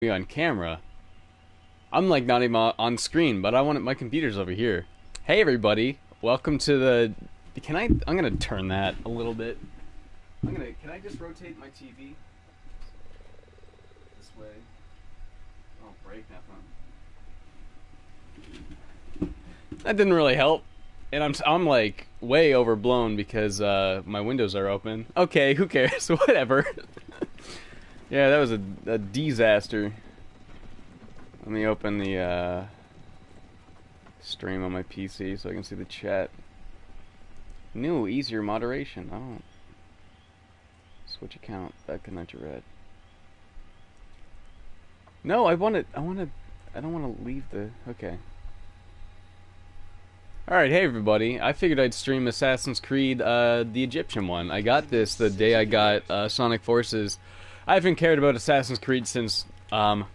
me on camera. I'm like not even on screen, but I want it, my computer's over here. Hey everybody, welcome to the. I'm gonna turn that a little bit. Can I just rotate my TV this way? Oh, break nothing. That didn't really help, and I'm like way overblown because my windows are open. Okay, who cares? Whatever. Yeah, that was a disaster. Let me open the stream on my PC so I can see the chat. New, easier moderation. Oh. Switch account. Back connect to red. No, I don't want to leave the... Okay. Alright, hey everybody. I figured I'd stream Assassin's Creed, the Egyptian one. I got this the day I got Sonic Forces. I haven't cared about Assassin's Creed since, I'm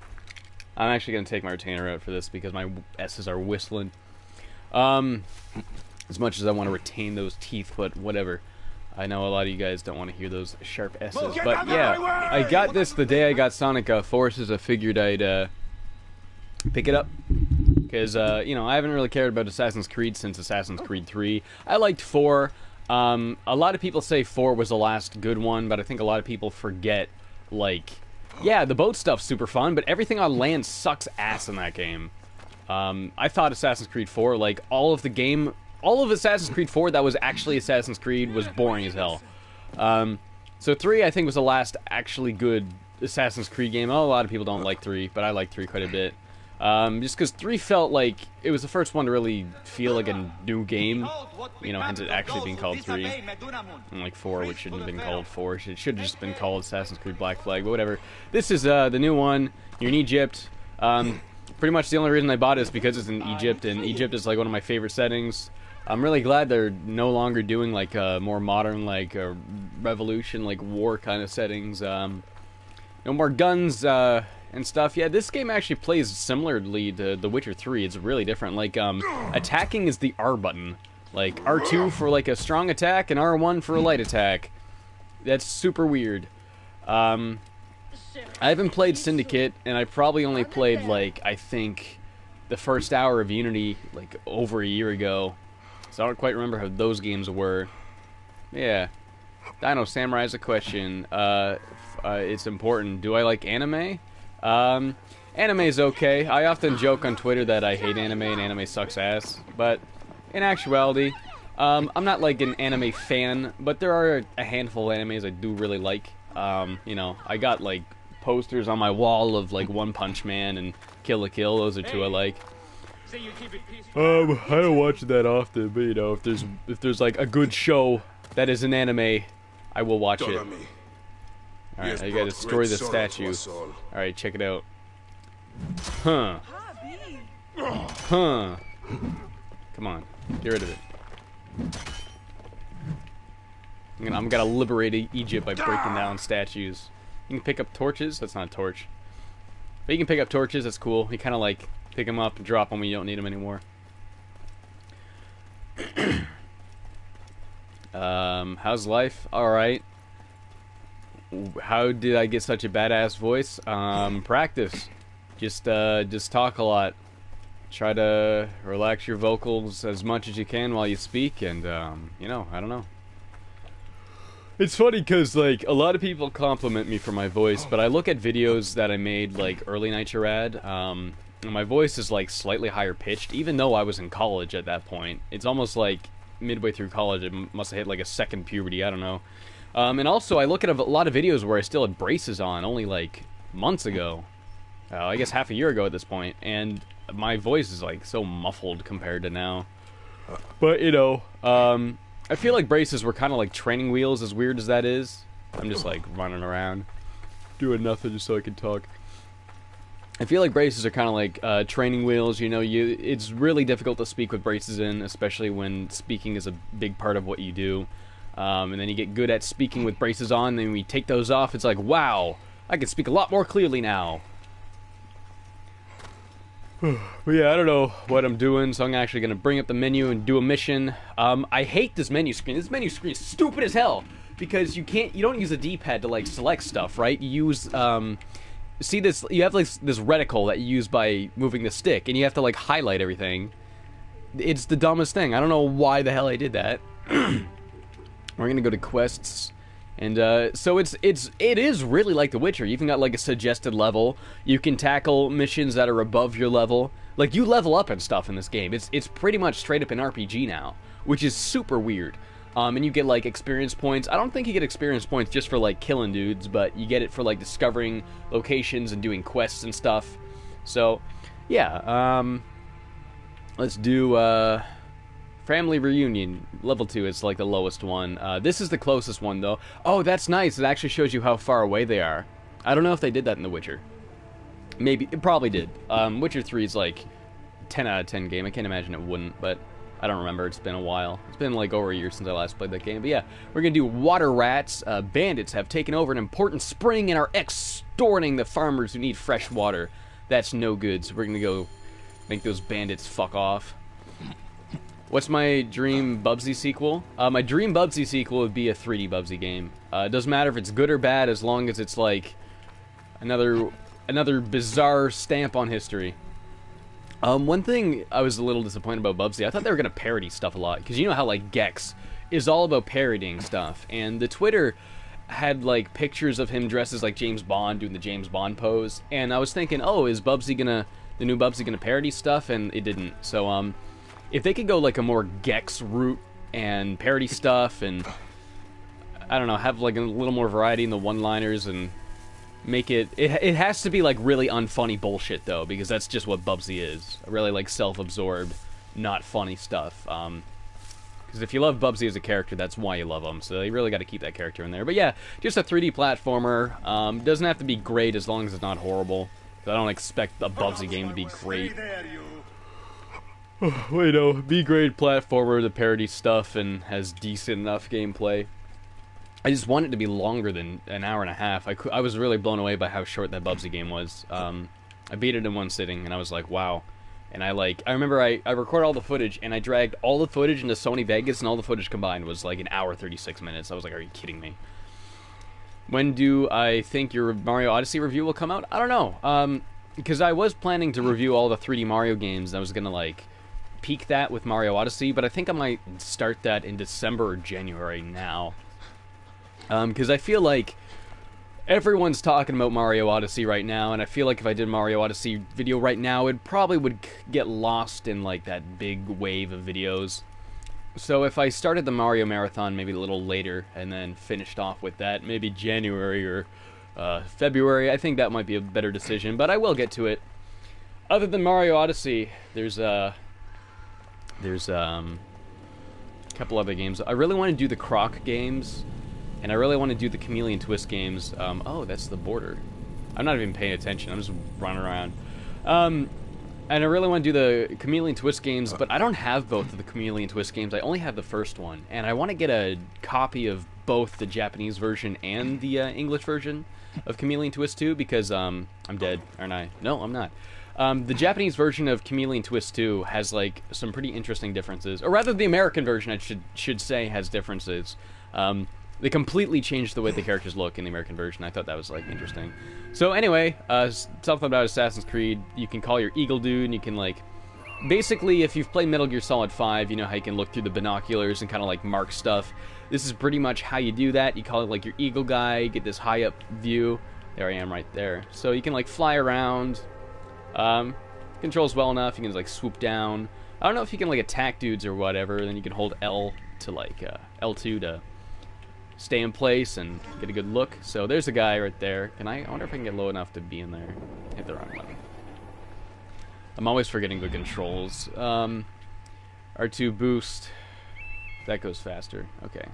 actually going to take my retainer out for this because my S's are whistling. As much as I want to retain those teeth, but whatever. I know a lot of you guys don't want to hear those sharp S's, but yeah. I got this the day I got Sonic Forces. I figured I'd pick it up. Because, you know, I haven't really cared about Assassin's Creed since Assassin's Creed 3. I liked 4. A lot of people say 4 was the last good one, but I think a lot of people forget, like... Yeah, the boat stuff's super fun, but everything on land sucks ass in that game. I thought Assassin's Creed 4, like, all of Assassin's Creed 4 that was actually Assassin's Creed was boring as hell. So 3, I think, was the last actually good Assassin's Creed game. A lot of people don't like 3, but I like 3 quite a bit. Just because 3 felt like it was the first one to really feel like a new game, you know, hence it actually being called 3, and like 4, which shouldn't have been called 4, it should have just been called Assassin's Creed Black Flag, but whatever. This is the new one. You're in Egypt. Pretty much the only reason I bought it is because it's in Egypt, and Egypt is like one of my favorite settings. I'm really glad they're no longer doing like more modern, like revolution, like war kind of settings. No more guns and stuff. Yeah, this game actually plays similarly to The Witcher 3. It's really different. Like, attacking is the R button. Like, R2 for, like, a strong attack, and R1 for a light attack. That's super weird. I haven't played Syndicate, and I probably only played, like, I think, the first hour of Unity, like, over a year ago. So I don't quite remember how those games were. Yeah. Dino Samurai has a question. It's important. Do I like anime? Anime's okay. I often joke on Twitter that I hate anime and anime sucks ass, but in actuality, I'm not like an anime fan, but there are a handful of animes I do really like. You know, I got like posters on my wall of like One Punch Man and Kill la Kill. Those are two I like. I don't watch it that often, but you know, if there's like a good show that is an anime, I will watch it. Alright, I gotta destroy the statue. Alright, check it out. Huh. Huh. Come on, get rid of it. I'm gonna liberate Egypt by breaking down statues. You can pick up torches. That's not a torch. But you can pick up torches, that's cool. You kinda like pick them up and drop them when you don't need them anymore. How's life? Alright. How did I get such a badass voice? Practice. Just talk a lot. Try to relax your vocals as much as you can while you speak, and, you know, I don't know. It's funny because, like, a lot of people compliment me for my voice, but I look at videos that I made, like, early Nitrad, and my voice is, like, slightly higher pitched, even though I was in college at that point. It's almost like midway through college, it must have hit, like, a second puberty, I don't know. And also, I look at a lot of videos where I still had braces on, only, like, months ago. I guess half a year ago at this point, and my voice is, like, so muffled compared to now. But, you know, I feel like braces were kind of like training wheels, as weird as that is. I'm just, like, running around, doing nothing just so I can talk. I feel like braces are kind of like training wheels, you know, it's really difficult to speak with braces in, especially when speaking is a big part of what you do. And then you get good at speaking with braces on, then we take those off, it's like, wow, I can speak a lot more clearly now. But yeah, I don't know what I'm doing, so I'm actually going to bring up the menu and do a mission. I hate this menu screen. This menu screen is stupid as hell, because you don't use a D-pad to, like, select stuff, right? You use, see this, you have like this reticle that you use by moving the stick, and you have to like highlight everything. It's the dumbest thing. I don't know why the hell I did that. We're gonna go to quests, and so it is really like The Witcher. You even got like a suggested level. You can tackle missions that are above your level. Like, you level up and stuff in this game. It's pretty much straight up an RPG now, which is super weird. And you get like experience points. I don't think you get experience points just for like killing dudes, but you get it for like discovering locations and doing quests and stuff. So yeah, let's do Family Reunion, level 2 is like the lowest one. This is the closest one, though. Oh, that's nice. It actually shows you how far away they are. I don't know if they did that in The Witcher. Maybe. It probably did. Witcher 3 is like 10 out of 10 game. I can't imagine it wouldn't, but I don't remember. It's been a while. It's been like over a year since I last played that game. But yeah, we're going to do Water Rats. Bandits have taken over an important spring and are extorting the farmers who need fresh water. That's no good, so we're going to go make those bandits fuck off. What's my dream Bubsy sequel? My dream Bubsy sequel would be a 3D Bubsy game. It doesn't matter if it's good or bad, as long as it's like another bizarre stamp on history. One thing I was a little disappointed about Bubsy, I thought they were going to parody stuff a lot, because you know how like Gex is all about parodying stuff, and the Twitter had like pictures of him dressed as like James Bond doing the James Bond pose, and I was thinking, oh, is the new Bubsy gonna parody stuff? And it didn't. So if they could go like a more Gex route and parody stuff, and I don't know, have like a little more variety in the one-liners, and make it has to be like really unfunny bullshit though, because that's just what Bubsy is. Really like self-absorbed, not funny stuff. Because if you love Bubsy as a character, that's why you love him. So you really got to keep that character in there. But yeah, just a 3D platformer. Doesn't have to be great as long as it's not horrible. I don't expect a Bubsy game to be great. Well, you know, be great platformer, the parody stuff, and has decent enough gameplay. I just want it to be longer than an hour and a half. I was really blown away by how short that Bubsy game was. I beat it in one sitting, and I was like, wow. And I remember I recorded all the footage, and I dragged all the footage into Sony Vegas, and all the footage combined was like an hour 36 minutes. I was like, are you kidding me? When do I think your Mario Odyssey review will come out? I don't know. Because I was planning to review all the 3D Mario games, and I was going to like peak that with Mario Odyssey, but I think I might start that in December or January now. Because I feel like everyone's talking about Mario Odyssey right now, and I feel like if I did Mario Odyssey video right now, it probably would get lost in like that big wave of videos. So if I started the Mario Marathon maybe a little later, and then finished off with that, maybe January or February, I think that might be a better decision, but I will get to it. Other than Mario Odyssey, there's a couple other games. I really want to do the Croc games, and I really want to do the Chameleon Twist games. Oh, that's the border. I'm not even paying attention. I'm just running around. And I really want to do the Chameleon Twist games, but I don't have both of the Chameleon Twist games. I only have the first one, and I want to get a copy of both the Japanese version and the English version of Chameleon Twist 2, because I'm dead, aren't I? No, I'm not. The Japanese version of Chameleon Twist 2 has like some pretty interesting differences, or rather the American version, I should say, has differences. They completely changed the way the characters look in the American version. I thought that was like interesting. So anyway, something about Assassin's Creed, you can call your Eagle Dude, and you can like, basically if you've played Metal Gear Solid 5, you know how you can look through the binoculars and kind of like mark stuff. This is pretty much how you do that. You call it like your Eagle Guy, get this high up view. There I am right there. So you can like fly around. Controls well enough, you can like swoop down. I don't know if you can like attack dudes or whatever, then you can hold L to like, L2 to stay in place and get a good look. So there's a guy right there. I wonder if I can get low enough to be in there. Hit the wrong button. I'm always forgetting the controls. R2 boost. That goes faster. Okay.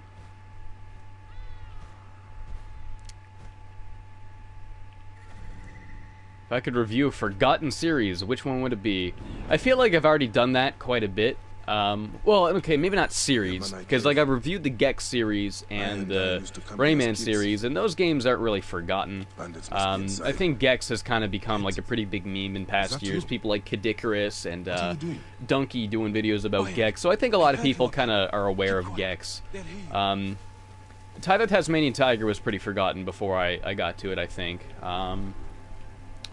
If I could review a forgotten series, which one would it be? I feel like I've already done that quite a bit. Well, okay, maybe not series, because like I've reviewed the Gex series and the Rayman series, and those games aren't really forgotten. I think Gex has kind of become like a pretty big meme in past years. People like Kid Icarus and Donkey doing videos about Gex, so I think a lot of people kind of are aware of Gex. Ty the Tasmanian Tiger was pretty forgotten before I got to it, I think.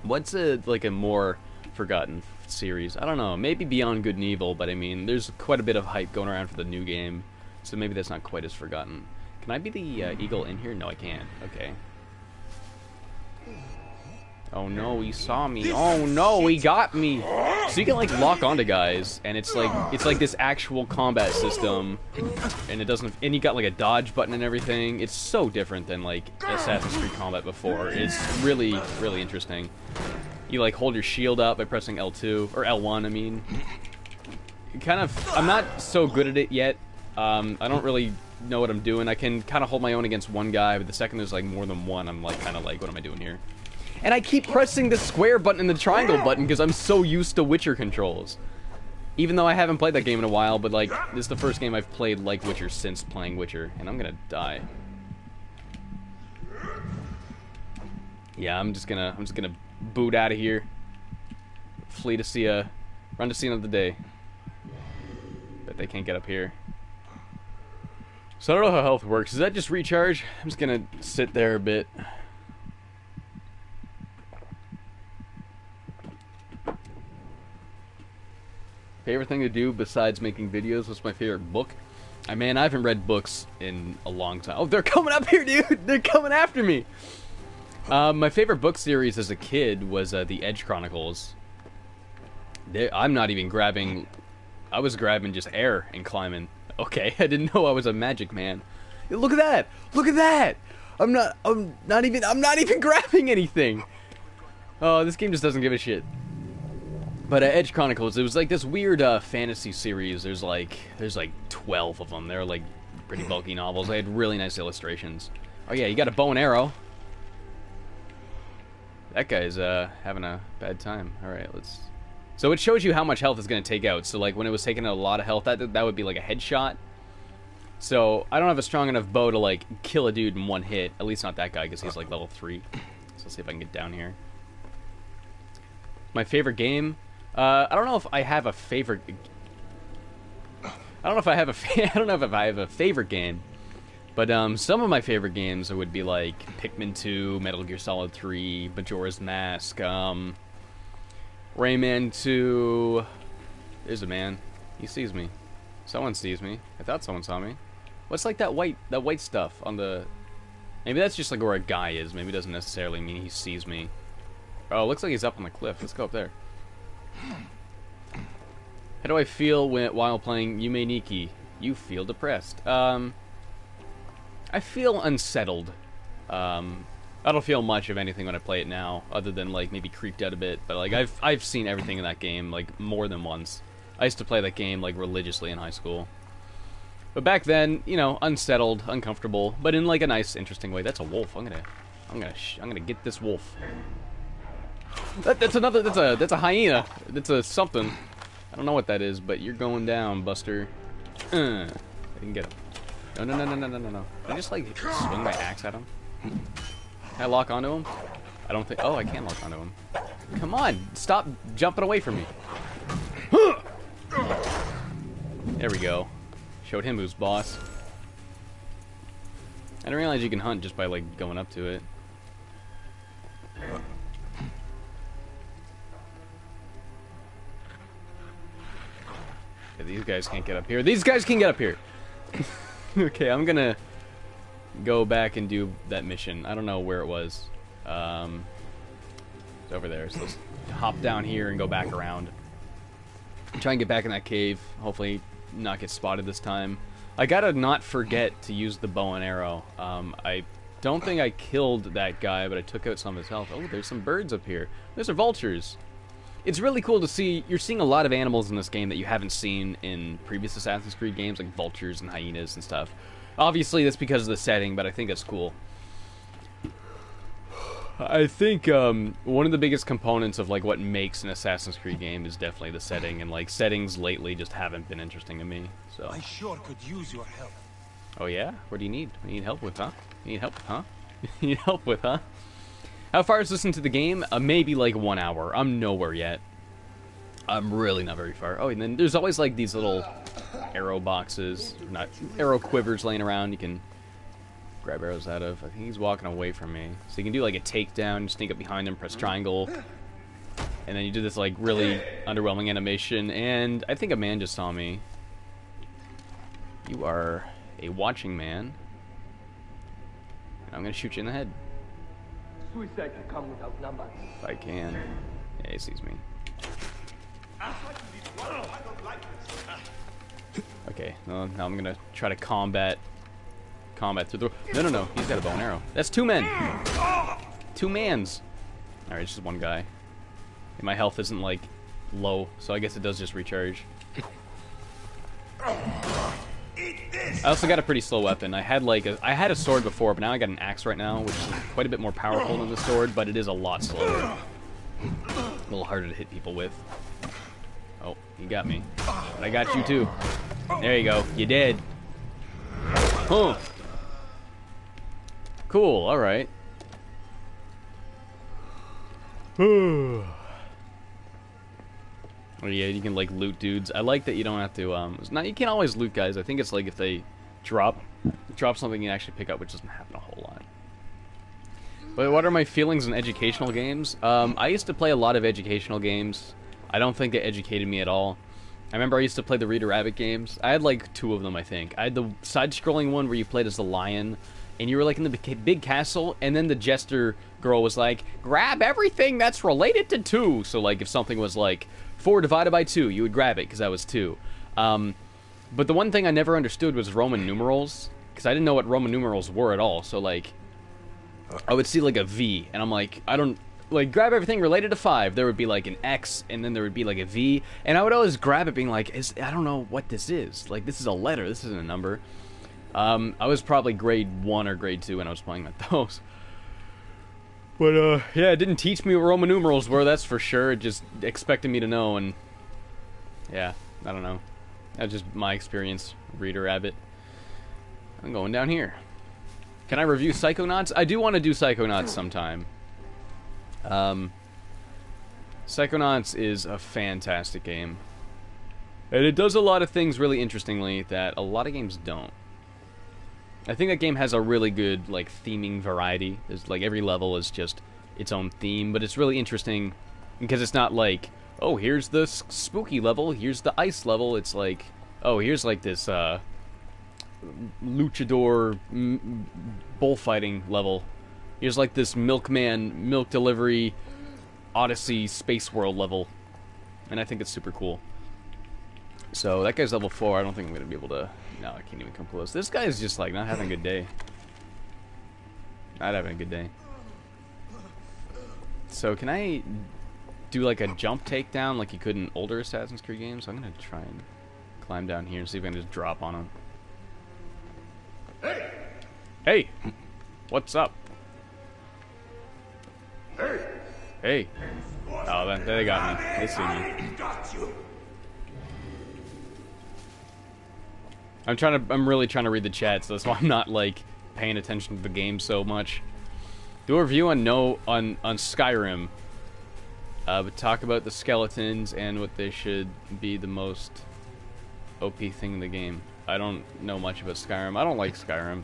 What's like a more forgotten series? I don't know. Maybe Beyond Good and Evil, but I mean, there's quite a bit of hype going around for the new game, so maybe that's not quite as forgotten. Can I be the eagle in here? No, I can't. Okay. Oh no, he saw me. Oh no, he got me. So you can like lock onto guys, and it's like this actual combat system, and it doesn't. And you got like a dodge button and everything. It's so different than like Assassin's Creed combat before. It's really, really interesting. You like hold your shield up by pressing L2 or L1. I mean, kind of. I'm not so good at it yet. I don't really know what I'm doing. I can kind of hold my own against one guy, but the second there's like more than one, I'm like kind of like, what am I doing here? And I keep pressing the square button and the triangle button because I'm so used to Witcher controls. Even though I haven't played that game in a while, but like, this is the first game I've played like Witcher since playing Witcher, and I'm gonna die. Yeah, I'm just gonna boot out of here. Flee to see run to see another day. But they can't get up here. So I don't know how health works. Does that just recharge? I'm just gonna sit there a bit. Favorite thing to do besides making videos? What's my favorite book? I haven't read books in a long time. Oh, they're coming up here, dude! They're coming after me! My favorite book series as a kid was The Edge Chronicles. I'm not even grabbing... I was grabbing just air and climbing. Okay, I didn't know I was a magic man. Look at that! Look at that! I'm not even grabbing anything! Oh, this game just doesn't give a shit. But Edge Chronicles, it was like this weird fantasy series. There's like 12 of them. They're like pretty bulky novels. They had really nice illustrations. Oh yeah, you got a bow and arrow. That guy's having a bad time. All right, let's. So it shows you how much health it's gonna take out. So like when it was taking out a lot of health, that would be like a headshot. So I don't have a strong enough bow to like kill a dude in one hit. At least not that guy, because he's like level 3. So let's see if I can get down here. My favorite game. I don't know if I have a favorite. I don't know if I have a favorite game, but some of my favorite games would be like Pikmin 2, Metal Gear Solid 3, Majora's Mask, Rayman 2. There's a man. He sees me. Someone sees me. I thought someone saw me. What's like that white stuff on the? Maybe that's just like where a guy is. Maybe it doesn't necessarily mean he sees me. Oh, it looks like he's up on the cliff. Let's go up there. How do I feel while playing Yume Nikki? You feel depressed. I feel unsettled. I don't feel much of anything when I play it now, other than like maybe creeped out a bit. But like I've seen everything in that game like more than once. I used to play that game like religiously in high school. But back then, you know, unsettled, uncomfortable, but in like a nice, interesting way. That's a wolf. I'm gonna get this wolf. That's a hyena. That's a something. I don't know what that is, but you're going down, Buster. I didn't get him. No. Can I just like swing my axe at him? Can I lock onto him? I don't think. Oh, I can lock onto him. Come on, stop jumping away from me. There we go. Showed him who's boss. I didn't realize you can hunt just by like going up to it. Yeah, these guys can't get up here. These guys can get up here. Okay, I'm gonna go back and do that mission. I don't know where it was. It's over there. So let's hop down here and go back around. Try and get back in that cave. Hopefully not get spotted this time. I gotta not forget to use the bow and arrow. I don't think I killed that guy, but I took out some of his health. Oh, there's some birds up here. Those are vultures. It's really cool to see. You're seeing a lot of animals in this game that you haven't seen in previous Assassin's Creed games, like vultures and hyenas and stuff. Obviously, that's because of the setting, but I think that's cool. I think one of the biggest components of like what makes an Assassin's Creed game is definitely the setting, and like settings lately just haven't been interesting to me. So I sure could use your help. Oh yeah? What do you need? You need help with, huh? You need help with, huh? You need help with, huh? How far is this into the game? Maybe like 1 hour. I'm nowhere yet. I'm really not very far. Oh, and then there's always like these little arrow boxes, not arrow quivers laying around. You can grab arrows out of? I think he's walking away from me. So you can do like a takedown, sneak up behind him, press triangle. And then you do this like really underwhelming animation. And I think a man just saw me. You are a watching man. And I'm going to shoot you in the head. Suicide can come without numbers. If I can. Yeah, he sees me. Okay, now I'm gonna try to combat through the... No, he's got a bow and arrow. That's 2 men! 2 mans! Alright, it's just 1 guy. And my health isn't, like, low, so I guess it does just recharge. I also got a pretty slow weapon. I had a sword before, but now I got an axe right now, which is quite a bit more powerful than the sword, but it is a lot slower. A little harder to hit people with. Oh, he got me. But I got you too. There you go. You did. Huh. Cool, alright. Oh yeah, you can like loot dudes. I like that you don't have to you can't always loot guys. I think it's like if they drop something you actually pick up, which doesn't happen a whole lot. But what are my feelings in educational games? I used to play a lot of educational games. I don't think they educated me at all. I remember I used to play the Reader Rabbit games. I had like 2 of them, I think. I had the side-scrolling one where you played as the lion, and you were like in the big castle, and then the jester girl was like, grab everything that's related to 2. So like if something was like 4 divided by 2, you would grab it because that was 2. But the one thing I never understood was Roman numerals, because I didn't know what Roman numerals were at all. So like I would see like a V, and I'm like, I don't... Like, grab everything related to 5. There would be, like, an X, and then there would be, like, a V. And I would always grab it being like, I don't know what this is. Like, this is a letter. This isn't a number. I was probably grade 1 or grade 2 when I was playing with those. But, yeah, it didn't teach me what Roman numerals were, that's for sure. It just expected me to know, and... Yeah, I don't know. That's just my experience, Reader Rabbit. I'm going down here. Can I review Psychonauts? I do want to do Psychonauts sometime. Psychonauts is a fantastic game. And it does a lot of things really interestingly that a lot of games don't. I think that game has a really good, like, theming variety. There's, like, every level is just its own theme, but it's really interesting because it's not like, oh, here's the spooky level, here's the ice level. It's like, oh, here's, like, this, luchador bullfighting level. Here's like this milkman, milk delivery, Odyssey, Space World level. And I think it's super cool. So, that guy's level 4. I don't think I'm going to be able to... No, I can't even come close. This guy is just like not having a good day. Not having a good day. So, can I do like a jump takedown like you could in older Assassin's Creed games? So I'm going to try and climb down here and see if I can just drop on him. Hey! Hey! What's up? Hey. Oh, they got me. They see me. I'm really trying to read the chat, so that's why I'm not, like, paying attention to the game so much. Do a review on Skyrim. But talk about the skeletons and what they should be the most OP thing in the game. I don't know much about Skyrim. I don't like Skyrim.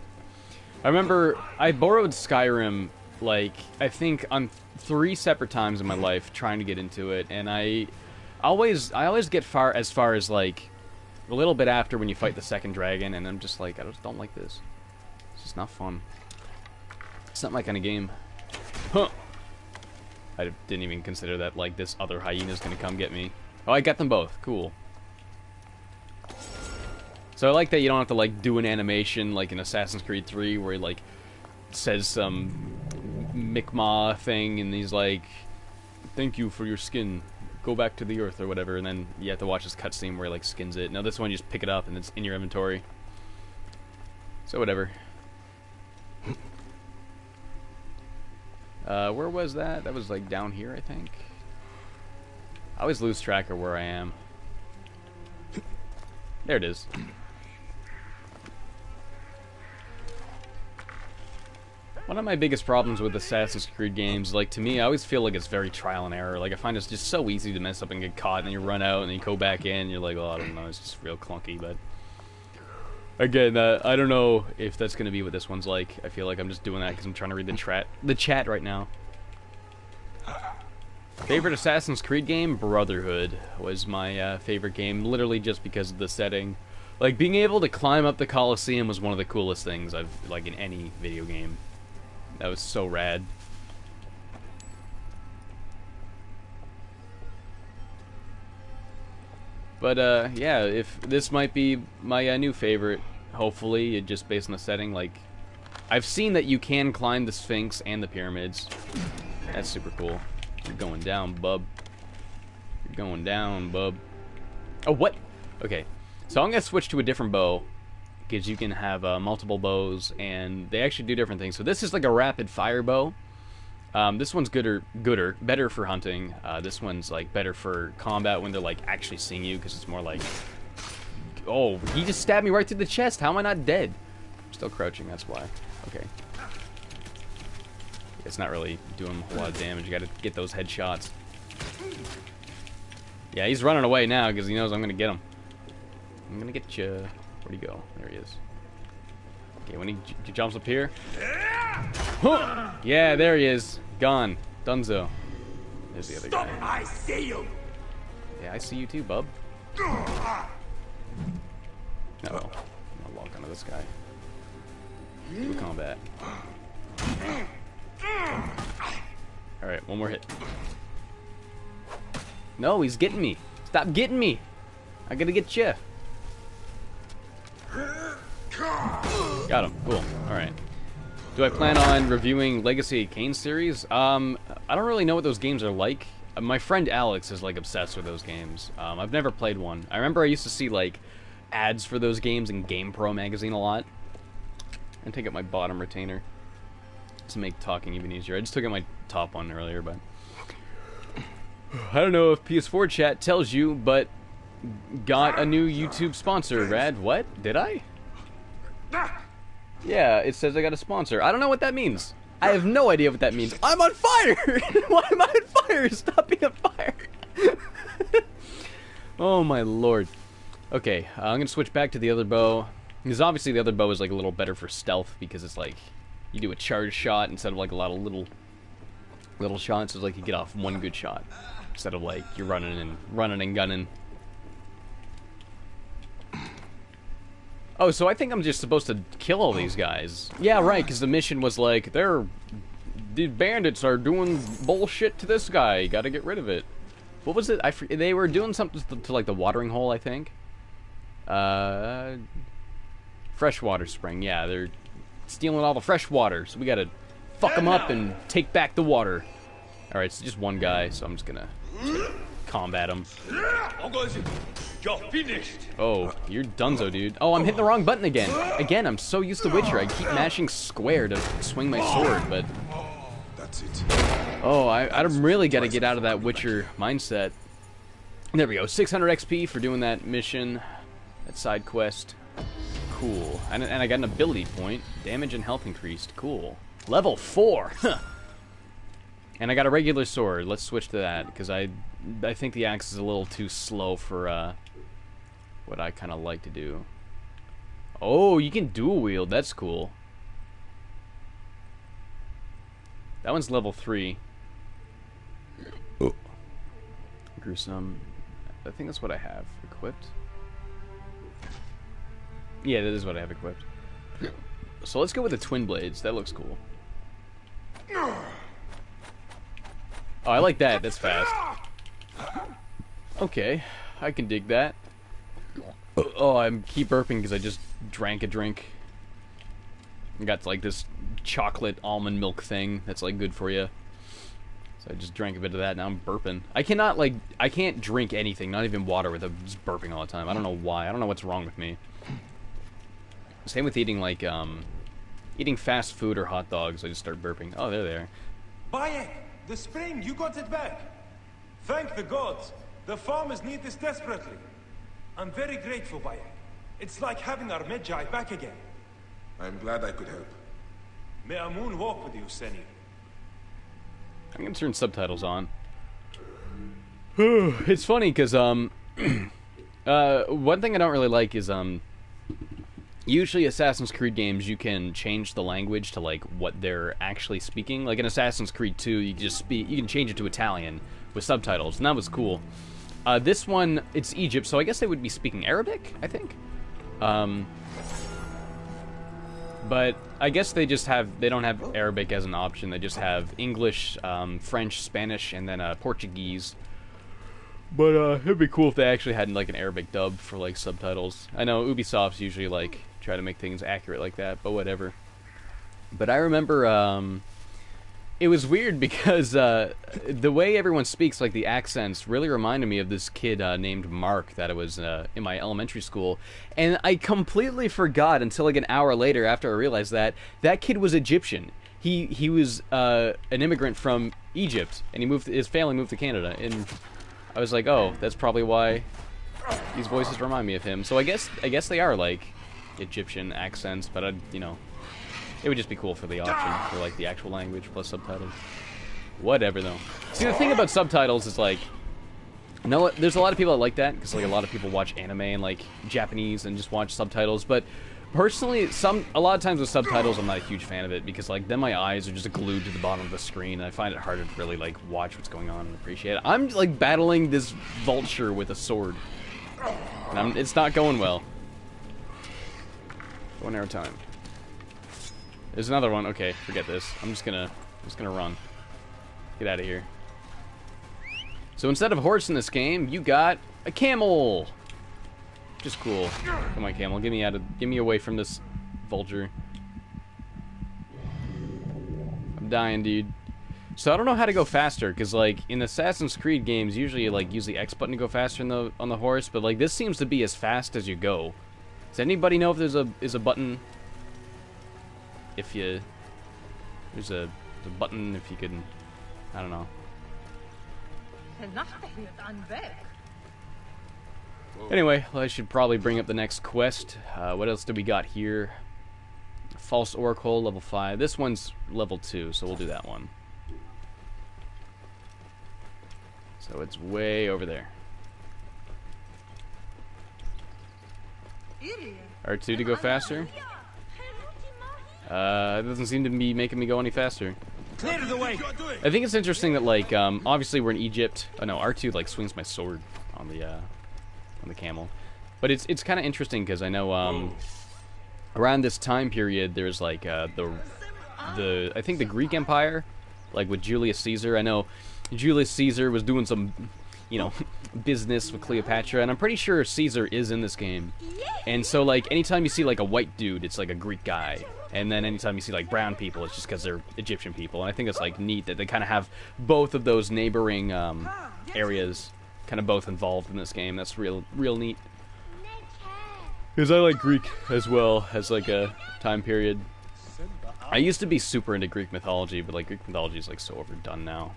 I remember I borrowed Skyrim, like, I think on 3 separate times in my life trying to get into it, and I always get as far as like a little bit after when you fight the second dragon, and I'm just like, I just don't like this. It's just not fun. It's not my kind of game. Huh. I didn't even consider that like this other hyena's gonna come get me. Oh, I got them both. Cool. So I like that you don't have to like do an animation like in Assassin's Creed 3 where he like says some Mi'kmaq thing and he's like, thank you for your skin, go back to the earth or whatever, and then you have to watch this cutscene where he like skins it. Now this one you just pick it up and it's in your inventory. So whatever. Where was that? That was like down here, I think. I always lose track of where I am. There it is. One of my biggest problems with Assassin's Creed games, like, to me, I always feel like it's very trial and error. Like, I find it's just so easy to mess up and get caught, and then you run out, and then you go back in, and you're like, oh, I don't know, it's just real clunky, but... Again, I don't know if that's gonna be what this one's like. I feel like I'm just doing that because I'm trying to read the chat right now. Favorite Assassin's Creed game? Brotherhood was my favorite game, literally just because of the setting. Like, being able to climb up the Colosseum was one of the coolest things I've, like, in any video game. That was so rad. But, yeah, if this might be my new favorite, hopefully, just based on the setting. Like, I've seen that you can climb the Sphinx and the pyramids. That's super cool. You're going down, bub. You're going down, bub. Oh, what? Okay. So I'm going to switch to a different bow, because you can have multiple bows, and they actually do different things. So this is like a rapid fire bow. This one's better for hunting. This one's like better for combat when they're like actually seeing you, because it's more like, oh, he just stabbed me right through the chest. How am I not dead? I'm still crouching, that's why. Okay. It's not really doing a lot of damage. You gotta get those headshots. Yeah, he's running away now because he knows I'm gonna get him. I'm gonna get you. Where'd he go? There he is. Okay, when he jumps up here. Huh! Yeah, there he is. Gone. Dunzo. There's the other guy. I see you. Yeah, I see you too, bub. Uh-oh. I'm gonna walk onto this guy. Do combat. Alright, one more hit. No, he's getting me. Stop getting me. I gotta get you. Got him. Cool. Alright. Do I plan on reviewing Legacy of Kain series? I don't really know what those games are like. My friend Alex is like obsessed with those games. I've never played one. I remember I used to see like ads for those games in GamePro magazine a lot. And take out my bottom retainer to make talking even easier. I just took out my top one earlier, but I don't know if PS4 chat tells you, but got a new YouTube sponsor. Rad, what? Did I? Yeah, it says I got a sponsor. I don't know what that means. I have no idea what that means. I'm on fire! Why am I on fire? Stop being on fire! Oh my lord. Okay, I'm gonna switch back to the other bow. Because obviously the other bow is like a little better for stealth, because it's like you do a charge shot instead of like a lot of little shots. So it's like you get off one good shot instead of like you're running and gunning. Oh, so I think I'm just supposed to kill all these guys. Yeah, right, because the mission was like, the bandits are doing bullshit to this guy. Gotta get rid of it. What was it? They were doing something to like the watering hole, I think. Freshwater spring, yeah, they're stealing all the fresh water, so we gotta fuck them up and take back the water. Alright, it's just one guy, so I'm just gonna combat him. You're finished. Oh, you're dunzo, dude. Oh, I'm hitting the wrong button again. Again, I'm so used to Witcher, I keep mashing square to swing my sword, but... That's it. Oh, I really gotta get out of that Witcher mindset. There we go, 600 XP for doing that mission, that side quest. Cool. And I got an ability point. Damage and health increased. Cool. Level 4. Huh. And I got a regular sword. Let's switch to that, because I think the axe is a little too slow for what I kind of like to do. Oh, you can dual wield. That's cool. That one's level 3. Oh. Gruesome. I think that's what I have equipped. Yeah, that is what I have equipped. So let's go with the twin blades. That looks cool. Oh, I like that. That's fast. Okay, I can dig that. Oh, I keep burping because I just drank a drink. I got like this chocolate almond milk thing that's like good for you. So I just drank a bit of that. Now I'm burping. I can't drink anything, not even water, without just burping all the time. I don't know why. I don't know what's wrong with me. Same with eating, like, eating fast food or hot dogs. I just start burping. Oh, there they are. Bayek, the spring, you got it back. Thank the gods. The farmers need this desperately. I'm very grateful, Bayek. It's like having our Medjay back again. I'm glad I could help. May Amun walk with you, Seni. I'm gonna turn subtitles on. It's funny, because, one thing I don't really like is, usually Assassin's Creed games, you can change the language to like what they're actually speaking. Like in Assassin's Creed 2, you can change it to Italian with subtitles, and that was cool. This one, it's Egypt, so I guess they would be speaking Arabic, I think. But I guess they don't have Arabic as an option. They just have English, French, Spanish, and then Portuguese. But it'd be cool if they actually had like an Arabic dub for like subtitles. I know Ubisoft's usually like try to make things accurate like that, but whatever. But I remember it was weird because the way everyone speaks, like the accents, really reminded me of this kid named Mark that I was in my elementary school, and I completely forgot until like an hour later after I realized that kid was Egyptian. He was an immigrant from Egypt, and his family moved to Canada, and I was like, oh, that's probably why these voices remind me of him. So I guess they are like Egyptian accents, but it would just be cool for the option for like the actual language plus subtitles. Whatever though. See, the thing about subtitles is like, there's a lot of people that like that because like a lot of people watch anime and like Japanese and just watch subtitles. But personally, a lot of times with subtitles, I'm not a huge fan of it because like then my eyes are just glued to the bottom of the screen, and I find it harder to really like watch what's going on and appreciate it. I'm like battling this vulture with a sword, and it's not going well. 1 hour time. There's another one. Okay, forget this. I'm just gonna run. Get out of here. So instead of a horse in this game, you got a camel. Just cool. Come on, camel. Get me away from this vulture. I'm dying, dude. So I don't know how to go faster, because like in Assassin's Creed games, usually you like use the X button to go faster on the horse, but like this seems to be as fast as you go. Does anybody know if there's a button? There's a button if you can, I don't know. Anyway, well, I should probably bring up the next quest. What else do we got here? False Oracle, level 5. This one's level 2, so we'll do that one. So it's way over there. R2 to go faster? It doesn't seem to be making me go any faster. Clear the way. I think it's interesting that, like, obviously we're in Egypt. Oh no, R2 like swings my sword on the camel. But it's kind of interesting because I know around this time period there's like I think the Greek Empire, like with Julius Caesar. I know Julius Caesar was doing some, business with Cleopatra, and I'm pretty sure Caesar is in this game. And so like anytime you see like a white dude, it's like a Greek guy. And then anytime you see like brown people, it's just because they're Egyptian people. And I think it's like neat that they kind of have both of those neighboring areas kind of both involved in this game. That's real neat. Because I like Greek as well as like a time period. I used to be super into Greek mythology, but like Greek mythology is like so overdone now.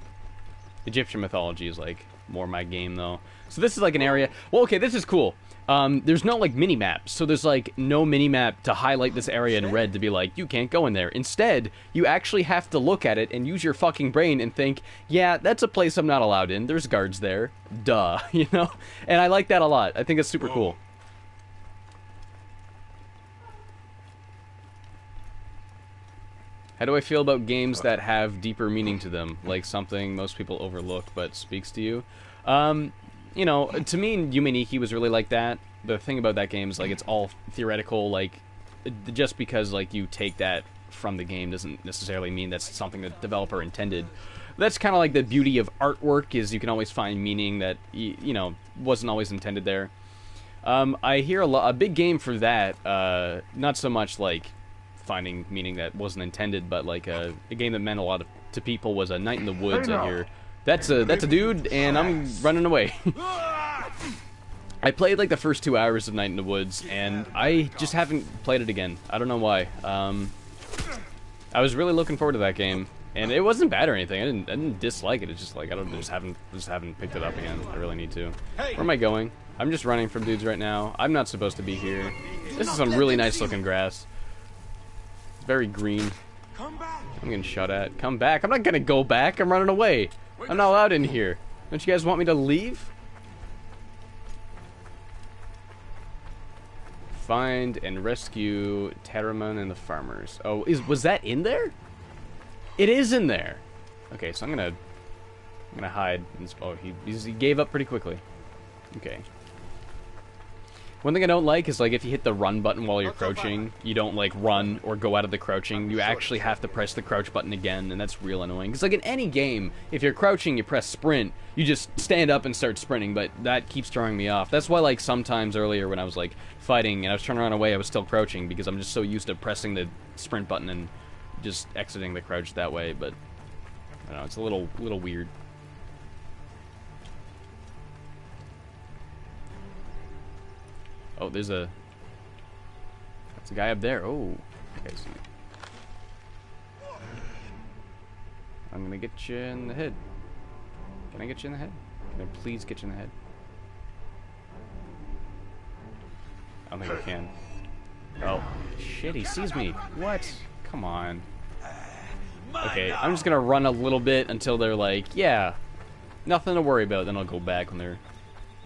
Egyptian mythology is like more my game though. So this is like an area. Well, okay, this is cool. There's no like mini map, so there's like no mini map to highlight this area in red to be like you can't go in there. Instead, you actually have to look at it and use your fucking brain and think, yeah, that's a place I'm not allowed in. There's guards there, duh, And I like that a lot. I think it's super cool. How do I feel about games that have deeper meaning to them, like something most people overlook but speaks to you? To me, Yume was really like that. The thing about that game is, like, it's all theoretical, like, just because, like, you take that from the game doesn't necessarily mean that's something the developer intended. That's kind of like the beauty of artwork, is you can always find meaning that, wasn't always intended there. I hear a big game for that, not so much, like, finding meaning that wasn't intended, but, like, a game that meant a lot to people was A Night in the Woods, I hear. That's a dude, and I'm running away. I played like the first 2 hours of Night in the Woods, and I just haven't played it again. I don't know why. I was really looking forward to that game, and it wasn't bad or anything. I didn't dislike it. It's just like I just haven't picked it up again. I really need to. Where am I going? I'm just running from dudes right now. I'm not supposed to be here. This is some really nice looking grass. It's very green. I'm getting shot at. Come back. I'm not gonna go back. I'm running away. I'm not allowed in here. Don't you guys want me to leave? Find and rescue Terraman and the farmers. Oh, was that in there? It is in there. Okay, so I'm gonna hide. Oh, he gave up pretty quickly. Okay. One thing I don't like is, like, if you hit the run button while you're crouching, you don't, like, run or go out of the crouching. You actually have to press the crouch button again, and that's real annoying. Because, like, in any game, if you're crouching, you press sprint, you just stand up and start sprinting, but that keeps throwing me off. That's why, like, sometimes earlier when I was, like, fighting and I was trying to run away, I was still crouching, because I'm just so used to pressing the sprint button and just exiting the crouch that way, but, I don't know, it's a little weird. Oh, that's a guy up there. Oh, okay, so I'm gonna get you in the head. Can I get you in the head? Can I please get you in the head? I don't think I can. Oh, shit, he sees me. What? Come on. Okay, I'm just gonna run a little bit until they're like, yeah, nothing to worry about. Then I'll go back when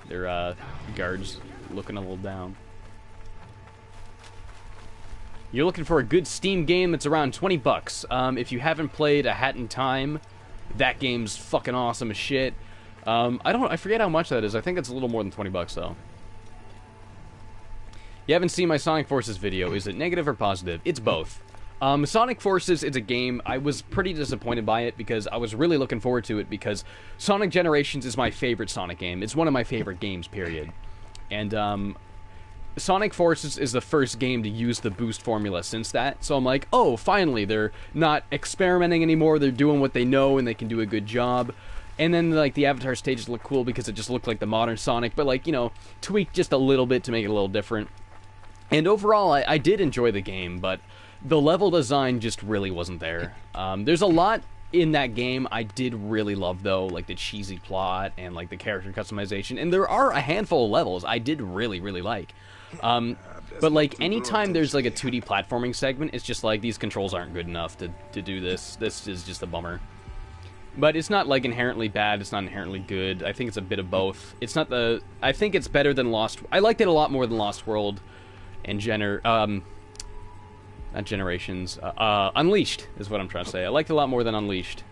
they're guards looking a little down. You're looking for a good Steam game that's around 20 bucks. If you haven't played A Hat in Time, that game's fucking awesome as shit. I forget how much that is. I think it's a little more than 20 bucks though. You haven't seen my Sonic Forces video. Is it negative or positive? It's both. Sonic Forces is a game, I was pretty disappointed by it because I was really looking forward to it because Sonic Generations is my favorite Sonic game. It's one of my favorite games, period. And, Sonic Forces is the first game to use the boost formula since that, so I'm like, oh, finally, they're not experimenting anymore, they're doing what they know and they can do a good job. And then, like, the Avatar stages look cool because it just looked like the modern Sonic, but, like, you know, tweaked just a little bit to make it a little different. And overall, I did enjoy the game, but the level design just really wasn't there. There's a lot in that game I did really love, though, like the cheesy plot and like the character customization, and there are a handful of levels I did really like. But like anytime there's like a 2D platforming segment, it's just like these controls aren't good enough to do this. This is just a bummer. But it's not like inherently bad, it's not inherently good. I think it's a bit of both. It's not the I think it's better than Lost. I liked it a lot more than Lost World and not Generations. Unleashed is what I'm trying to say. I liked it a lot more than Unleashed.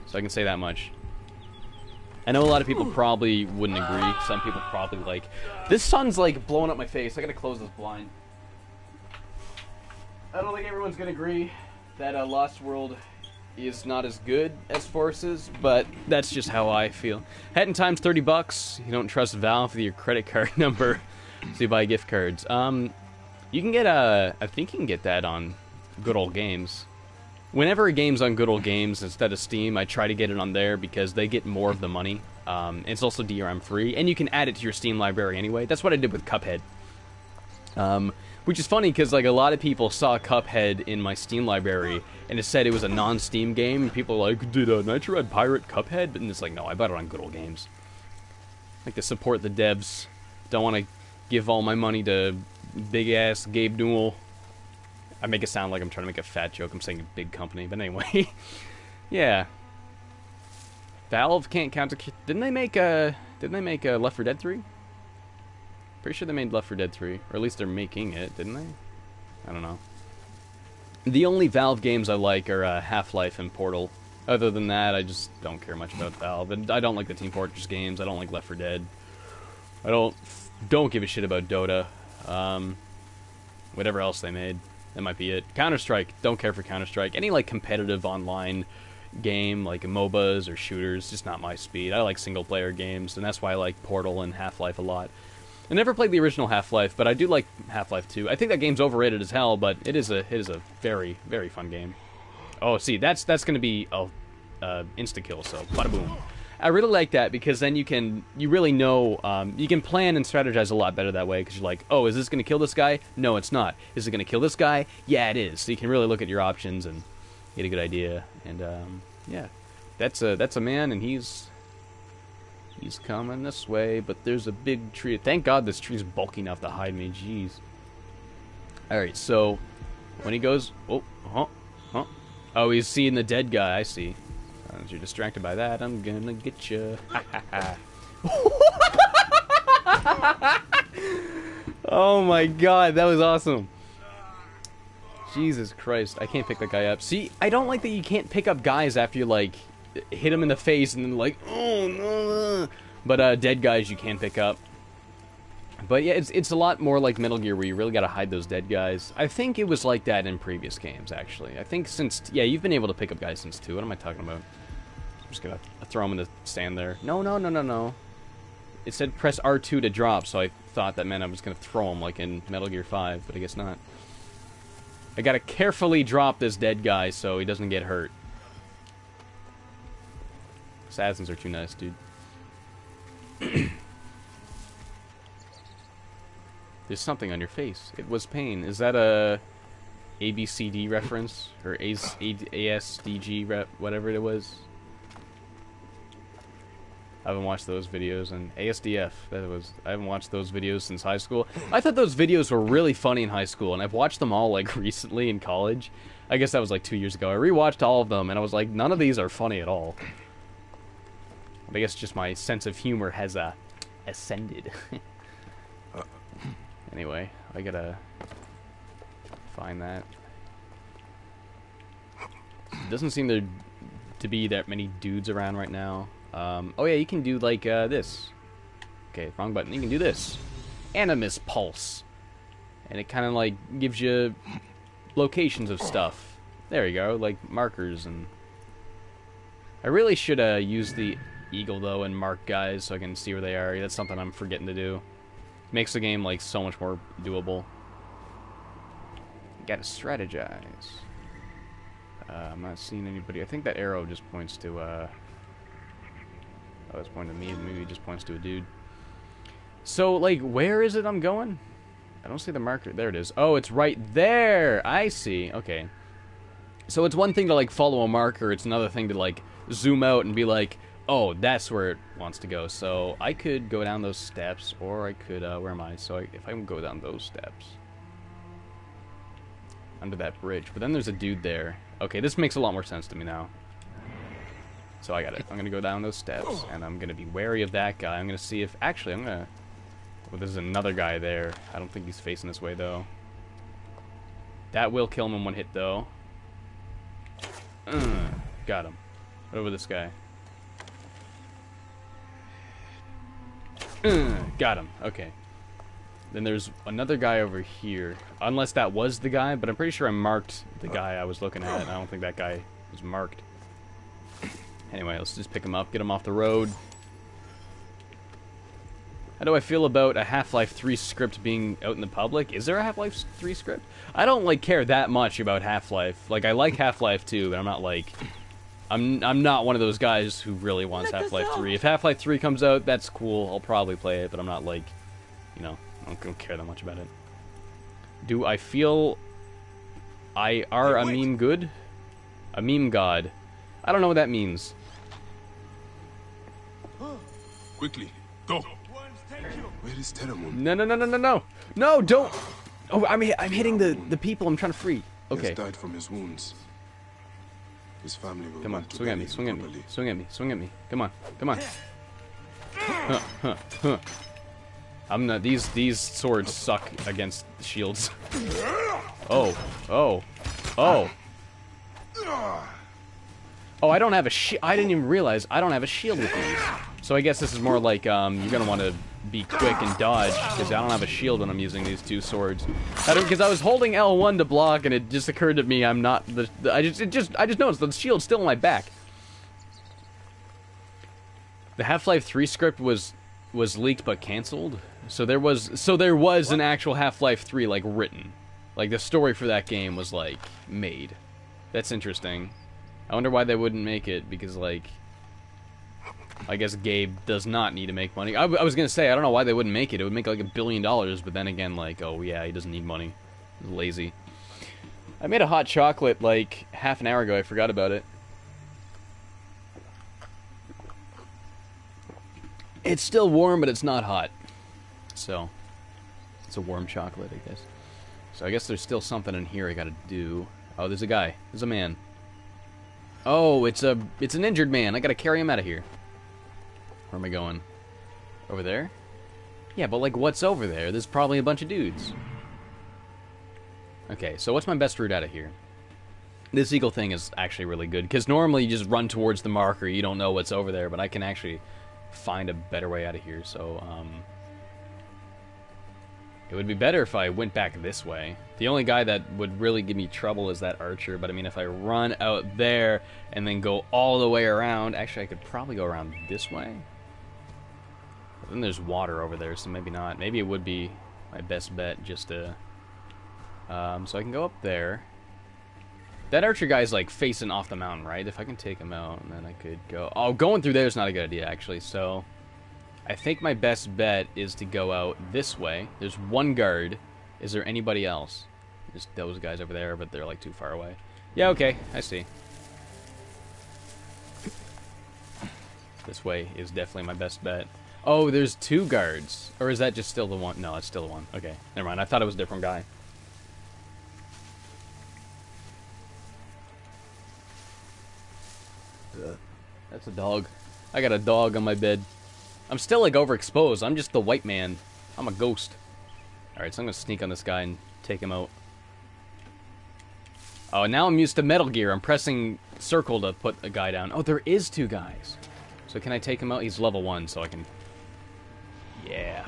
So I can say that much. I know a lot of people probably wouldn't agree. Some people probably like... This sun's like blowing up my face. I gotta close this blind. I don't think everyone's gonna agree that Lost World is not as good as Forces, but that's just how I feel. Hat in Time's 30 bucks. You don't trust Valve with your credit card number, so you buy gift cards. You can get I think you can get that on Good Old Games. Whenever a game's on Good Old Games instead of Steam, I try to get it on there because they get more of the money. It's also DRM free, and you can add it to your Steam library anyway. That's what I did with Cuphead. Which is funny because like a lot of people saw Cuphead in my Steam library and it said it was a non-Steam game. And people are like, did Nitroid pirate Cuphead? But it's like, no, I bought it on Good Old Games. I like to support the devs. Don't want to give all my money to big-ass Gabe Newell. I make it sound like I'm trying to make a fat joke. I'm saying a big company, but anyway. Yeah. Valve can't counter... Didn't they make Left 4 Dead 3? Pretty sure they made Left 4 Dead 3. Or at least they're making it, didn't they? I don't know. The only Valve games I like are Half-Life and Portal. Other than that, I just don't care much about Valve. And I don't like the Team Fortress games. I don't like Left 4 Dead. I don't give a shit about Dota. Whatever else they made. That might be it. Counter-Strike. Don't care for Counter-Strike. Any, like, competitive online game, like MOBAs or shooters, just not my speed. I like single-player games, and that's why I like Portal and Half-Life a lot. I never played the original Half-Life, but I do like Half-Life 2. I think that game's overrated as hell, but it is a very, very fun game. Oh, see, that's going to be insta-kill, so bada boom. I really like that because then you really know, you can plan and strategize a lot better that way because you're like, oh, is this going to kill this guy? No, it's not. Is it going to kill this guy? Yeah, it is. So you can really look at your options and get a good idea. And, yeah, that's a man, and he's coming this way, but there's a big tree. Thank God this tree's bulky enough to hide me. Jeez. Alright, so when he goes... Oh, he's seeing the dead guy. I see. As you're distracted by that, I'm gonna get you. Oh my god, that was awesome. Jesus Christ, I can't pick that guy up. See, I don't like that you can't pick up guys after you, like, hit him in the face and then, like, oh no. But, dead guys you can pick up. But yeah, it's a lot more like Metal Gear where you really gotta hide those dead guys. I think it was like that in previous games, actually. I think since, yeah, you've been able to pick up guys since 2. What am I talking about? I'm just gonna throw him in the stand there. No. It said press R2 to drop, so I thought that meant I was gonna throw him like in Metal Gear 5, but I guess not. I gotta carefully drop this dead guy so he doesn't get hurt. Assassins are too nice, dude. There's something on your face. It was pain. Is that a ABCD reference? Or ASDG rep, whatever it was? I haven't watched those videos, and ASDF, I haven't watched those videos since high school. I thought those videos were really funny in high school, and I've watched them all, like, recently in college. I guess that was, like, 2 years ago. I rewatched all of them, and I was like, none of these are funny at all. But I guess just my sense of humor has, ascended. Anyway, I gotta find that. Doesn't seem to be that many dudes around right now. Oh yeah, you can do like this. Okay, wrong button. You can do this. Animus Pulse. And it kind of like gives you locations of stuff. There you go, like markers. And I really should use the eagle though and mark guys so I can see where they are. That's something I'm forgetting to do. Makes the game like so much more doable. Gotta strategize. I'm not seeing anybody. I think that arrow just points to oh, it's pointing to me. Maybe it just points to a dude. So like, where is it I'm going? I don't see the marker. There it is. Oh, it's right there. I see. Okay. So it's one thing to like follow a marker. It's another thing to like zoom out and be like, oh, that's where it wants to go. So I could go down those steps, or I could, where am I? So if I can go down those steps. Under that bridge. But then there's a dude there. Okay, this makes a lot more sense to me now. So I got it. I'm going to go down those steps, and I'm going to be wary of that guy. I'm going to see if... Actually, I'm going to... Well, there's another guy there. I don't think he's facing this way, though. That will kill him in one hit, though. Got him. What over this guy? Got him. Okay. Then there's another guy over here. Unless that was the guy, but I'm pretty sure I marked the guy I was looking at. I don't think that guy was marked. Anyway, let's just pick him up, get him off the road. How do I feel about a Half-Life 3 script being out in the public? Is there a Half-Life 3 script? I don't, like, care that much about Half-Life. Like, I like Half-Life 2, but I'm not, like... I'm not one of those guys who really wants Half-Life 3. If Half-Life 3 comes out, that's cool. I'll probably play it, but I'm not, like... You know, I don't care that much about it. Do I feel... I are a meme good? A meme god. I don't know what that means. Quickly, go. Where is Teramon? No. No, don't. Oh, I'm hitting the people I'm trying to free. Okay. He has died from his wounds. His family will Come on, want to swing at bury me, him swing at me, properly. swing at me, swing at me. Come on, come on. I'm not. These swords suck against shields. Oh. Oh, I don't have a I didn't even realize I don't have a shield with these. So I guess this is more like, you're gonna want to be quick and dodge, because I don't have a shield when I'm using these two swords. Because I was holding L1 to block, and it just occurred to me I'm not, I just noticed the shield's still on my back. The Half-Life 3 script was leaked but cancelled? So there was an actual Half-Life 3, like, written. Like, the story for that game was, like, made. That's interesting. I wonder why they wouldn't make it, because, like... I guess Gabe does not need to make money. I was gonna say, I don't know why they wouldn't make it. It would make, like, $1 billion, but then again, like, oh, yeah, he doesn't need money. He's lazy. I made a hot chocolate, like, half an hour ago. I forgot about it. It's still warm, but it's not hot. So, it's a warm chocolate, I guess. So I guess there's still something in here I gotta do. Oh, there's a guy. There's a man. Oh, it's an injured man. I gotta carry him out of here. Where am I going? Over there? Yeah, but like, what's over there? There's probably a bunch of dudes. Okay, so what's my best route out of here? This eagle thing is actually really good, because normally you just run towards the marker, you don't know what's over there, but I can actually find a better way out of here, so, it would be better if I went back this way. The only guy that would really give me trouble is that archer, but I mean, if I run out there and then go all the way around, actually I could probably go around this way. But then there's water over there, so maybe not. Maybe it would be my best bet just to... so I can go up there. That archer guy's like facing off the mountain, right? If I can take him out, and then I could go... Oh, going through there is not a good idea, actually, so... I think my best bet is to go out this way. There's one guard. Is there anybody else? There's those guys over there, but they're like too far away. Yeah, okay, I see. This way is definitely my best bet. Oh, there's two guards. Or is that just still the one? No, it's still the one. Okay, never mind. I thought it was a different guy. That's a dog. I got a dog on my bed. I'm still, like, overexposed. I'm just the white man. I'm a ghost. Alright, so I'm gonna sneak on this guy and take him out. Oh, now I'm used to Metal Gear. I'm pressing circle to put a guy down. Oh, there is two guys. So can I take him out? He's level 1, so I can... Yeah.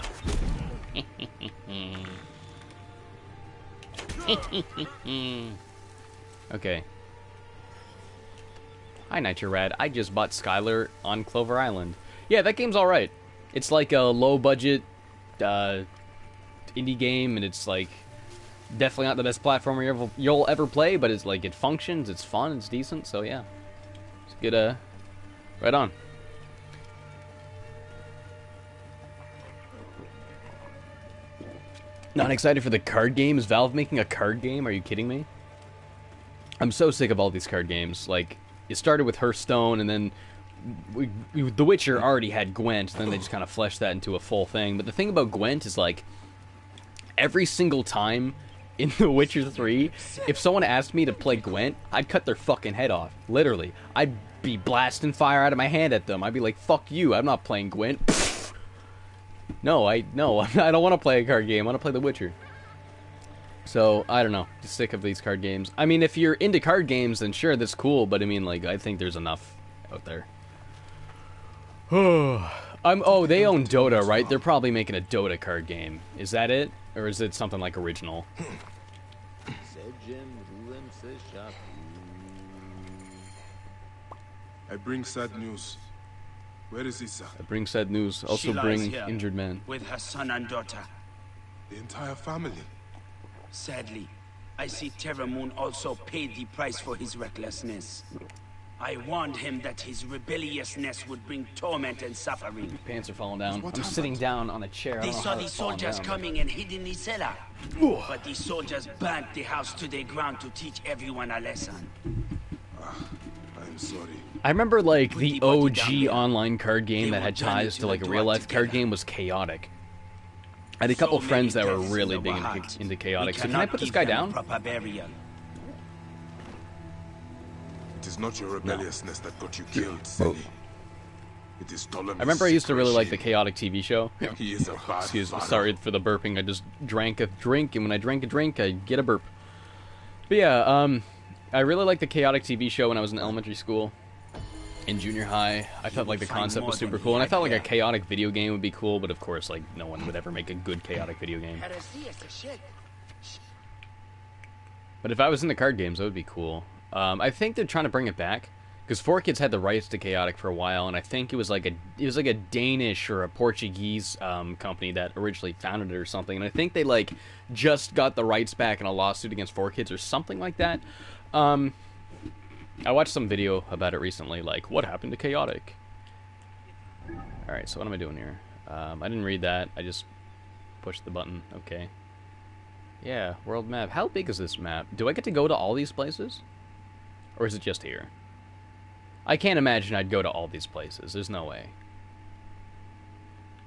Okay. Hi, Nitro Rad. I just bought Skylar on Clover Island. Yeah, that game's alright. It's like a low-budget indie game, and it's like definitely not the best platformer you'll ever play, but it's like it functions, it's fun, it's decent, so yeah. It's good, right on. Not excited for the card game? Is Valve making a card game? Are you kidding me? I'm so sick of all these card games. Like, it started with Hearthstone, and then The Witcher already had Gwent, then they just kind of fleshed that into a full thing. But the thing about Gwent is, like, every single time in The Witcher 3, if someone asked me to play Gwent, I'd cut their fucking head off. Literally. I'd be blasting fire out of my hand at them. I'd be like, fuck you, I'm not playing Gwent. No, I don't want to play a card game. I want to play The Witcher. So, I don't know. Just sick of these card games. I mean, if you're into card games, then sure, that's cool. But, I mean, like, I think there's enough out there. Oh, they own Dota, right? They're probably making a Dota card game. Is that it? Or is it something like original? I bring sad news. Where is Issa? I bring sad news. Also bring injured man. With her son and daughter. The entire family. Sadly, I see Terra Moon also paid the price for his recklessness. I warned him that his rebelliousness would bring torment and suffering. My pants are falling down. I'm sitting down on a chair. They saw the soldiers coming and hid in the cellar. But the soldiers burnt the house to the ground to teach everyone a lesson. I'm sorry. I remember, like, the OG online card game that had ties to, like, a real-life card game was Chaotic. I had a couple friends that were really big into Chaotic. So can I put this guy down? It is not your rebelliousness that got you killed, Sally. It is Ptolemy's. I remember I used to really like the Chaotic TV show. He is a bad Excuse me, father. sorry for the burping. I just drank a drink, and when I drank a drink, I get a burp. But yeah, I really liked the Chaotic TV show when I was in elementary school. In junior high, I felt like the concept was super cool, and I felt like a Chaotic video game would be cool, but of course, like, no one would ever make a good Chaotic video game. But if I was into card games, that would be cool. I think they're trying to bring it back, because 4Kids had the rights to Chaotic for a while, and I think it was like a Danish or a Portuguese company that originally founded it or something, and I think they like just got the rights back in a lawsuit against 4Kids or something like that. I watched some video about it recently, like, what happened to Chaotic? Alright, so what am I doing here? I didn't read that, I just pushed the button. Okay. Yeah, world map. How big is this map? Do I get to go to all these places? Or is it just here? I can't imagine I'd go to all these places. There's no way.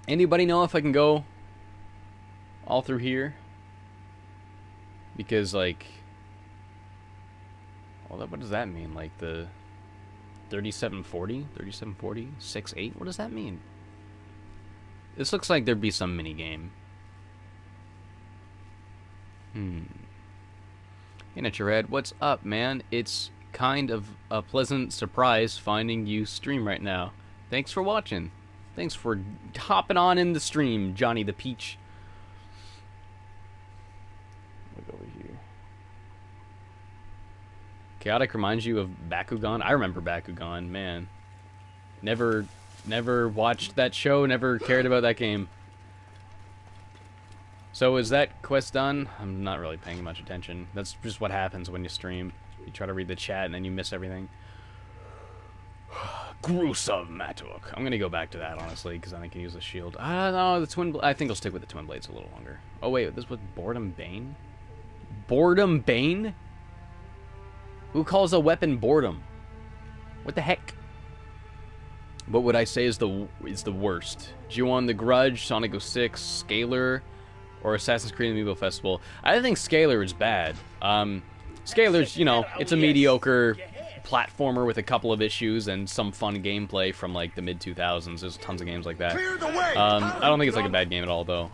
Anybody know if I can go all through here? Because, like... Well, what does that mean? Like the 3740? 3740? 68? What does that mean? This looks like there'd be some mini game. Hey, Red, what's up, man? It's kind of a pleasant surprise finding you stream right now. Thanks for watching. Thanks for hopping on in the stream, Johnny the Peach. Look over here. Chaotic reminds you of Bakugan? I remember Bakugan, man. Never watched that show, never cared about that game. So is that quest done? I'm not really paying much attention. That's just what happens when you stream. You try to read the chat and then you miss everything. Gruesome Matuk. I'm gonna go back to that, honestly, because then I can use the shield. No, the twin. I think I'll stick with the twin blades a little longer. Oh wait, this was Boredom Bane. Boredom Bane. Who calls a weapon boredom? What the heck? What would I say is the worst? Ju-On the Grudge, Sonic 06, Scalar, or Assassin's Creed Amiibo Festival? I think Scalar is bad. Scalar's, you know, it's a mediocre platformer with a couple of issues and some fun gameplay from like the mid 2000s. There's tons of games like that. I don't think it's like a bad game at all though.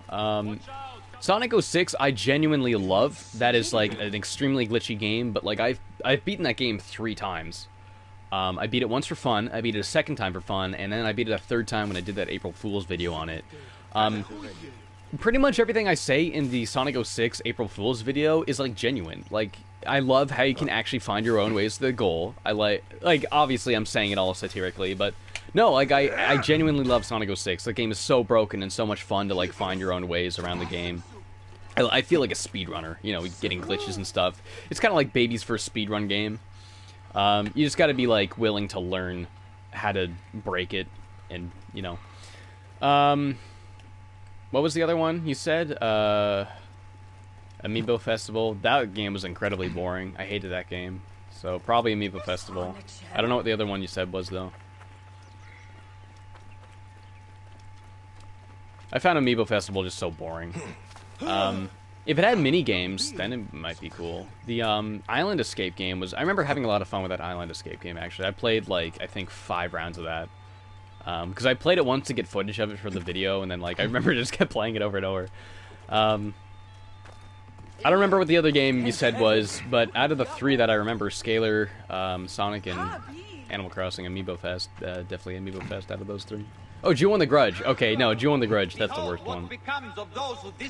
Sonic 06 I genuinely love. That is like an extremely glitchy game, but like I've beaten that game 3 times. I beat it once for fun, I beat it a second time for fun, and then I beat it a third time when I did that April Fool's video on it. Pretty much everything I say in the Sonic 06 April Fool's video is like genuine. Like, I love how you can actually find your own ways to the goal. I like obviously I'm saying it all satirically, but no, like I genuinely love Sonic 06. The game is so broken and so much fun to like find your own ways around the game. I feel like a speedrunner, you know, getting glitches and stuff. It's kind of like baby's first speedrun game. You just got to be like willing to learn how to break it, and you know. What was the other one you said? Amiibo Festival. That game was incredibly boring. I hated that game. So probably Amiibo Festival. I don't know what the other one you said was though. I found Amiibo Festival just so boring. If it had mini games, then it might be cool. The Island Escape game was... I remember having a lot of fun with that Island Escape game, actually. I played, like, I think 5 rounds of that. Because I played it once to get footage of it for the video, and then, like, I remember just kept playing it over and over. I don't remember what the other game you said was, but out of the 3 that I remember, Scalar, Sonic, and Animal Crossing, Amiibo Fest, definitely Amiibo Fest out of those 3. Oh, Ju-On the Grudge. Okay, no, Ju-On the Grudge, that's the worst one.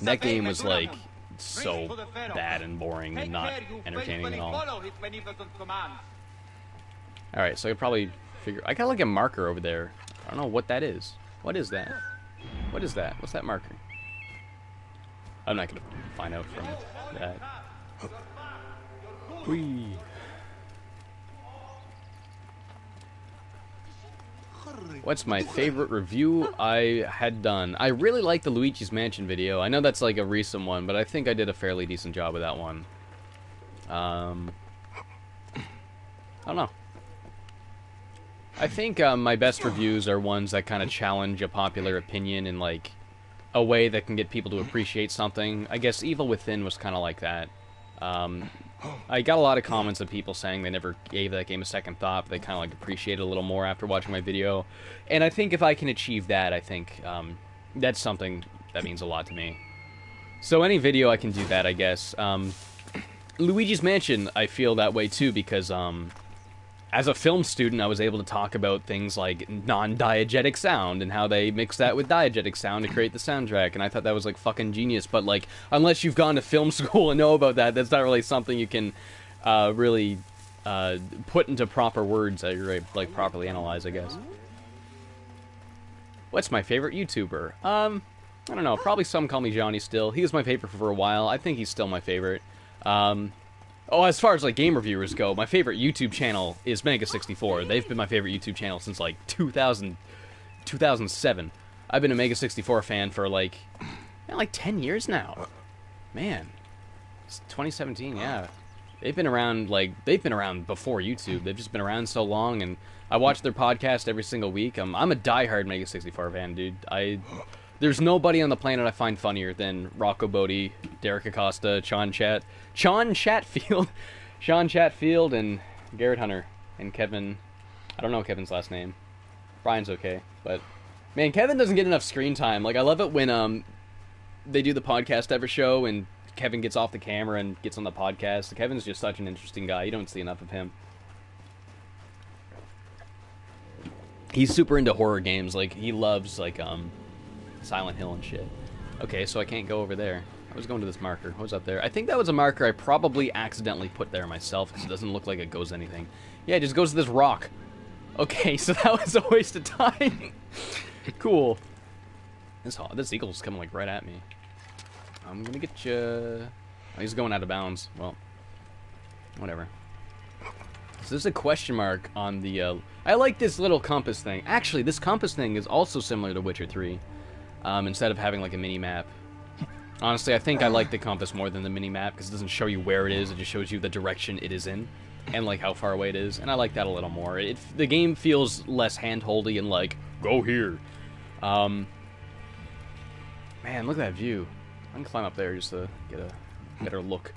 That game was, like, so bad and boring and not entertaining at all. Alright, so I could probably figure... I got, like, a marker over there. I don't know what that is. What is that? What is that? What's that marker? I'm not gonna find out from that. Whee! What's my favorite review I had done? I really like the Luigi's Mansion video. I know that's like a recent one, but I think I did a fairly decent job with that one. I don't know. I think my best reviews are ones that kind of challenge a popular opinion in like a way that can get people to appreciate something. I guess Evil Within was kind of like that. I got a lot of comments of people saying they never gave that game a second thought, but they kind of like appreciate it a little more after watching my video. And I think if I can achieve that, I think that's something that means a lot to me. So any video I can do that, I guess. Luigi's Mansion, I feel that way too, because as a film student, I was able to talk about things like non-diegetic sound and how they mix that with diegetic sound to create the soundtrack, and I thought that was like fucking genius. But like, unless you've gone to film school and know about that, that's not really something you can really put into proper words that you're like properly analyze, I guess. What's my favorite YouTuber? I don't know. Probably some call me Johnny still. He was my favorite for a while. I think he's still my favorite. Oh, as far as, like, game reviewers go, my favorite YouTube channel is Mega64. They've been my favorite YouTube channel since, like, 2007. I've been a Mega64 fan for, like 10 years now. Man. It's 2017, yeah. They've been around, they've been around before YouTube. They've just been around so long, and I watch their podcast every single week. I'm a diehard Mega64 fan, dude. There's nobody on the planet I find funnier than Rocco Bodie, Derek Acosta, Sean Chatfield, and Garrett Hunter, and Kevin. I don't know Kevin's last name. Brian's okay, but Man, Kevin doesn't get enough screen time. Like, I love it when they do the podcast ever show and Kevin gets off the camera and gets on the podcast. Kevin's just such an interesting guy. You don't see enough of him. He's super into horror games. Like, he loves, like, Silent Hill and shit. Okay, so I can't go over there. I was going to this marker. What was up there? I think that was a marker I probably accidentally put there myself because it doesn't look like it goes anything. Yeah, it just goes to this rock. Okay, so that was a waste of time. Cool. This eagle's coming, like, right at me. I'm gonna get you. Oh, he's going out of bounds. Well, whatever. So there's a question mark on the, I like this little compass thing. Actually, this compass thing is also similar to Witcher 3. Instead of having, like, a mini-map. Honestly, I think I like the compass more than the mini-map, because it doesn't show you where it is, it just shows you the direction it is in, and, like, how far away it is, and I like that a little more. The game feels less hand-holdy and, like, go here. Man, look at that view. I can climb up there just to get a better look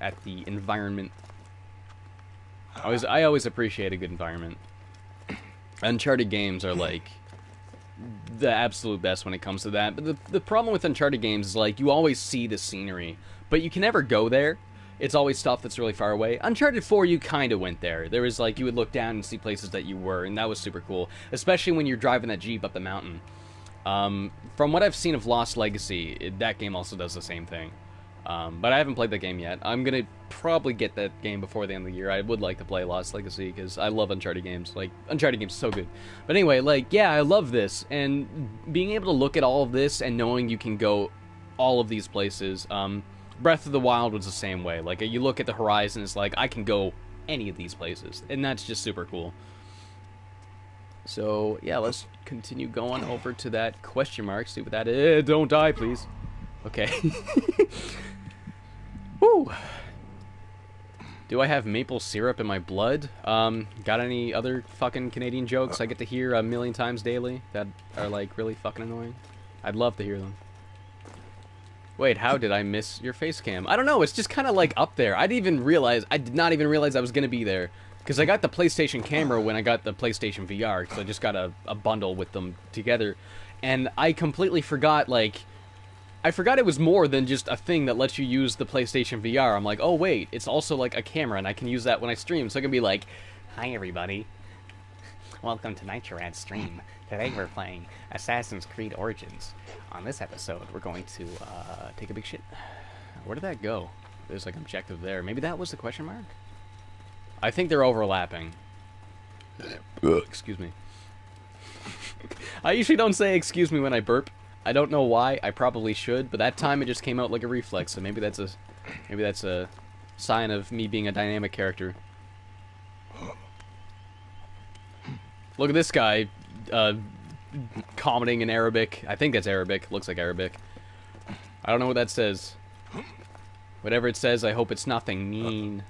at the environment. I always appreciate a good environment. Uncharted games are, like, the absolute best when it comes to that. But the problem with Uncharted games is, like, you always see the scenery, but you can never go there. It's always stuff that's really far away. Uncharted 4, you kind of went there. There was, like, you would look down and see places that you were, and that was super cool. Especially when you're driving that Jeep up the mountain. From what I've seen of Lost Legacy, that game also does the same thing. But I haven't played that game yet. I'm gonna probably get that game before the end of the year. I would like to play Lost Legacy, because I love Uncharted games. Like, Uncharted games are so good. But anyway, like, yeah, I love this. And being able to look at all of this and knowing you can go all of these places, Breath of the Wild was the same way. Like, you look at the horizon, it's like, I can go any of these places. And that's just super cool. So, yeah, let's continue going over to that question mark. See what that is. Don't die, please. Okay. Woo! Do I have maple syrup in my blood? Got any other fucking Canadian jokes I get to hear a million times daily that are, like, really fucking annoying? I'd love to hear them. Wait, how did I miss your face cam? I don't know, it's just kind of, like, up there. I did not even realize I was gonna be there. Because I got the PlayStation camera when I got the PlayStation VR, because I just got a bundle with them together. And I completely forgot, like, I forgot it was more than just a thing that lets you use the PlayStation VR. I'm like, oh wait, it's also like a camera, and I can use that when I stream. So I can be like, hi everybody, welcome to Nitrorad's stream. Today we're playing Assassin's Creed Origins. On this episode, we're going to take a big shit. Where did that go? There's like objective there. Maybe that was the question mark? I think they're overlapping. Excuse me. I usually don't say excuse me when I burp. I don't know why. I probably should, but that time it just came out like a reflex. So maybe that's a sign of me being a dynamic character. Look at this guy commenting in Arabic. I think that's Arabic. Looks like Arabic. I don't know what that says. Whatever it says, I hope it's nothing mean.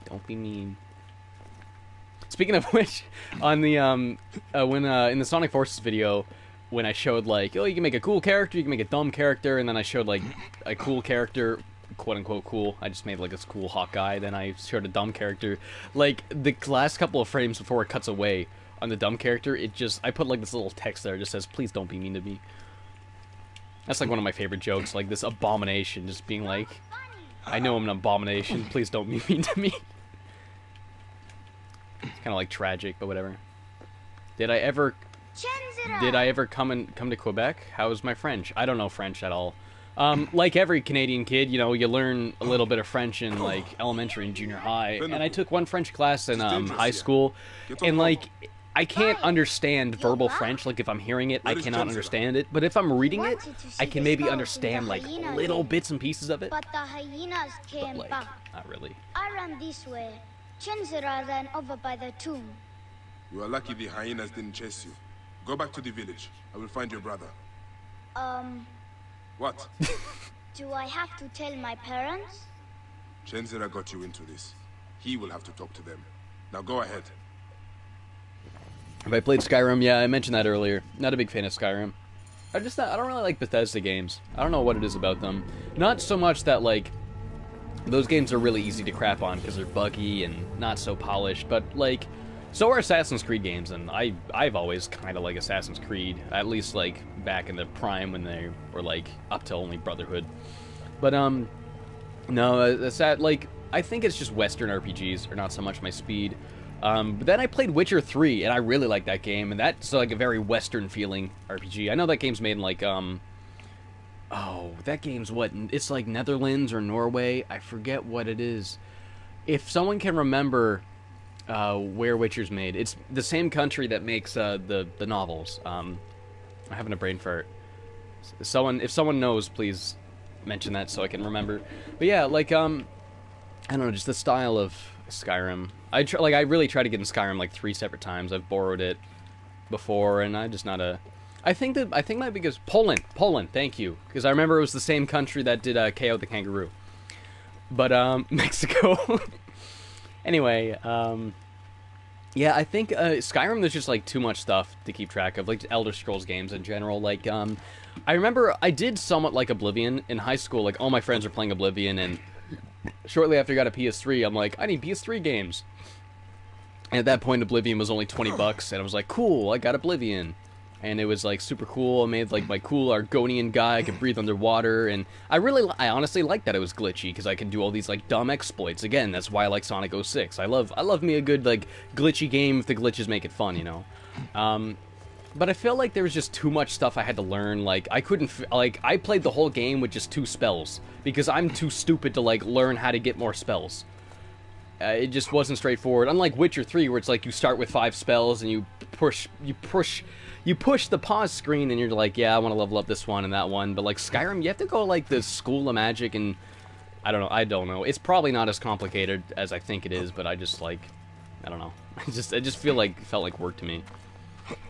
Don't be mean. Speaking of which, on the in the Sonic Forces video, when I showed, like, oh, you can make a cool character, you can make a dumb character, and then I showed, like, a cool character, quote-unquote cool. I just made, like, this cool hot guy, then I showed a dumb character. Like, the last couple of frames before it cuts away on the dumb character, I put, like, this little text there that just says, please don't be mean to me. That's, like, one of my favorite jokes, like, this abomination just being like, I know I'm an abomination, please don't be mean to me. It's kind of, like, tragic, but whatever. Did I ever come to Quebec? How is my French? I don't know French at all. Like every Canadian kid, you know, you learn a little bit of French in, like, elementary and junior high. And I took one French class in high school. And, like, I can't understand verbal French. Like, if I'm hearing it, I cannot understand it. But if I'm reading it, I can maybe understand, like, little bits and pieces of it. But the hyenas came like, back. not really. I ran this way. Chenzira ran over by the tomb. You are lucky the hyenas didn't chase you. Go back to the village. I will find your brother. What? Do I have to tell my parents? Chenzira got you into this. He will have to talk to them. Now go ahead. Have I played Skyrim? Yeah, I mentioned that earlier. Not a big fan of Skyrim. I don't really like Bethesda games. I don't know what it is about them. Not so much that, like, those games are really easy to crap on because they're buggy and not so polished, but, like, So are Assassin's Creed games, and I've always kind of like Assassin's Creed, at least like back in the prime when they were like up to only Brotherhood. But no, that's that. Like I think it's just Western RPGs are not so much my speed. But then I played Witcher 3, and I really like that game, and that's like a very Western feeling RPG. I know that game's made in like oh, that game's what? It's like Netherlands or Norway. I forget what it is. If someone can remember where Witcher's made, it's the same country that makes the novels. I'm having a brain fart. If someone knows, please mention that so I can remember. But yeah, like I don't know, just the style of Skyrim. I really tried to get in Skyrim like 3 separate times. I've borrowed it before, and I'm just not a. I think that because Poland, thank you, because I remember it was the same country that did KO the Kangaroo. But Mexico. Anyway, yeah, I think Skyrim, there's just like too much stuff to keep track of, like Elder Scrolls games in general. Like I remember I did somewhat like Oblivion in high school. Like all my friends were playing Oblivion, and shortly after I got a PS3, I'm like, I need PS3 games. And at that point, Oblivion was only $20, and I was like, cool, I got Oblivion. And it was like super cool. I made like my cool Argonian guy. I could breathe underwater, and I honestly liked that it was glitchy because I could do all these like dumb exploits. Again, that's why I like Sonic 06. I love me a good like glitchy game if the glitches make it fun, you know. But I felt like there was just too much stuff I had to learn. Like I couldn't I played the whole game with just 2 spells because I'm too stupid to like learn how to get more spells. It just wasn't straightforward. Unlike Witcher 3, where it's like you start with 5 spells and you push the pause screen and you're like, yeah, I want to level up this one and that one. But like Skyrim, you have to go like the School of Magic, and I don't know. It's probably not as complicated as I think it is, but I just like, I don't know. I just felt like work to me.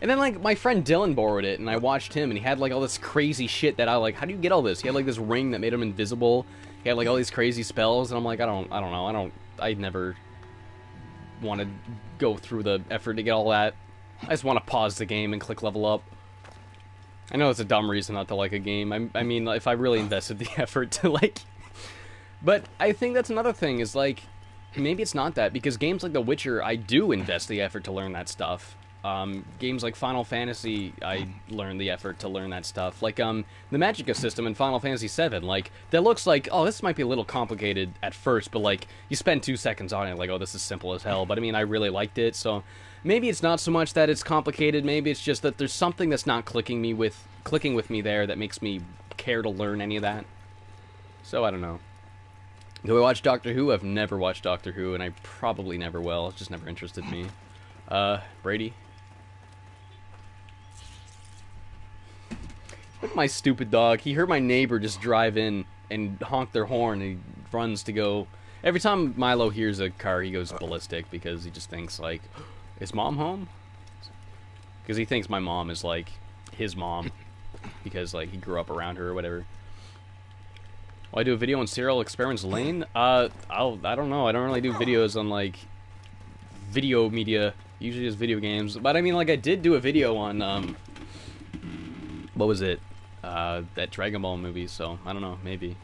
And then like my friend Dylan borrowed it, and I watched him, and he had like all this crazy shit that I like. How do you get all this? He had like this ring that made him invisible. He had like all these crazy spells, and I'm like, I don't know. I never want to go through the effort to get all that. I just want to pause the game and click level up. I know it's a dumb reason not to like a game. I mean, if I really invested the effort to like... But I think that's another thing, is like, maybe it's not that, because games like The Witcher, I do invest the effort to learn that stuff. Games like Final Fantasy, I learned the effort to learn that stuff. Like, the Magicka system in Final Fantasy VII, like, that looks like, oh, this might be a little complicated at first, but, like, you spend 2 seconds on it, like, oh, this is simple as hell. But, I mean, I really liked it, so maybe it's not so much that it's complicated, maybe it's just that there's something that's not clicking with me there that makes me care to learn any of that. So, I don't know. Do I watch Doctor Who? I've never watched Doctor Who, and I probably never will. It's just never interested me. Brady? Look at my stupid dog. He heard my neighbor just drive in and honk their horn, and he runs to go. Every time Milo hears a car, he goes ballistic because he just thinks, like, is Mom home? Because he thinks my mom is, like, his mom because, like, he grew up around her or whatever. Will I do a video on Serial Experiments Lane? I don't know. I don't really do videos on, like, video media. Usually just video games. But, I mean, like, I did do a video on, what was it? That Dragon Ball movie, so I don't know, maybe.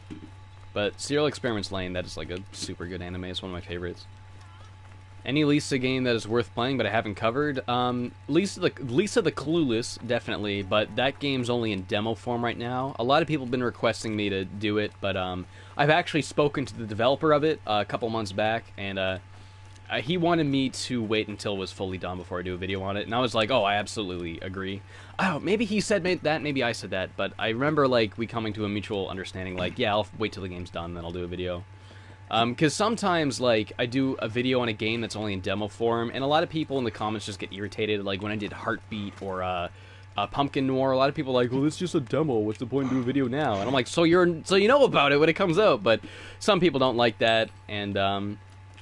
But Serial Experiments Lane, that is like a super good anime. It's one of my favorites. Any Lisa game that is worth playing but I haven't covered? Lisa the Clueless, definitely, but that game's only in demo form right now. A lot of people have been requesting me to do it, but I've actually spoken to the developer of it a couple months back, and he wanted me to wait until it was fully done before I do a video on it, and I was like, oh, I absolutely agree. Oh, maybe he said that, maybe I said that, but I remember, like, we coming to a mutual understanding, like, yeah, I'll wait till the game's done, then I'll do a video. Because sometimes, like, I do a video on a game that's only in demo form, and a lot of people in the comments just get irritated, like, when I did Heartbeat or, Pumpkin Noir, a lot of people are like, well, it's just a demo, what's the point in doing a video now? And I'm like, so you know about it when it comes out, but some people don't like that, and,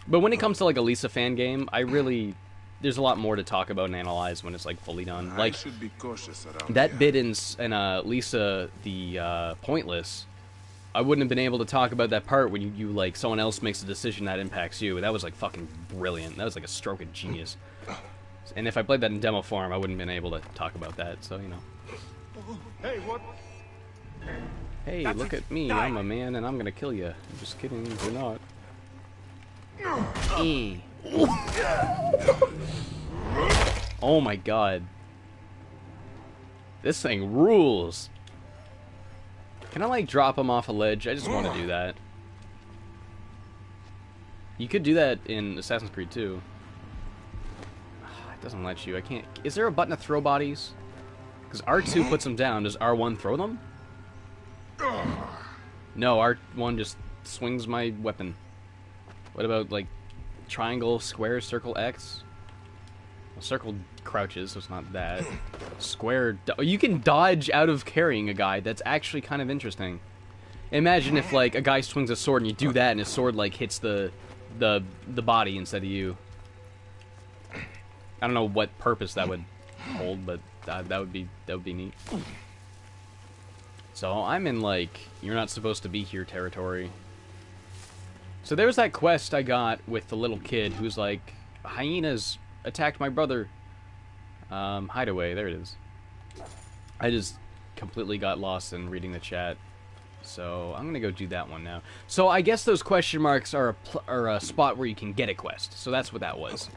but when it comes to, like, a Lisa fan game, there's a lot more to talk about and analyze when it's, like, fully done. Like, that bit in Lisa the Pointless, I wouldn't have been able to talk about that part when you like, someone else makes a decision that impacts you. That was, like, fucking brilliant. That was, like, a stroke of genius. And if I played that in demo form, I wouldn't have been able to talk about that, so, you know. Hey, what? Hey, look at me. I'm a man, and I'm gonna kill you. I'm just kidding. You're not. Oh my god. This thing rules. Can I, like, drop him off a ledge? I just want to do that. You could do that in Assassin's Creed 2. It doesn't let you. I can't... Is there a button to throw bodies? Because R2 puts them down. Does R1 throw them? No, R1 just swings my weapon. What about, like, triangle, square, circle, X? Well, circle crouches, so it's not that. Square... You can dodge out of carrying a guy. That's actually kind of interesting. Imagine if, like, a guy swings a sword and you do that and his sword, like, hits the body instead of you. I don't know what purpose that would hold, but that would be neat. So I'm in, like, you're not supposed to be here territory. So there was that quest I got with the little kid who's like, hyenas attacked my brother. Hideaway, there it is. I just completely got lost in reading the chat. So I'm gonna go do that one now. So I guess those question marks are a spot where you can get a quest. So that's what that was.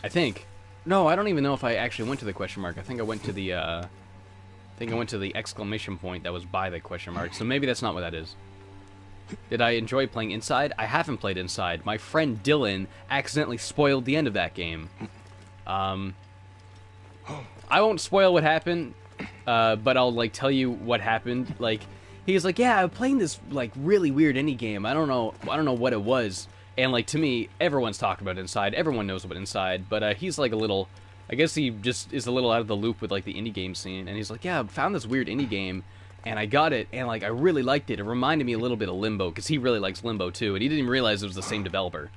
I think. No, I don't even know if I actually went to the question mark. I think I went to the exclamation point that was by the question mark. So maybe that's not what that is. Did I enjoy playing Inside? I haven't played Inside. My friend Dylan accidentally spoiled the end of that game. I won't spoil what happened, but I'll, like, tell you what happened. Like, he's like, yeah, I'm playing this, like, really weird indie game. I don't know what it was. And, like, to me, everyone's talking about Inside. Everyone knows about Inside. But he's, like, a little... I guess he just is a little out of the loop with, like, the indie game scene. And he's like, yeah, I found this weird indie game, and I got it, and, like, I really liked it. It reminded me a little bit of Limbo, because he really likes Limbo, too. And he didn't even realize it was the same developer.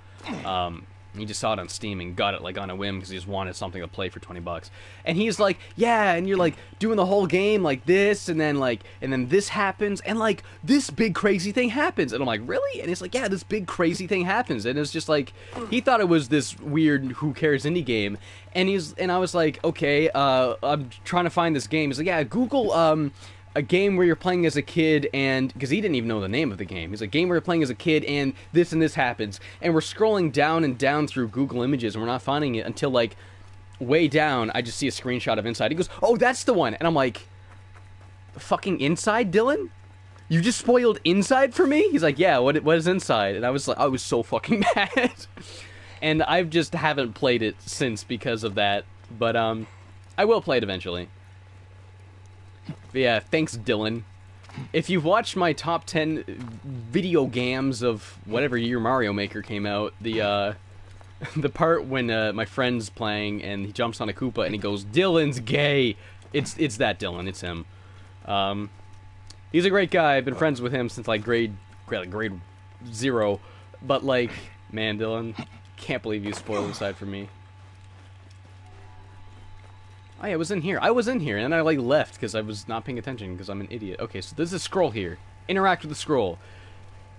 He just saw it on Steam and got it, like, on a whim because he just wanted something to play for $20. And he's like, yeah, and you're, like, doing the whole game like this, and then this happens, and, like, this big crazy thing happens. And I'm like, really? And he's like, yeah, this big crazy thing happens. And it's just like, he thought it was this weird who cares indie game. And I was like, okay, I'm trying to find this game. He's like, yeah, Google, a game where you're playing as a kid, and because he didn't even know the name of the game. He's like, game where you're playing as a kid and this happens, and we're scrolling down and down through Google Images and we're not finding it until, like, way down I just see a screenshot of Inside. He goes, oh, that's the one. And I'm like, fucking Inside, Dylan? You just spoiled Inside for me? He's like, yeah, what is Inside? And I was like, I was so fucking mad. And I just haven't played it since because of that, but I will play it eventually. But yeah, thanks, Dylan. If you've watched my top 10 video games of whatever year Mario Maker came out, the part when my friend's playing and he jumps on a Koopa and he goes, Dylan's gay. It's that Dylan. It's him. He's a great guy. I've been friends with him since, like, grade 0. But, like, man, Dylan, can't believe you spoiled Inside for me. Oh, yeah, I was in here, and then I, like, left because I was not paying attention because I'm an idiot. Okay, so there's a scroll here. Interact with the scroll.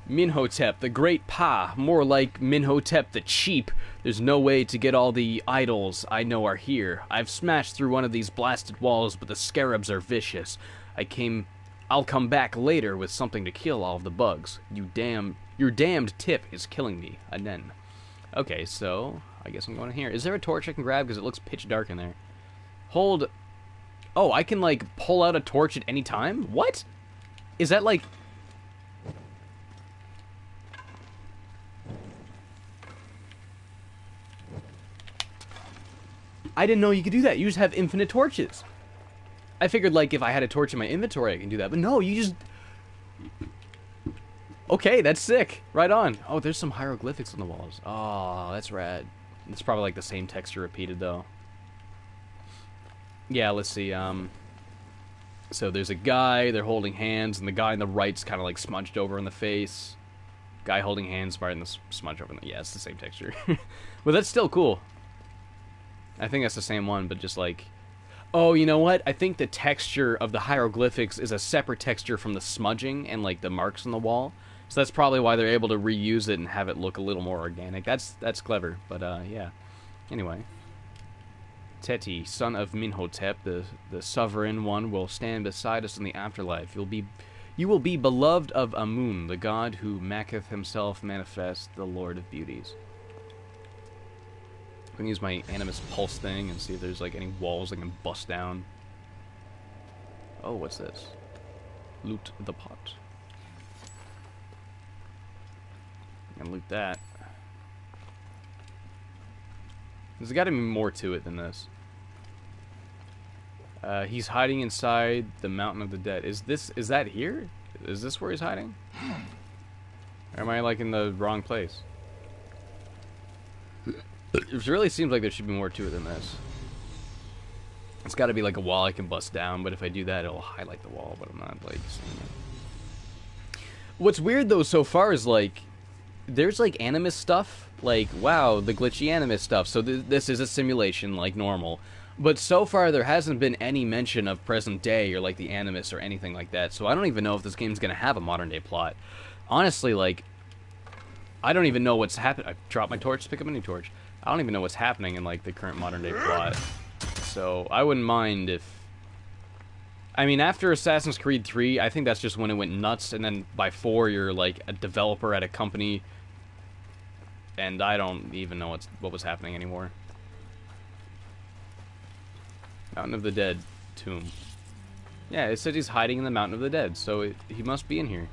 Minhotep, the Great Pa, more like Minhotep the Cheap. There's no way to get all the idols I know are here. I've smashed through one of these blasted walls, but the scarabs are vicious. I'll come back later with something to kill all of the bugs. Your damned tip is killing me, Anen. Okay, so I guess I'm going in here. Is there a torch I can grab? Because it looks pitch dark in there. Hold. Oh, I can, like, pull out a torch at any time? What? Is that, like... I didn't know you could do that. You just have infinite torches. I figured, like, if I had a torch in my inventory, I can do that. But no, you just... Okay, that's sick. Right on. Oh, there's some hieroglyphics on the walls. Oh, that's rad. It's probably, like, the same texture repeated, though. Yeah, let's see, so there's a guy, they're holding hands, and the guy on the right's kind of, like, smudged over in the face. Guy holding hands, right in the smudge over in the... Yeah, it's the same texture. But that's still cool. I think that's the same one, but just, like... Oh, you know what? I think the texture of the hieroglyphics is a separate texture from the smudging and, like, the marks on the wall. So that's probably why they're able to reuse it and have it look a little more organic. That's clever, but, yeah. Anyway... Teti, son of Minhotep, the sovereign one, will stand beside us in the afterlife. You will be beloved of Amun, the god who maketh himself manifest, the Lord of beauties. I can use my Animus Pulse thing and see if there's like any walls I can bust down. Oh, what's this? Loot the pot. And loot that. There's got to be more to it than this. He's hiding inside the Mountain of the Dead. Is that here? Is this where he's hiding? Or am I like in the wrong place? It really seems like there should be more to it than this. It's got to be like a wall I can bust down, but if I do that, it'll highlight the wall, but I'm not like seeing it. What's weird though so far is like there's like Animus stuff, like wow, the glitchy Animus stuff. So this is a simulation like normal. But so far there hasn't been any mention of present day or like the Animus or anything like that. So I don't even know if this game's going to have a modern day plot. Honestly, like I don't even know what's happening. I dropped my torch to pick up a new torch. I don't even know what's happening in like the current modern day plot. So I wouldn't mind if... I mean, after Assassin's Creed 3, I think that's just when it went nuts, and then by 4, you're like a developer at a company, and I don't even know what was happening anymore. Mountain of the Dead tomb. Yeah, it says he's hiding in the Mountain of the Dead, so he must be in here.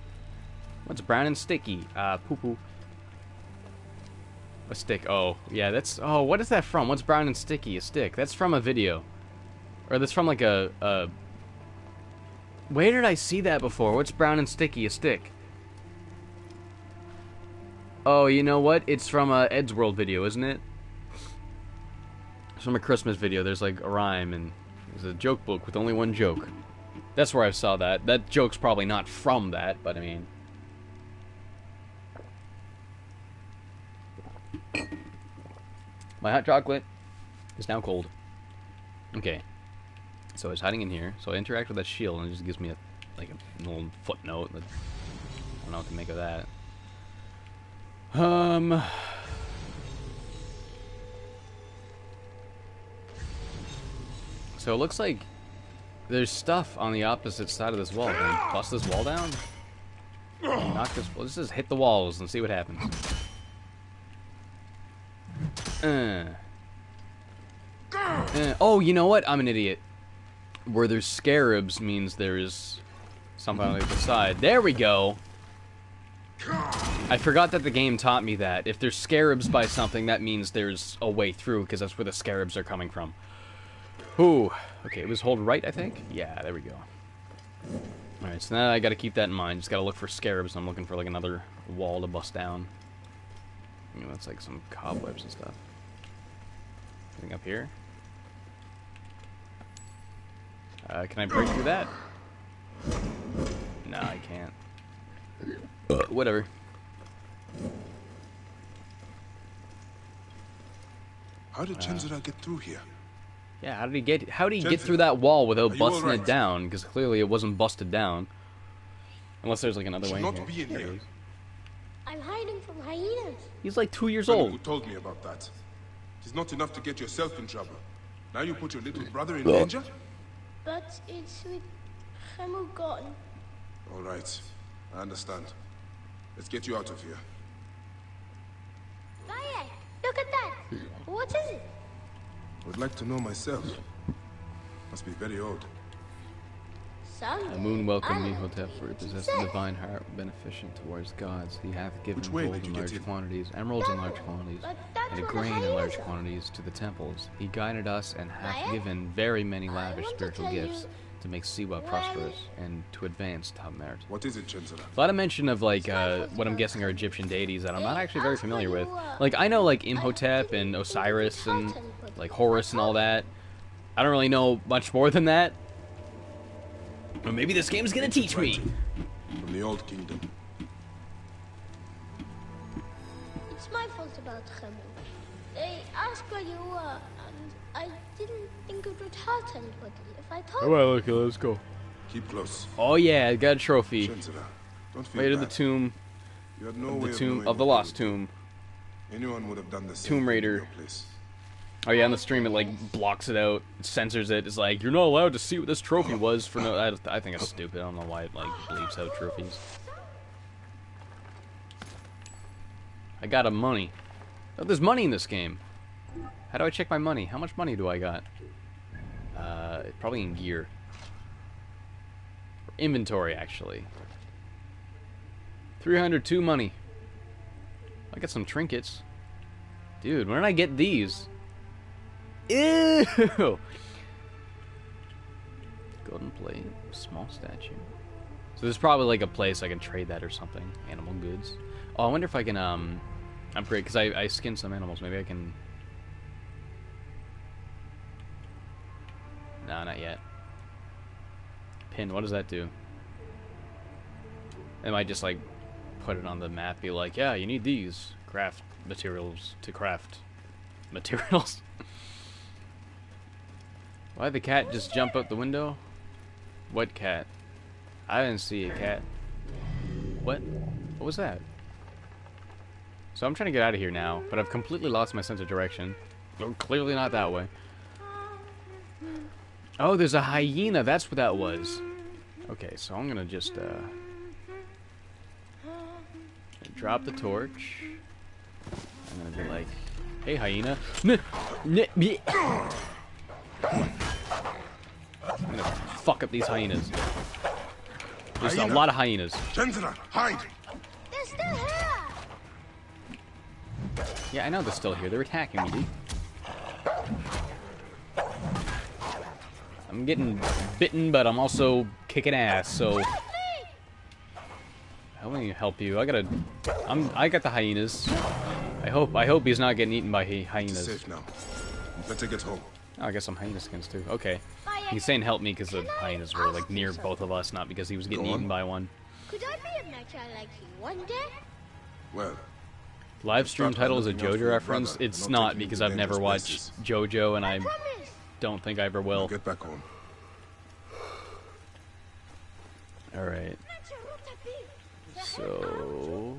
What's brown and sticky? Poo-poo. A stick. Oh, yeah, that's... Oh, what is that from? What's brown and sticky? A stick. That's from a video. Or that's from, like, a... Where did I see that before? What's brown and sticky? A stick. Oh, you know what? It's from a Ed's World video, isn't it? It's from a Christmas video. There's, like, a rhyme, and there's a joke book with only one joke. That's where I saw that. That joke's probably not from that, but, I mean... My hot chocolate is now cold. Okay. So it's hiding in here. So I interact with that shield and it just gives me a little footnote. I don't know what to make of that. So it looks like there's stuff on the opposite side of this wall. Can I bust this wall down? Knock this. Let's just hit the walls and see what happens. Oh, you know what? I'm an idiot. Where there's scarabs means there's something on the other side. There we go. I forgot that the game taught me that. If there's scarabs by something, that means there's a way through, because that's where the scarabs are coming from. Ooh. Okay, it was hold right, I think? Yeah, there we go. Alright, so now I gotta keep that in mind. Just gotta look for scarabs. I'm looking for, like, another wall to bust down. You know, that's like some cobwebs and stuff. Anything up here? Can I break through that? No, I can't. Whatever. How did Chenzura get through here? Yeah, how did he get through that wall without busting it down? Because clearly it wasn't busted down. Unless there's like another way in not be in here. I'm hiding from hyenas. He's like 2 years Fellow old. who told me about that. It's not enough to get yourself in trouble. Now you put your little brother in danger? But it's with Hemu gone. All right, I understand. Let's get you out of here. Bayek, look at that. What is it? I would like to know myself. Must be very old. The moon welcomed Imhotep, for he possessed a divine heart beneficent towards gods. He hath given gold in large quantities, emeralds in large quantities, and a grain in large quantities to the temples. He guided us and hath given very many lavish spiritual gifts to make Siwa prosperous and to advance Top Merit. What is it, Chenzura? A lot of mention of like what I'm guessing are Egyptian deities that I'm not actually very familiar with. Like I know like Imhotep and Osiris and like Horus and all that. I don't really know much more than that. Or maybe this game's gonna teach me. From the old kingdom. It's my fault about Hemu. They asked where you were, and I didn't think it would hurt anybody if I told you. Well, okay, let's go. Keep close. Oh yeah, I got a trophy. Chenzura, don't feel Way to bad. the tomb. You had no The way tomb knowing of the what lost you would tomb. do. Anyone would have done the same Tomb thing in Raider. your place. Oh yeah, on the stream it like blocks it out, it censors it. It's like you're not allowed to see what this trophy was for no. I think it's stupid. I don't know why it like bleeps out trophies. I got a money. Oh, there's money in this game. How do I check my money? How much money do I got? Probably in gear. Inventory, actually. 302 money. I got some trinkets. Dude, when did I get these? Ew! Golden plate, small statue. So there's probably like a place I can trade that or something. Animal goods. Oh, I wonder if I can upgrade, because I skinned some animals. Maybe I can... No, not yet. Pin, what does that do? It might just like put it on the map, be like, yeah, you need these craft materials to craft materials. Why'd the cat just jump out the window? What cat? I didn't see a cat. What? What was that? So I'm trying to get out of here now, but I've completely lost my sense of direction. Oh, clearly not that way. Oh, there's a hyena. That's what that was. Okay, so I'm gonna just drop the torch. I'm gonna be like, "Hey, hyena." I'm gonna fuck up these hyenas. There's a lot of hyenas. Gentlemen, hide! They're still here! Yeah, I know they're still here. They're attacking me, dude. I'm getting bitten, but I'm also kicking ass, so... How can I help you? I got the hyenas. I hope he's not getting eaten by hyenas. Safe now. Better get home. Oh, I got some hyena skins too. Okay. He's saying help me because the hyenas were like near both of us, not because he was getting eaten by one. Could I be a mecha like you one day? Well, Live stream title is a JoJo reference. It's not because I've never watched JoJo and I don't think I ever will. get back home. Alright. So...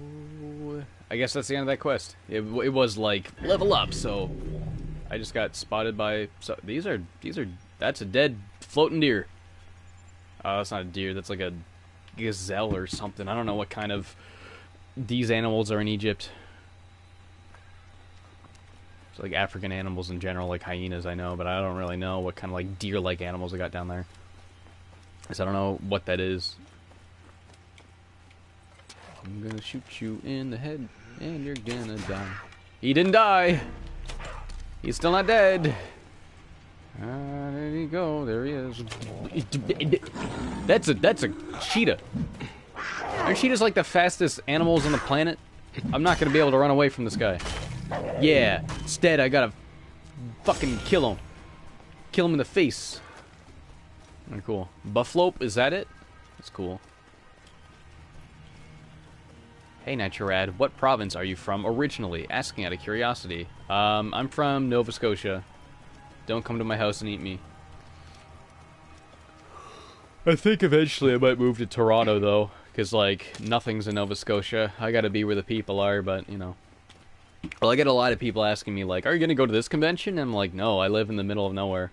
I guess that's the end of that quest. It was like, level up, so... I just got spotted by... So that's a dead floating deer. Oh, that's not a deer, that's like a gazelle or something. I don't know what kind of... These animals are in Egypt. It's like African animals in general, like hyenas I know, but I don't really know what kind of like deer-like animals I got down there. So I don't know what that is. I'm gonna shoot you in the head, and you're gonna die. He didn't die! He's still not dead! There you go, there he is. That's a cheetah. Aren't cheetahs like the fastest animals on the planet? I'm not gonna be able to run away from this guy. Yeah, instead I gotta fucking kill him. Kill him in the face. Very cool. Buffalope, is that it? That's cool. Hey Nitrorad, what province are you from originally? Asking out of curiosity. I'm from Nova Scotia. Don't come to my house and eat me. I think eventually I might move to Toronto though, because like nothing's in Nova Scotia. I gotta be where the people are, but you know. Well, I get a lot of people asking me like, "Are you gonna go to this convention?" And I'm like, "No, I live in the middle of nowhere,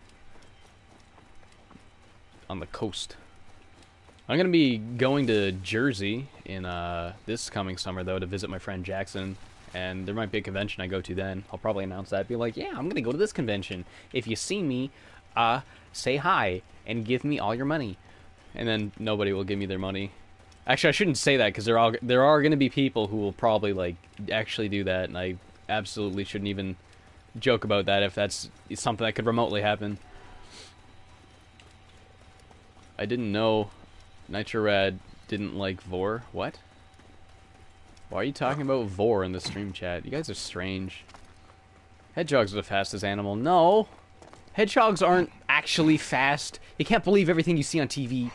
on the coast." I'm gonna be going to Jersey in this coming summer though to visit my friend Jackson, and there might be a convention I go to then. I'll probably announce that, be like, "Yeah, I'm gonna go to this convention. If you see me, say hi and give me all your money." And then nobody will give me their money. Actually, I shouldn't say that because there are going to be people who will probably like actually do that, and I absolutely shouldn't even joke about that if that's something that could remotely happen. I didn't know Nitrorad didn't like Vor. What? Why are you talking about Vor in the stream chat? You guys are strange. Hedgehogs are the fastest animal. No! Hedgehogs aren't actually fast. You can't believe everything you see on TV.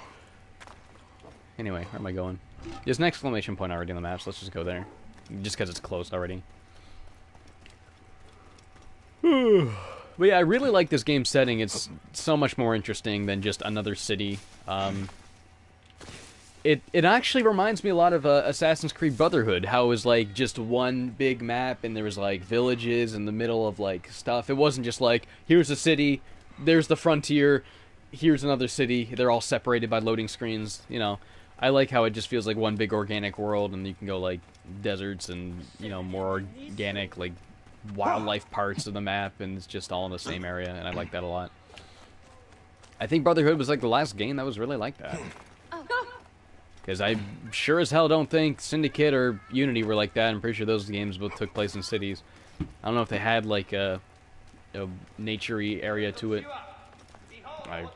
Anyway, where am I going? There's an exclamation point already on the map, so let's just go there. Just because it's closed already. But yeah, I really like this game setting. It's so much more interesting than just another city. It actually reminds me a lot of Assassin's Creed Brotherhood, how it was like just one big map and there was like villages in the middle of like stuff. It wasn't just like, here's a city, there's the frontier, here's another city, they're all separated by loading screens, you know. I like how it just feels like one big organic world and you can go like deserts and, you know, more organic, like wildlife parts of the map, and it's just all in the same area, and I like that a lot. I think Brotherhood was like the last game that was really like that. Because I sure as hell don't think Syndicate or Unity were like that. I'm pretty sure those games both took place in cities. I don't know if they had like a nature-y area to it. I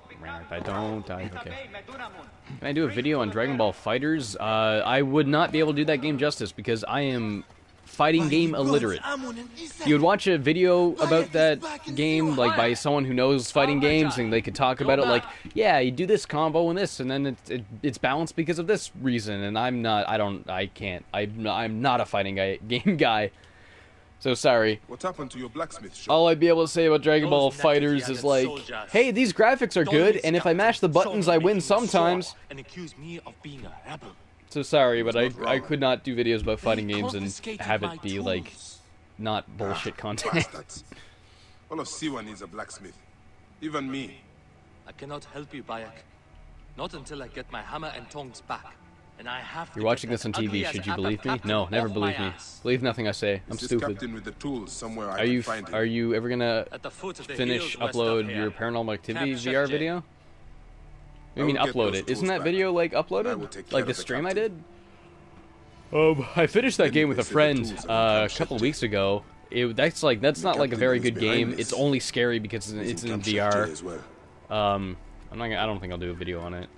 don't. Okay. Can I do a video on Dragon Ball Fighters? I would not be able to do that game justice because I am fighting game illiterate. You would watch a video about that game, like by someone who knows fighting games, and they could talk about it like, yeah, you do this combo and this, and then it's balanced because of this reason. And I'm not. I can't. I'm not a fighting game guy. So sorry. What happened to your blacksmith shop? All I'd be able to say about Dragon Ball Fighters is like, hey, these graphics are good, and if I mash the buttons, I win sometimes. So sorry, but I could not do videos about fighting games and have it be like not bullshit content. All of Siwa needs a blacksmith. Even me. I cannot help you, Bayek. Not until I get my hammer and tongs back. And I have You're watching this on TV. Should you believe me? No, never believe me. Believe nothing I say. I'm stupid. With the tools somewhere are you ever gonna finish upload your Paranormal Activity VR video? I mean upload it. Isn't that video like uploaded? Like the stream I did? I finished that game with a friend a couple weeks ago. That's not like a very good game. It's only scary because it's in VR. I don't think I'll do a video on it.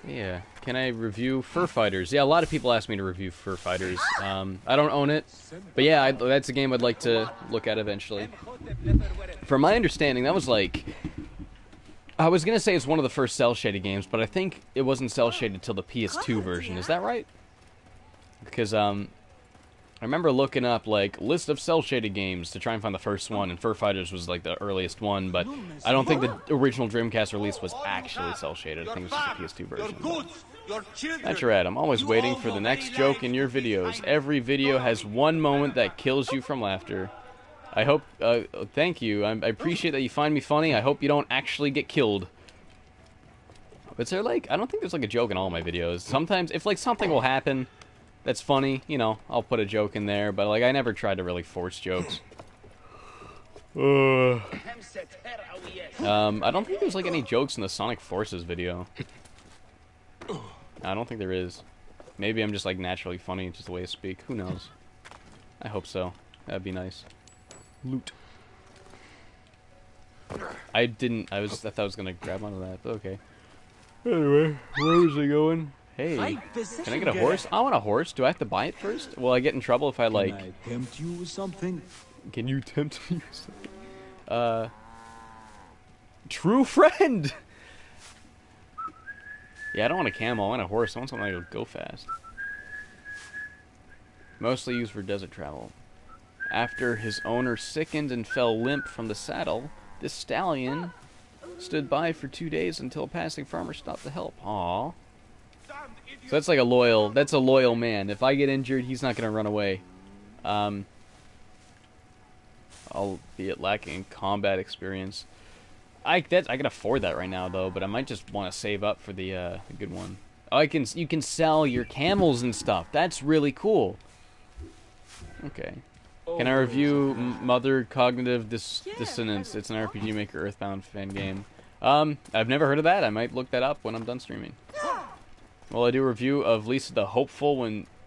Yeah, can I review Fur Fighters? Yeah, a lot of people ask me to review Fur Fighters. I don't own it, but yeah, that's a game I'd like to look at eventually. From my understanding, that was like... I was going to say it's one of the first cel-shaded games, but I think it wasn't cel-shaded till the PS2 version. Is that right? Because, I remember looking up, like, list of cel-shaded games to try and find the first one, and Fur Fighters was, like, the earliest one, but I don't think the original Dreamcast release was actually cel-shaded. I think it was just the PS2 version. That's right, I'm always waiting for the next joke in your videos. Every video has one moment that kills you from laughter. I hope, thank you. I appreciate that you find me funny. I hope you don't actually get killed. But there, like, I don't think there's, like, a joke in all my videos. Sometimes, if, like, something will happen... that's funny, you know, I'll put a joke in there, but, like, I never tried to really force jokes. I don't think there's, like, any jokes in the Sonic Forces video. I don't think there is. Maybe I'm just, like, naturally funny, just the way I speak. Who knows? I hope so. That'd be nice. Loot. I thought I was gonna grab onto that, but okay. Anyway, where is he going? Hey, can I get a horse? I want a horse. Do I have to buy it first? Will I get in trouble if I, like... Can I tempt you with something? Can you tempt me with something? True friend! Yeah, I don't want a camel. I want a horse. I want something that'll go fast. Mostly used for desert travel. After his owner sickened and fell limp from the saddle, this stallion stood by for 2 days until a passing farmer stopped to help. Aww. So that's like a loyal man. If I get injured, he's not going to run away. Albeit lacking combat experience. I can afford that right now though, but I might just want to save up for the good one. Oh, you can sell your camels and stuff. That's really cool. Okay. Can I review Mother Cognitive Dissonance? It's an RPG Maker Earthbound fan game. I've never heard of that. I might look that up when I'm done streaming. Will I do a review of Lisa the Hopeful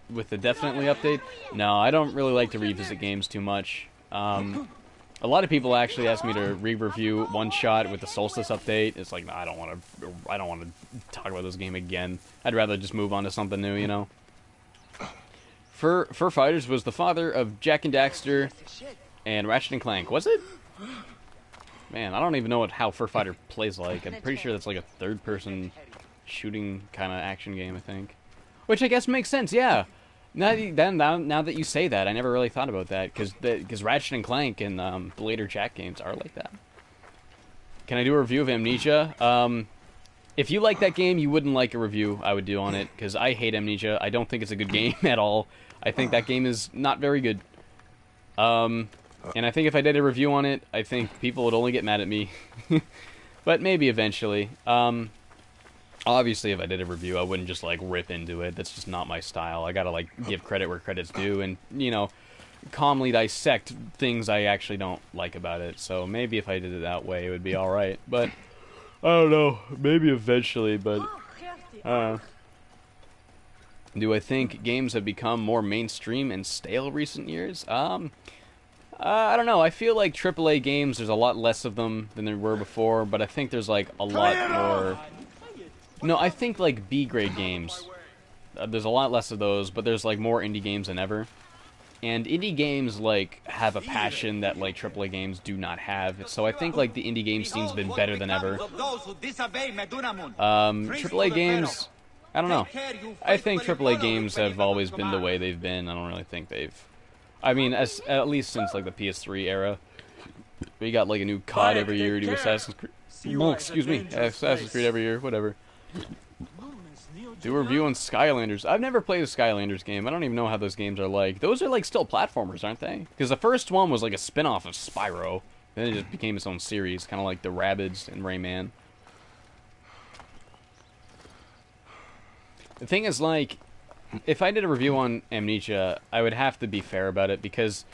with the Definitely update? No, I don't really like to revisit games too much. A lot of people actually ask me to re-review One Shot with the Solstice update. It's like, no, I don't want to talk about this game again. I'd rather just move on to something new, you know. Fur Fighters was the father of Jak and Daxter and Ratchet and Clank. Was it? Man, I don't even know how Fur Fighter plays like. I'm pretty sure that's like a third-person shooting kind of action game, I think. Which I guess makes sense, yeah. Now that you say that, I never really thought about that, because Ratchet and Clank and the later Jak games are like that. Can I do a review of Amnesia? If you like that game, you wouldn't like a review I would do on it, because I hate Amnesia. I don't think it's a good game at all. I think that game is not very good. And I think if I did a review on it, I think people would only get mad at me. But maybe eventually. Obviously, if I did a review, I wouldn't just, like, rip into it. That's just not my style. I gotta, like, give credit where credit's due and, you know, calmly dissect things I actually don't like about it. So maybe if I did it that way, it would be alright. But, I don't know. Maybe eventually, but... Do I think games have become more mainstream and stale recent years? I don't know. I feel like AAA games, there's a lot less of them than there were before, but I think there's, like, a lot more... No, I think, like, B-grade games, there's a lot less of those, but there's, like, more indie games than ever. And indie games, like, have a passion that, like, AAA games do not have. So I think, like, the indie game scene's been better than ever. AAA games, I don't know. I think AAA games have always been the way they've been. I don't really think they've... I mean, at least since, like, the PS3 era. We got, like, a new COD every year, do Assassin's Creed... Oh, excuse me. Assassin's Creed every year, whatever. Do a review on Skylanders. I've never played a Skylanders game. I don't even know how those games are like. Those are, like, still platformers, aren't they? Because the first one was, like, a spin-off of Spyro. Then it just became its own series, kind of like the Rabbids and Rayman. The thing is, like, if I did a review on Amnesia, I would have to be fair about it, because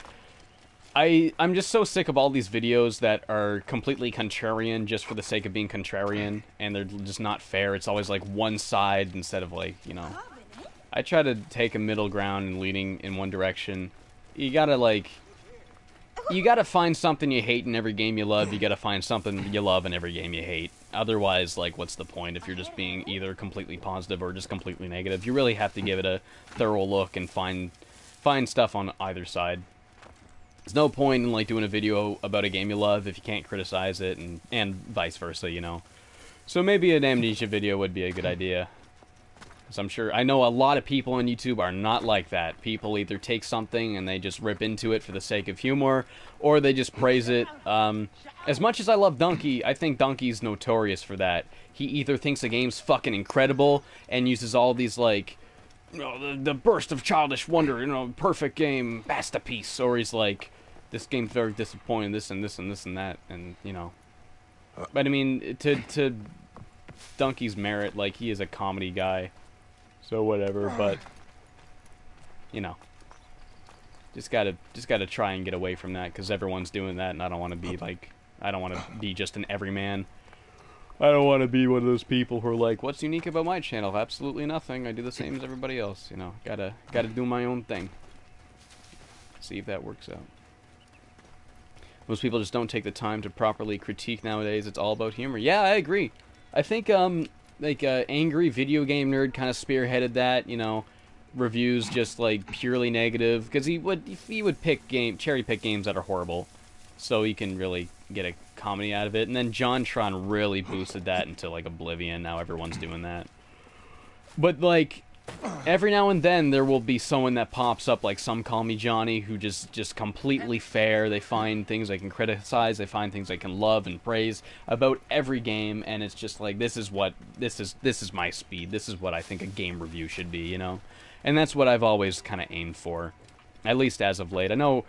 I'm just so sick of all these videos that are completely contrarian just for the sake of being contrarian, and they're just not fair. It's always, like, one side instead of, like, you know... I try to take a middle ground and leaning in one direction. You gotta, like... You gotta find something you hate in every game you love. You gotta find something you love in every game you hate. Otherwise, like, what's the point if you're just being either completely positive or just completely negative? You really have to give it a thorough look and find stuff on either side. There's no point in, like, doing a video about a game you love if you can't criticize it, and vice versa, you know. So maybe an Amnesia video would be a good idea. Because I'm sure, I know a lot of people on YouTube are not like that. People either take something and they just rip into it for the sake of humor, or they just praise it. As much as I love Donkey, I think Donkey's notorious for that. He either thinks a game's fucking incredible and uses all these, like... You know, the burst of childish wonder, you know, perfect game, masterpiece, or he's like, this game's very disappointing, this and this and this and that, and, you know. But, I mean, to Donkey's merit, like, he is a comedy guy, so whatever, but, you know. Just gotta try and get away from that, because everyone's doing that, and I don't want to be, like, I don't want to be just an everyman. I don't want to be one of those people who are like, what's unique about my channel? Absolutely nothing. I do the same as everybody else, you know. Gotta do my own thing. See if that works out. Most people just don't take the time to properly critique nowadays. It's all about humor. Yeah, I agree. I think, like, Angry Video Game Nerd kind of spearheaded that, you know. Reviews just, like, purely negative. Because he would cherry pick games that are horrible. So he can really get a comedy out of it. And then JonTron really boosted that into, like, oblivion. Now everyone's doing that. But, like, every now and then there will be someone that pops up, like Some Call Me Johnny, who just completely fair. They find things they can criticize. They find things they can love and praise about every game. And it's just like, this is my speed. This is what I think a game review should be, you know? And that's what I've always kind of aimed for. At least as of late. I know...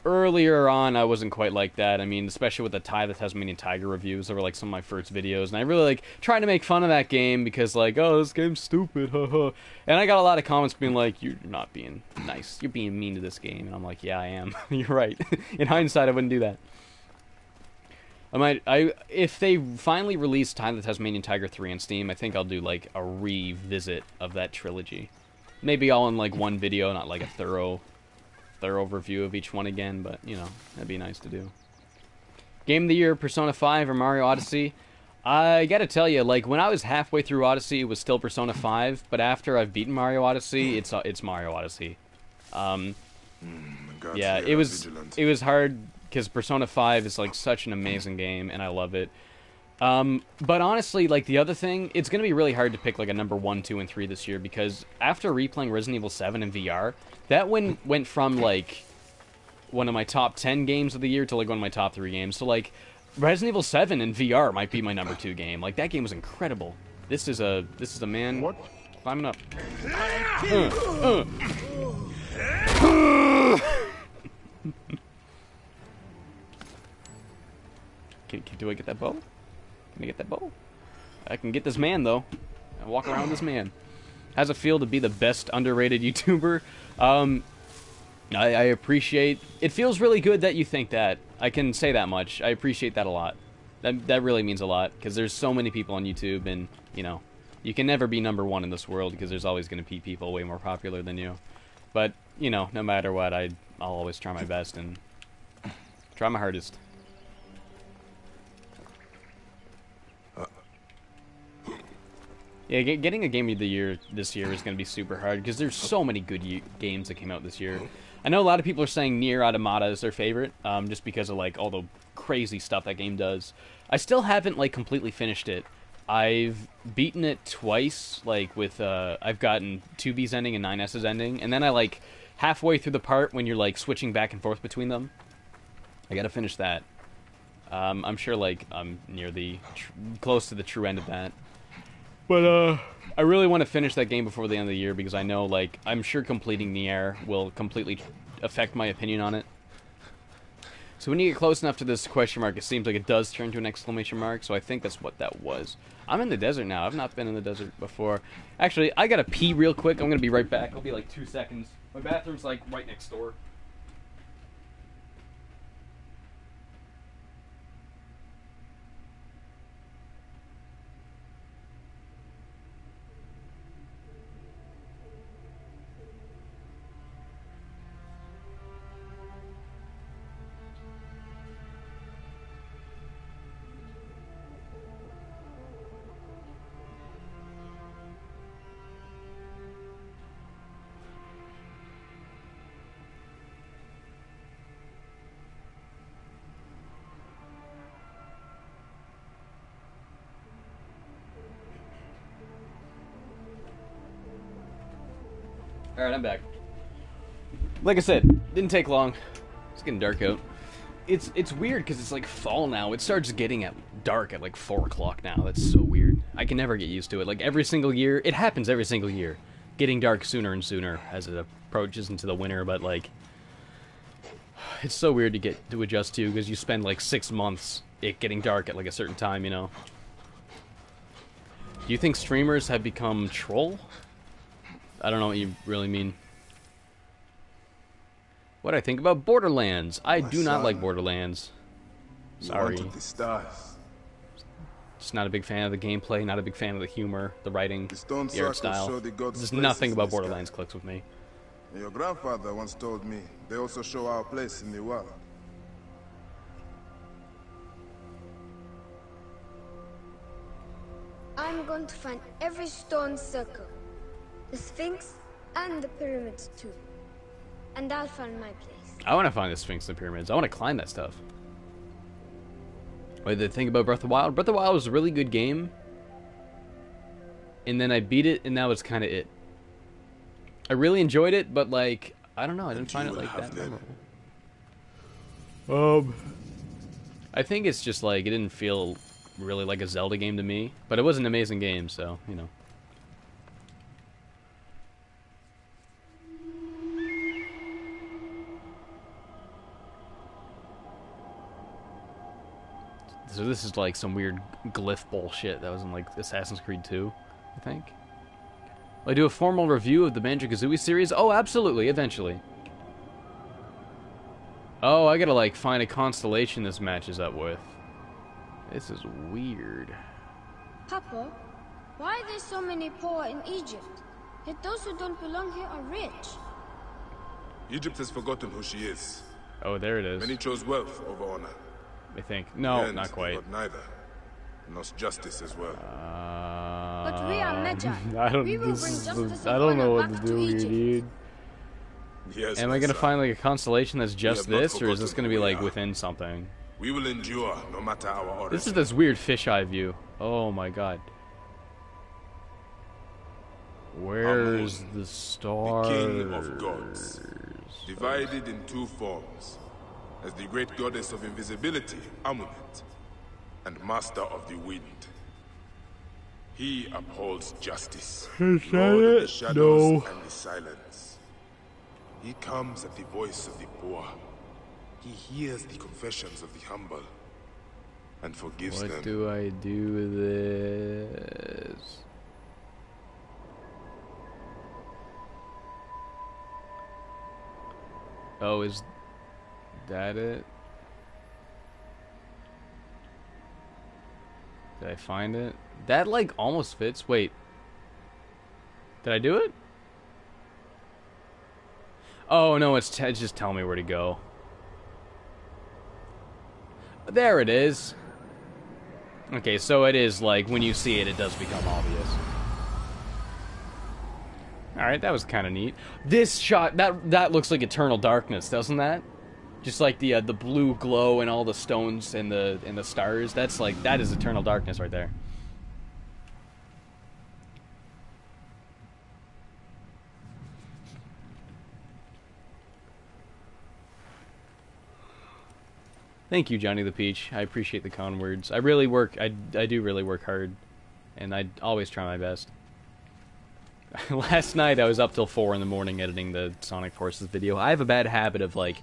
Earlier on, I wasn't quite like that. I mean, especially with the the Tasmanian Tiger reviews. They were, like, some of my first videos. And I really, like, tried to make fun of that game because, like, oh, this game's stupid, haha. And I got a lot of comments being like, you're not being nice. You're being mean to this game. And I'm like, yeah, I am. You're right. In hindsight, I wouldn't do that. If they finally release the Tasmanian Tiger 3 on Steam, I think I'll do, like, a revisit of that trilogy. Maybe all in, like, one video, not, like, a thorough review of each one again, but, you know, that'd be nice to do. Game of the Year, Persona 5 or Mario Odyssey? I gotta tell you, like, when I was halfway through Odyssey, it was still Persona 5, but after I've beaten Mario Odyssey, it's Mario Odyssey. Yeah, it was hard, because Persona 5 is, like, such an amazing game, and I love it. But honestly, like, the other thing, it's gonna be really hard to pick, like, a number 1, 2, and 3 this year, because after replaying Resident Evil 7 in VR, that went from, like, one of my top 10 games of the year to, like, one of my top 3 games. So, like, Resident Evil 7 in VR might be my number 2 game. Like, that game was incredible. This is a man climbing up. Do I get that bow? Can I get that bow? I can get this man, though. I walk around with this man. How's it feel to be the best underrated YouTuber? I appreciate... It feels really good that you think that. I can say that much. I appreciate that a lot. That really means a lot, because there's so many people on YouTube, and, you know, you can never be #1 in this world, because there's always going to be people way more popular than you. But, you know, no matter what, I'll always try my best and try my hardest. Yeah, getting a Game of the Year this year is going to be super hard, because there's so many good games that came out this year. I know a lot of people are saying Nier Automata is their favorite, just because of, like, all the crazy stuff that game does. I still haven't, like, completely finished it. I've beaten it twice, like, with, I've gotten 2B's ending and 9S's ending, and then I, like, halfway through the part when you're, like, switching back and forth between them, I gotta finish that. I'm sure, like, I'm near the, close to the true end of that. But, I really want to finish that game before the end of the year, because I know, like, I'm sure completing Nier will completely affect my opinion on it. So when you get close enough to this question mark, it seems like it does turn to an exclamation mark, so I think that's what that was. I'm in the desert now. I've not been in the desert before. Actually, I gotta pee real quick. I'm gonna be right back. I'll be like 2 seconds. My bathroom's, like, right next door. Alright, I'm back. Like I said, didn't take long. It's getting dark out. It's weird because it's like fall now. It starts getting dark at like 4 o'clock now. That's so weird. I can never get used to it. Like every single year, it happens every single year. Getting dark sooner and sooner as it approaches into the winter, but like... It's so weird to adjust to because you spend like 6 months it getting dark at like a certain time, you know? Do you think streamers have become troll? I don't know what you really mean. What do I think about Borderlands? I do not like Borderlands. Sorry. Just not a big fan of the gameplay, not a big fan of the humor, the writing, the art style. There's nothing about Borderlands clicks with me. Your grandfather once told me they also show our place in the world. I'm going to find every stone circle. The Sphinx and the pyramids too. And I'll find my place. I want to find the Sphinx and the pyramids. I want to climb that stuff. What did they think about Breath of the Wild? Breath of the Wild was a really good game. And then I beat it, and that was kind of it. I really enjoyed it, but like, I don't know, I didn't find it like that memorable. I think it's just like, it didn't feel really like a Zelda game to me. But it was an amazing game, so, you know. So this is like some weird glyph bullshit that was in like Assassin's Creed 2, I think. Will I do a formal review of the Banjo-Kazooie series? Oh, absolutely, eventually. Oh, I gotta like find a constellation this matches up with. This is weird. Papa, why are there so many poor in Egypt? Yet those who don't belong here are rich. Egypt has forgotten who she is. Oh, there it is. Many chose wealth over honor. I think. No, not quite. But neither. Lost justice as well. But we are Magi. I don't. We will bring justice I don't know what back to do here, dude. Yes, Am I gonna find like a constellation that's just have not this, or is this forgotten gonna be who we like are. within something? We will endure no matter our origin. This is this weird fisheye view. Oh my god. Where's Amun, the stars? the king of gods, divided in 2 forms, as the great goddess of invisibility, Amunet, and master of the wind. He upholds justice, Lord of the shadows and the silence. He comes at the voice of the poor. He hears the confessions of the humble, and forgives them. What do I do with this? Oh, is that it? Did I find it? That, like, almost fits. Wait. Did I do it? Oh, no, it's just telling me where to go. There it is. Okay, so it is, like, when you see it, it does become obvious. Alright, that was kind of neat. This shot, that looks like Eternal Darkness, doesn't that? Just like the blue glow and all the stones and the stars. That's like, that is Eternal Darkness right there. Thank you, Johnny the Peach. I appreciate the kind words. I really work, I do really work hard. And I always try my best. Last night I was up till 4 in the morning editing the Sonic Forces video. I have a bad habit of, like,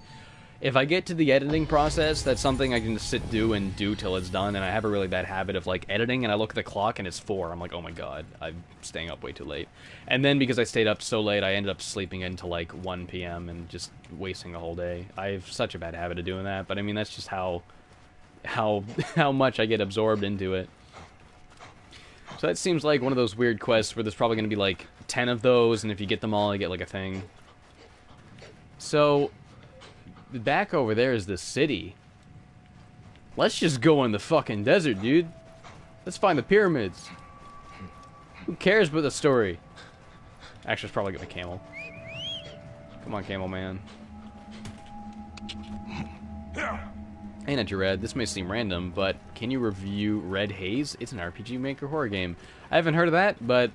if I get to the editing process, that's something I can just do till it's done, and I have a really bad habit of, like, editing, and I look at the clock and it's 4. I'm like, oh my god, I'm staying up way too late. And then because I stayed up so late, I ended up sleeping until, like, 1 p.m. and just wasting a whole day. I have such a bad habit of doing that, but I mean, that's just how much I get absorbed into it. So that seems like one of those weird quests where there's probably going to be, like, 10 of those, and if you get them all, you get, like, a thing. So, back over there is the city. Let's just go in the fucking desert, dude. Let's find the pyramids. Who cares about the story? Actually, it's probably get my camel. Come on, camel man. Hey, Ninja Red, this may seem random, but can you review Red Haze? It's an RPG Maker horror game. I haven't heard of that, but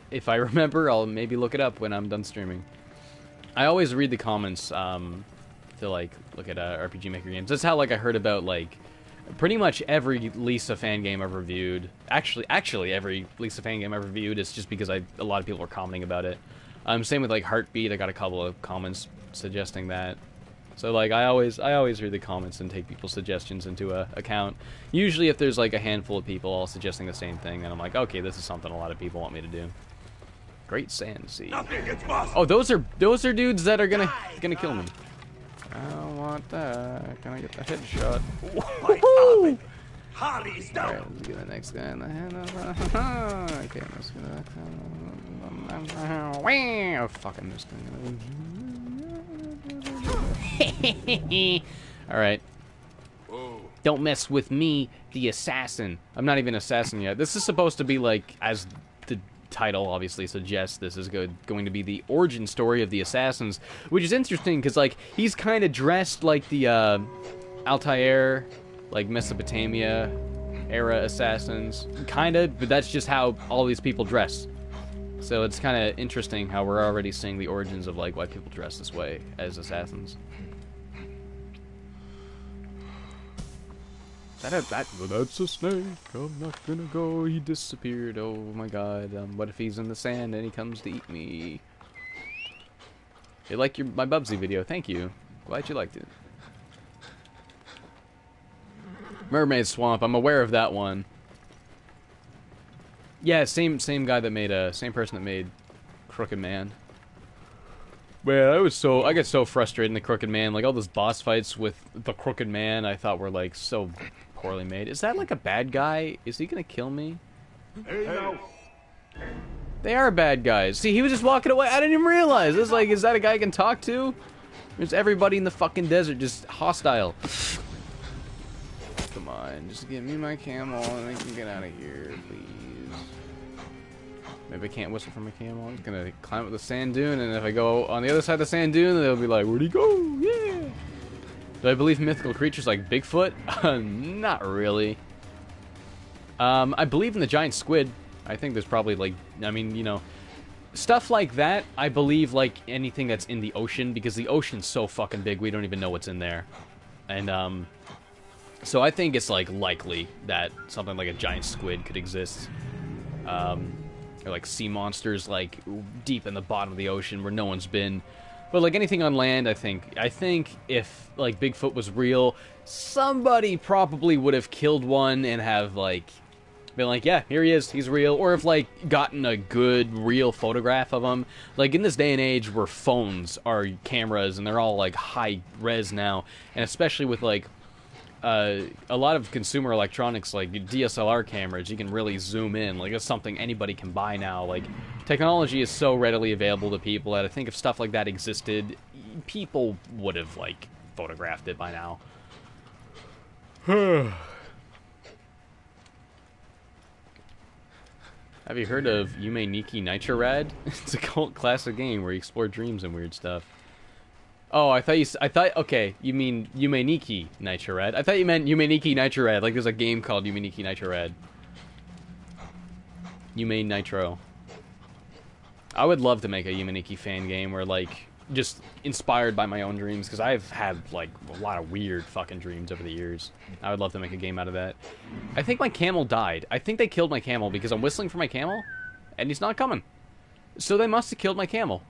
if I remember, I'll maybe look it up when I'm done streaming. I always read the comments to, like, look at RPG Maker games. That's how, like, I heard about, like, pretty much every Lisa fan game I've reviewed. Actually, every Lisa fan game I've reviewed is just because a lot of people are commenting about it. Same with, like, Heartbeat. I got a couple of comments suggesting that. So, like, I always read the comments and take people's suggestions into account. Usually, if there's, like, a handful of people all suggesting the same thing, then I'm like, okay, this is something a lot of people want me to do. Great Sand Sea. Oh, those are dudes that are gonna kill me. I don't want that. Can I get the headshot? Woohoo! Alright, let's get the next guy in the head. Okay, I'm just gonna... Oh, fuck, I'm just gonna... Alright. Don't mess with me, the assassin. I'm not even assassin yet. This is supposed to be, like, as the title obviously suggests, this is going to be the origin story of the assassins, which is interesting because, like, he's kind of dressed like the Altair, like Mesopotamia era assassins, kind of, but that's just how all these people dress. So it's kind of interesting how we're already seeing the origins of, like, why people dress this way as assassins. That's a snake. I'm not gonna go. He disappeared. Oh my god. What if he's in the sand and he comes to eat me? You like my Bubsy video? Thank you. Glad you liked it. Mermaid Swamp. I'm aware of that one. Yeah, same guy that made same person that made Crooked Man. Man, I get so frustrated in the Crooked Man. Like, all those boss fights with the Crooked Man, I thought were, like, so poorly made. Is that, like, a bad guy? Is he gonna kill me? Hey. They are bad guys. See, he was just walking away. I didn't even realize. It was like, is that a guy I can talk to? There's everybody in the fucking desert just hostile. Come on, just give me my camel and I can get out of here, please. Maybe I can't whistle from a camel. I'm just gonna climb up the sand dune, and if I go on the other side of the sand dune, they'll be like, where'd he go? Yeah! Do I believe mythical creatures like Bigfoot? Not really. I believe in the giant squid. I think there's probably, like, I mean, you know, stuff like that, I believe, like, anything that's in the ocean, because the ocean's so fucking big, we don't even know what's in there. And, so I think it's, like, likely that something like a giant squid could exist. Or, like, sea monsters, like, deep in the bottom of the ocean where no one's been. But, like, anything on land, I think if, like, Bigfoot was real, somebody probably would have killed one and have, like, Been like, yeah, here he is, he's real. Or have, like, gotten a good, real photograph of him. Like, in this day and age where phones are cameras, and they're all, like, high-res now, and especially with, like, a lot of consumer electronics, like DSLR cameras, you can really zoom in. Like, it's something anybody can buy now. Like, technology is so readily available to people that I think if stuff like that existed, people would have, like, photographed it by now. Have you heard of Yume Nikki Nitro Rad? It's a cult classic game where you explore dreams and weird stuff. Oh, okay, you mean Yume Nikki Nitro Rad. I thought you meant Yume Nikki Nitro Rad, like there's a game called Yume Nikki Nitro Rad. Yume Nitro. I would love to make a Yume Nikki fan game where, like, just inspired by my own dreams, because I've had, like, a lot of weird fucking dreams over the years. I would love to make a game out of that. I think my camel died. I think they killed my camel because I'm whistling for my camel, and he's not coming. So they must have killed my camel.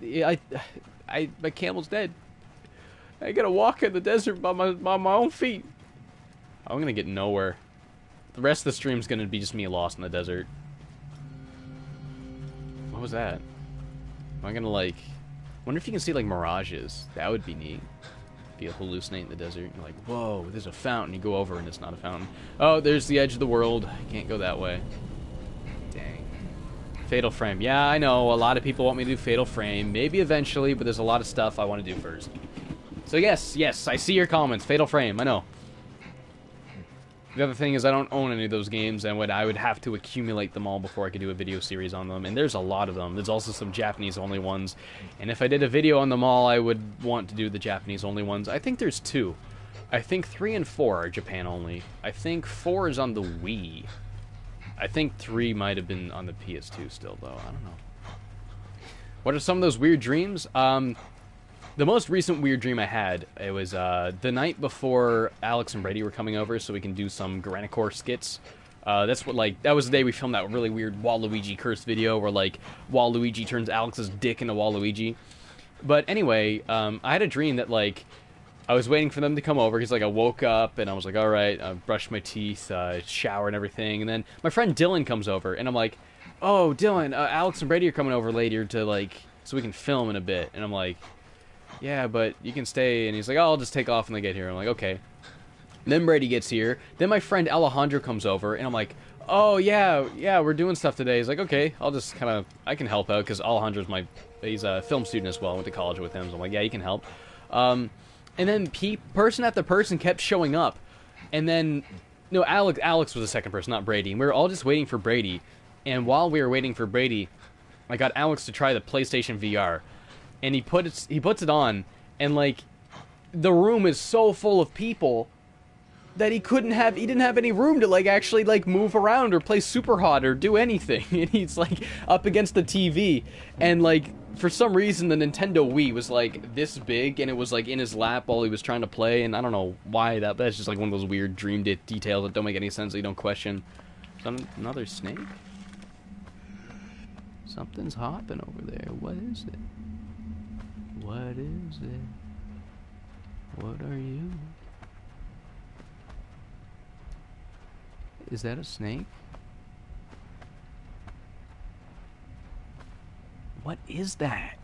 My camel's dead. I gotta walk in the desert by my own feet. I'm gonna get nowhere. The rest of the stream's gonna be just me lost in the desert. What was that? Am I gonna, like... wonder if you can see, like, mirages. That would be neat. Be a hallucinate in the desert. You're like, whoa, there's a fountain. You go over and it's not a fountain. Oh, there's the edge of the world. I can't go that way. Dang. Fatal Frame. Yeah, I know. A lot of people want me to do Fatal Frame. Maybe eventually, but there's a lot of stuff I want to do first. So yes, I see your comments. Fatal Frame, I know. The other thing is I don't own any of those games, and I would have to accumulate them all before I could do a video series on them, and there's a lot of them. There's also some Japanese-only ones, and if I did a video on them all, I would want to do the Japanese-only ones. I think there's 2. I think 3 and 4 are Japan-only. I think 4 is on the Wii. I think 3 might have been on the PS2 still, though. I don't know. What are some of those weird dreams? The most recent weird dream I had, it was the night before Alex and Brady were coming over so we can do some Garanicore skits. That was the day we filmed that really weird Waluigi curse video where, like, Waluigi turns Alex's dick into Waluigi. But anyway, I had a dream that, like, I was waiting for them to come over because, like, I woke up and I was like, alright, I brushed my teeth, shower and everything, and then my friend Dylan comes over and I'm like, oh, Dylan, Alex and Brady are coming over later to, like, so we can film in a bit. And I'm like, yeah, but you can stay. And he's like, oh, I'll just take off when they get here. I'm like, okay. And then Brady gets here. Then my friend Alejandro comes over, and I'm like, oh, yeah, we're doing stuff today. He's like, okay, I'll just kind of, I can help out, because Alejandro's he's a film student as well. I went to college with him, so I'm like, yeah, you can help. And then person after person kept showing up. And then, no, Alex was the second person, not Brady. And we were all just waiting for Brady. And while we were waiting for Brady, I got Alex to try the PlayStation VR. And he puts it on, and, like, the room is so full of people that he didn't have any room to, like, actually, like, move around or play Super Hot or do anything. And he's, like, up against the TV, and, like, for some reason the Nintendo Wii was, like, this big, and it was, like, in his lap while he was trying to play, and I don't know why that's just, like, one of those weird dream details that don't make any sense that you don't question. Another snake? Something's hopping over there. What is it? What is it? What are you? Is that a snake? What is that?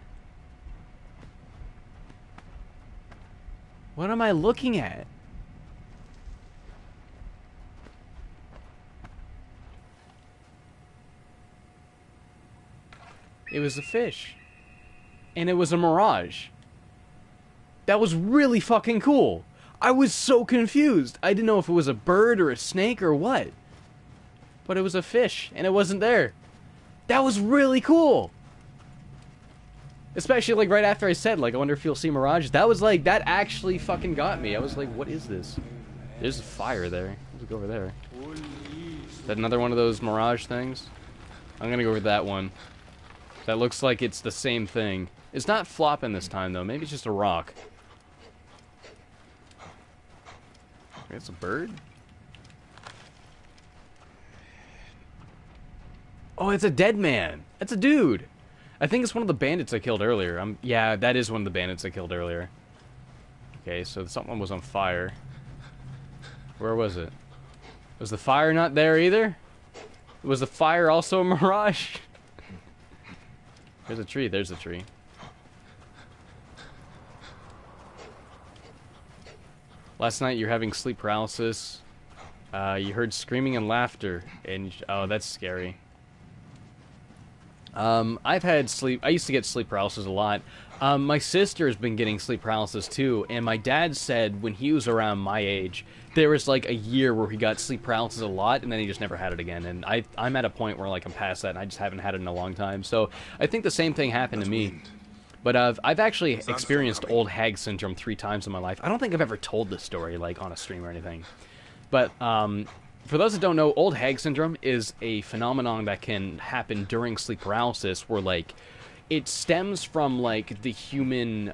What am I looking at? It was a fish. And it was a mirage. That was really fucking cool. I was so confused. I didn't know if it was a bird or a snake or what. But it was a fish, and it wasn't there. That was really cool. Especially, like, right after I said, like, I wonder if you'll see mirages. That was, like, that actually fucking got me. I was like, what is this? There's a fire there. Let's go over there. Is that another one of those mirage things? I'm gonna go with that one. That looks like it's the same thing. It's not flopping this time, though. Maybe it's just a rock. It's a bird? Oh, it's a dead man. That's a dude. I think it's one of the bandits I killed earlier. Yeah, that is one of the bandits I killed earlier. Okay, so something was on fire. Where was it? Was the fire not there either? Was the fire also a mirage? There's a tree, there's a tree. Last night you're having sleep paralysis. You heard screaming and laughter, and oh, that's scary. I've had sleep. I used to get sleep paralysis a lot. My sister has been getting sleep paralysis too, and my dad said when he was around my age, there was like a year where he got sleep paralysis a lot, and then he just never had it again. And I'm at a point where like I'm past that, and I just haven't had it in a long time. So I think the same thing happened to me. But I've actually experienced old hag syndrome 3 times in my life. I don't think I've ever told this story like on a stream or anything. But for those that don't know, old hag syndrome is a phenomenon that can happen during sleep paralysis where, like, it stems from, like, the human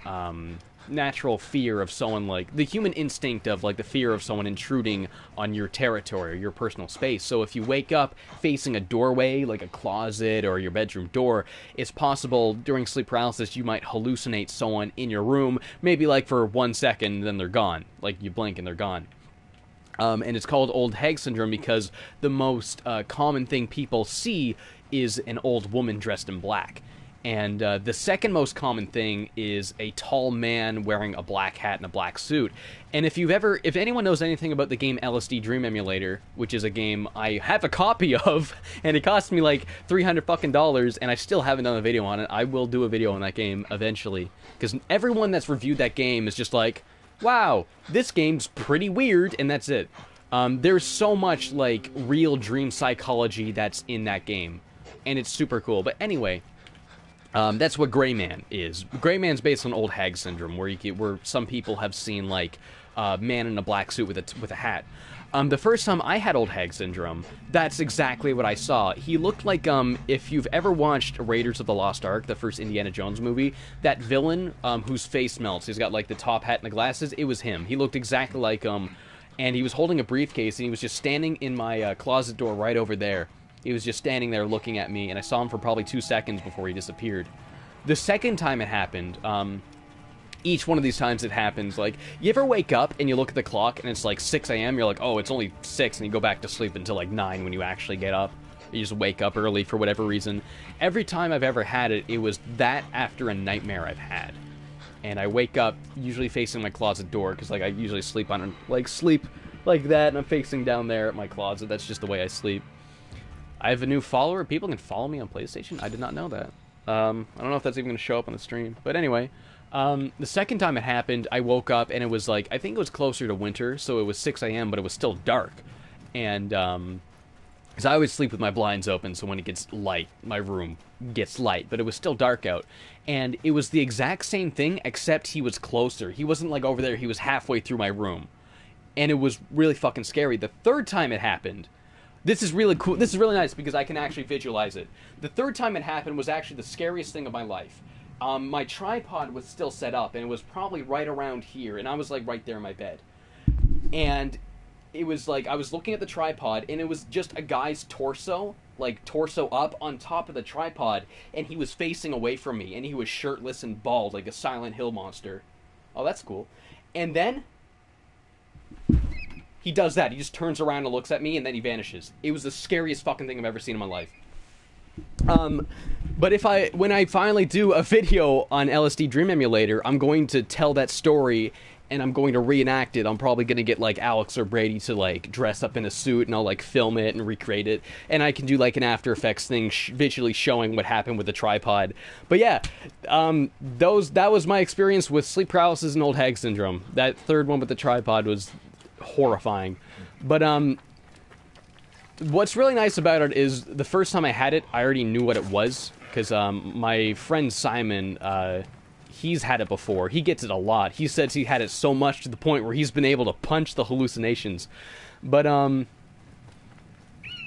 natural fear of someone, like, the human instinct of, like, the fear of someone intruding on your territory or your personal space. So if you wake up facing a doorway, like a closet or your bedroom door, it's possible during sleep paralysis you might hallucinate someone in your room, maybe, like, for 1 second, then they're gone. Like, you blink and they're gone. And it's called old hag syndrome because the most common thing people see is an old woman dressed in black. And the second most common thing is a tall man wearing a black hat and a black suit. And if anyone knows anything about the game LSD Dream Emulator, which is a game I have a copy of, and it cost me like $300 fucking, and I still haven't done a video on it. I will do a video on that game eventually, because everyone that's reviewed that game is just like, wow, this game's pretty weird, and that's it. There's so much, like, real dream psychology that's in that game, and it's super cool. But anyway, that's what Gray Man is. Gray Man's based on old hag syndrome, where some people have seen, like, a man in a black suit with a hat. The first time I had old hag syndrome, that's exactly what I saw. He looked like, if you've ever watched Raiders of the Lost Ark, the first Indiana Jones movie, that villain, whose face melts, he's got, like, the top hat and the glasses, it was him. He looked exactly like him, and he was holding a briefcase, and he was just standing in my closet door right over there. He was just standing there looking at me, and I saw him for probably 2 seconds before he disappeared. The second time it happened, each one of these times it happens, like, you ever wake up and you look at the clock and it's like 6 a.m., you're like, oh, it's only 6, and you go back to sleep until like 9 when you actually get up. You just wake up early for whatever reason. Every time I've ever had it, it was that after a nightmare I've had. And I wake up usually facing my closet door, because like I usually sleep like that, and I'm facing down there at my closet. That's just the way I sleep. I have a new follower. People can follow me on PlayStation. I did not know that. I don't know if that's even going to show up on the stream. But anyway, the second time it happened, I woke up and it was like, I think it was closer to winter, so it was 6 a.m., but it was still dark. And, because I always sleep with my blinds open, so when it gets light, my room gets light, but it was still dark out. And it was the exact same thing, except he was closer. He wasn't like over there, he was halfway through my room. And it was really fucking scary. The third time it happened, this is really cool, this is really nice because I can actually visualize it. The third time it happened was actually the scariest thing of my life. My tripod was still set up, and it was probably right around here, and I was like right there in my bed. And it was like, I was looking at the tripod, and it was just a guy's torso, like torso up on top of the tripod, and he was facing away from me, and he was shirtless and bald like a Silent Hill monster. Oh, that's cool. And then he does that. He just turns around and looks at me, and then he vanishes. It was the scariest fucking thing I've ever seen in my life. But when I finally do a video on LSD Dream Emulator, I'm going to tell that story, and I'm going to reenact it. I'm probably going to get, like, Alex or Brady to, like, dress up in a suit, and I'll, like, film it and recreate it. And I can do, like, an After Effects thing visually showing what happened with the tripod. But yeah, that was my experience with sleep paralysis and old hag syndrome. That third one with the tripod was horrifying. But, what's really nice about it is the first time I had it, I already knew what it was. Because my friend Simon, he's had it before. He gets it a lot. He says he had it so much to the point where he's been able to punch the hallucinations. But,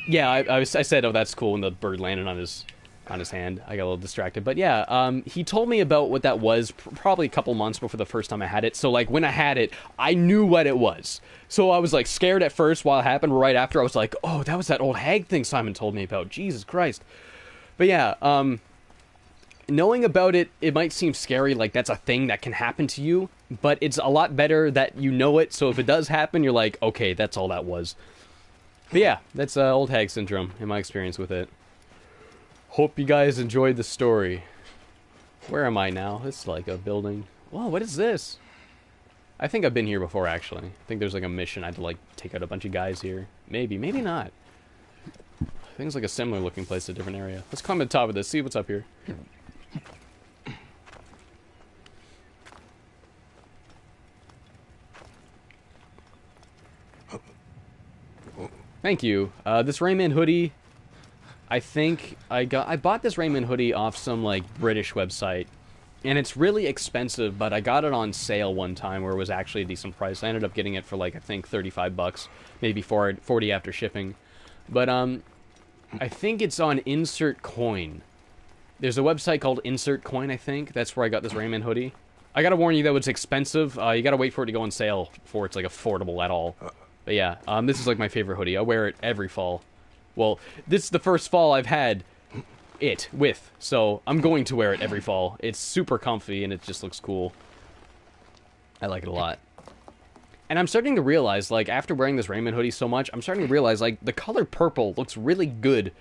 yeah, I said, oh, that's cool, when the bird landed on his hand. I got a little distracted. But yeah, he told me about what that was probably a couple months before the first time I had it. So, like, when I had it, I knew what it was. So I was, like, scared at first while it happened. Right after, I was like, oh, that was that old hag thing Simon told me about. Jesus Christ. But yeah, knowing about it, it might seem scary, like that's a thing that can happen to you, but it's a lot better that you know it, so if it does happen, you're like, okay, that's all that was. But yeah, that's old hag syndrome in my experience with it. Hope you guys enjoyed the story. Where am I now? It's like a building. Whoa, what is this? I think I've been here before, actually. I think there's like a mission. I had to like take out a bunch of guys here. Maybe, maybe not. I think it's like a similar looking place, a different area. Let's climb to the top of this, see what's up here. Thank you. This Rayman hoodie, I think I bought this Rayman hoodie off some like British website, and it's really expensive, but I got it on sale one time where it was actually a decent price. I ended up getting it for like I think 35 bucks, maybe 40 after shipping. But I think it's on Insert Coin. There's a website called Insert Coin, I think. That's where I got this Rayman hoodie. I gotta warn you that it's expensive. You gotta wait for it to go on sale before it's like affordable at all. But yeah, this is like my favorite hoodie. I wear it every fall. Well, this is the first fall I've had it with, so I'm going to wear it every fall. It's super comfy and it just looks cool. I like it a lot. And I'm starting to realize, like, after wearing this Rayman hoodie so much, I'm starting to realize, like, the color purple looks really good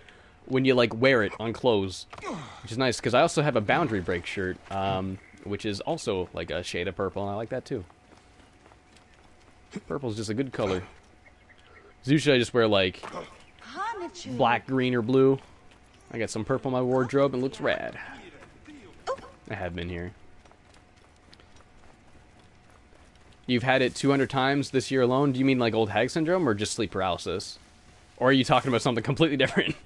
when you, like, wear it on clothes. Which is nice, because I also have a Boundary Break shirt, which is also, like, a shade of purple, and I like that, too. Purple's just a good color. Usually I just wear, like, black, green, or blue. I got some purple in my wardrobe, and it looks rad. I have been here. You've had it 200 times this year alone? Do you mean like old hag syndrome or just sleep paralysis? Or are you talking about something completely different?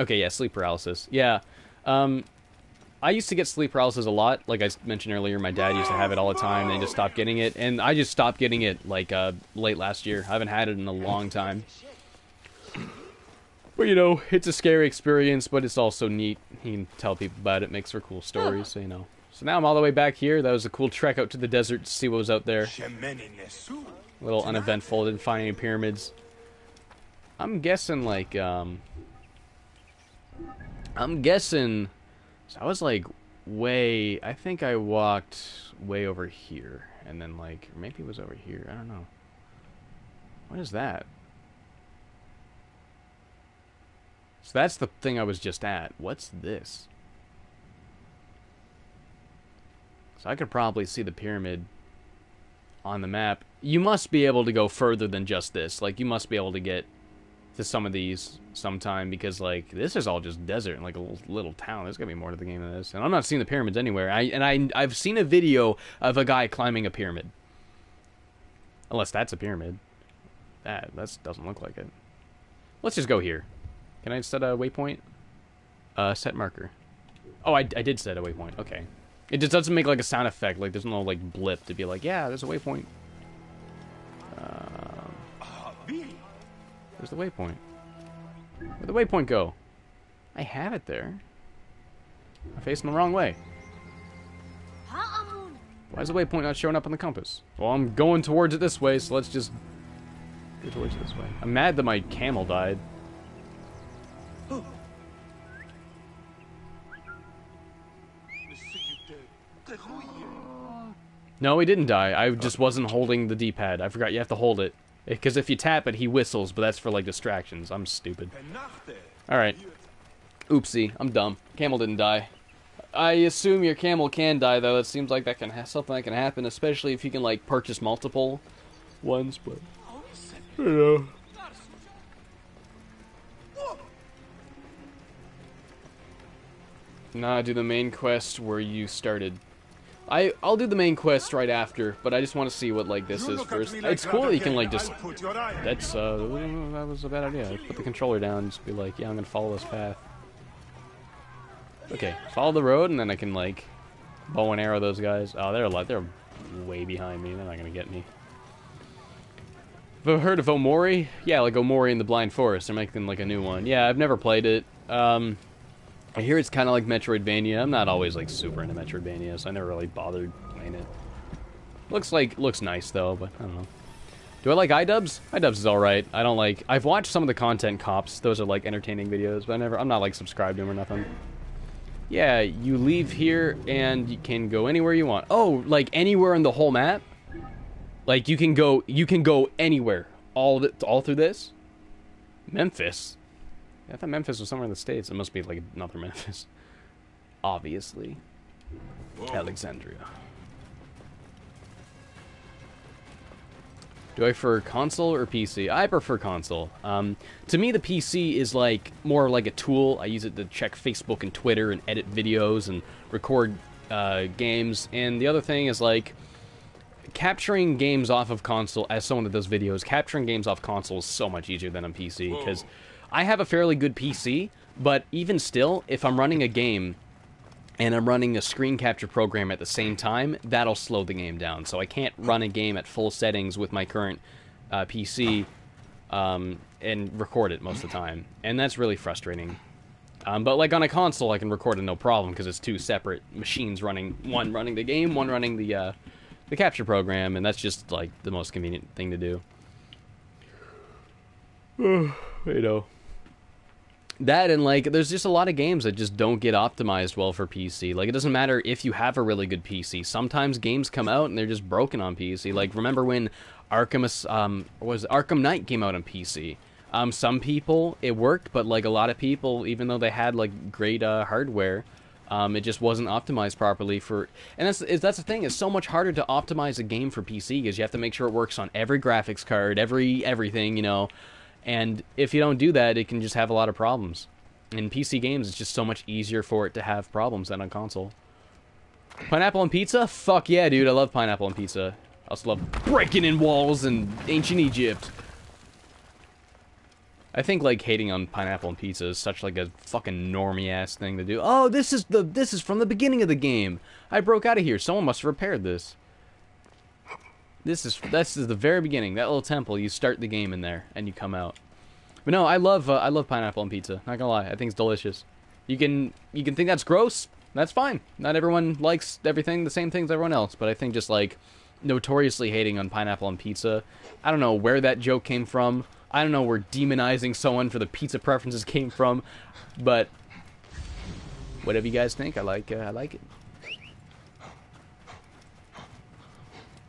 Okay, yeah, sleep paralysis. Yeah. I used to get sleep paralysis a lot. Like I mentioned earlier, my dad used to have it all the time, and he just stopped getting it. And I just stopped getting it, like, late last year. I haven't had it in a long time. But, you know, it's a scary experience, but it's also neat. You can tell people about it, makes for cool stories, so, you know. So now I'm all the way back here. That was a cool trek out to the desert to see what was out there. A little uneventful, didn't find any pyramids. I'm guessing, like, so I was, like, I think I walked way over here. And then, like, maybe it was over here. I don't know. What is that? So that's the thing I was just at. What's this? So I could probably see the pyramid on the map. You must be able to go further than just this. Like, you must be able to get to some of these sometime, because, like, this is all just desert and, like, a little town. There's gotta be more to the game than this. And I'm not seeing the pyramids anywhere. I've seen a video of a guy climbing a pyramid. Unless that's a pyramid. That doesn't look like it. Let's just go here. Can I set a waypoint? Set marker. Oh, I did set a waypoint. Okay. It just doesn't make, like, a sound effect. Like, there's no, like, blip to be like, yeah, there's a waypoint. Where's the waypoint? Where'd the waypoint go? I have it there. I'm facing the wrong way. Why is the waypoint not showing up on the compass? Well, I'm going towards it this way, so let's just go towards it this way. I'm mad that my camel died. No, he didn't die. I just wasn't holding the D-pad. I forgot you have to hold it. Because if you tap it, he whistles, but that's for, like, distractions. I'm stupid. Alright. Oopsie. I'm dumb. Camel didn't die. I assume your camel can die, though. It seems like that can something that can happen, especially if you can, like, purchase multiple ones, but... I don't know. Nah, do the main quest where you started. I'll do the main quest right after, but I just want to see what, like, this is first. It's cool that you can, like, just... That's, that was a bad idea. Put the controller down and just be like, yeah, I'm gonna follow this path. Okay, follow the road, and then I can, like, bow and arrow those guys. Oh, they're way behind me. They're not gonna get me. Have you heard of Omori? Yeah, like Omori in the Blind Forest. They're making, like, a new one. Yeah, I've never played it. I hear it's kind of like Metroidvania. I'm not always, like, super into Metroidvania, so I never really bothered playing it. Looks nice, though, but I don't know. Do I like iDubbbz? iDubbbz is alright. I don't like... I've watched some of the Content Cops. Those are, like, entertaining videos, but I'm not, like, subscribed to them or nothing. Yeah, you leave here, and you can go anywhere you want. Oh, like, anywhere in the whole map? Like, you can go anywhere. all through this? Memphis? I thought Memphis was somewhere in the States. It must be like another Memphis. Obviously. Whoa. Alexandria. Do I prefer console or PC? I prefer console. To me, the PC is like more like a tool. I use it to check Facebook and Twitter and edit videos and record games. And the other thing is like capturing games off of console. As someone that does videos, capturing games off console is so much easier than on PC because I have a fairly good PC. But even still, if I'm running a game and I'm running a screen capture program at the same time, that'll slow the game down. So I can't run a game at full settings with my current PC and record it most of the time. And that's really frustrating. But like on a console, I can record it no problem because it's two separate machines running. One running the game, one running the capture program, and that's just like the most convenient thing to do. You know. That and, like, there's just a lot of games that just don't get optimized well for PC. Like, it doesn't matter if you have a really good PC. Sometimes games come out and they're just broken on PC. Like, remember when Arkham Knight came out on PC? Some people, it worked, but, like, a lot of people, even though they had, like, great hardware, it just wasn't optimized properly for... And that's the thing, it's so much harder to optimize a game for PC because you have to make sure it works on every graphics card, everything, you know... And if you don't do that, it can just have a lot of problems. In PC games, it's just so much easier for it to have problems than on console. Pineapple on pizza? Fuck yeah, dude. I love pineapple on pizza. I also love breaking in walls in ancient Egypt. I think, like, hating on pineapple on pizza is such, like, a fucking normie-ass thing to do. Oh, this is from the beginning of the game. I broke out of here. Someone must have repaired this. This is the very beginning. That little temple, you start the game in there, and you come out. But no, I love pineapple on pizza. Not gonna lie, I think it's delicious. You can think that's gross. That's fine. Not everyone likes everything the same thing as everyone else. But I think just like notoriously hating on pineapple on pizza. I don't know where that joke came from. I don't know where demonizing someone for the pizza preferences came from. But whatever you guys think, I like it.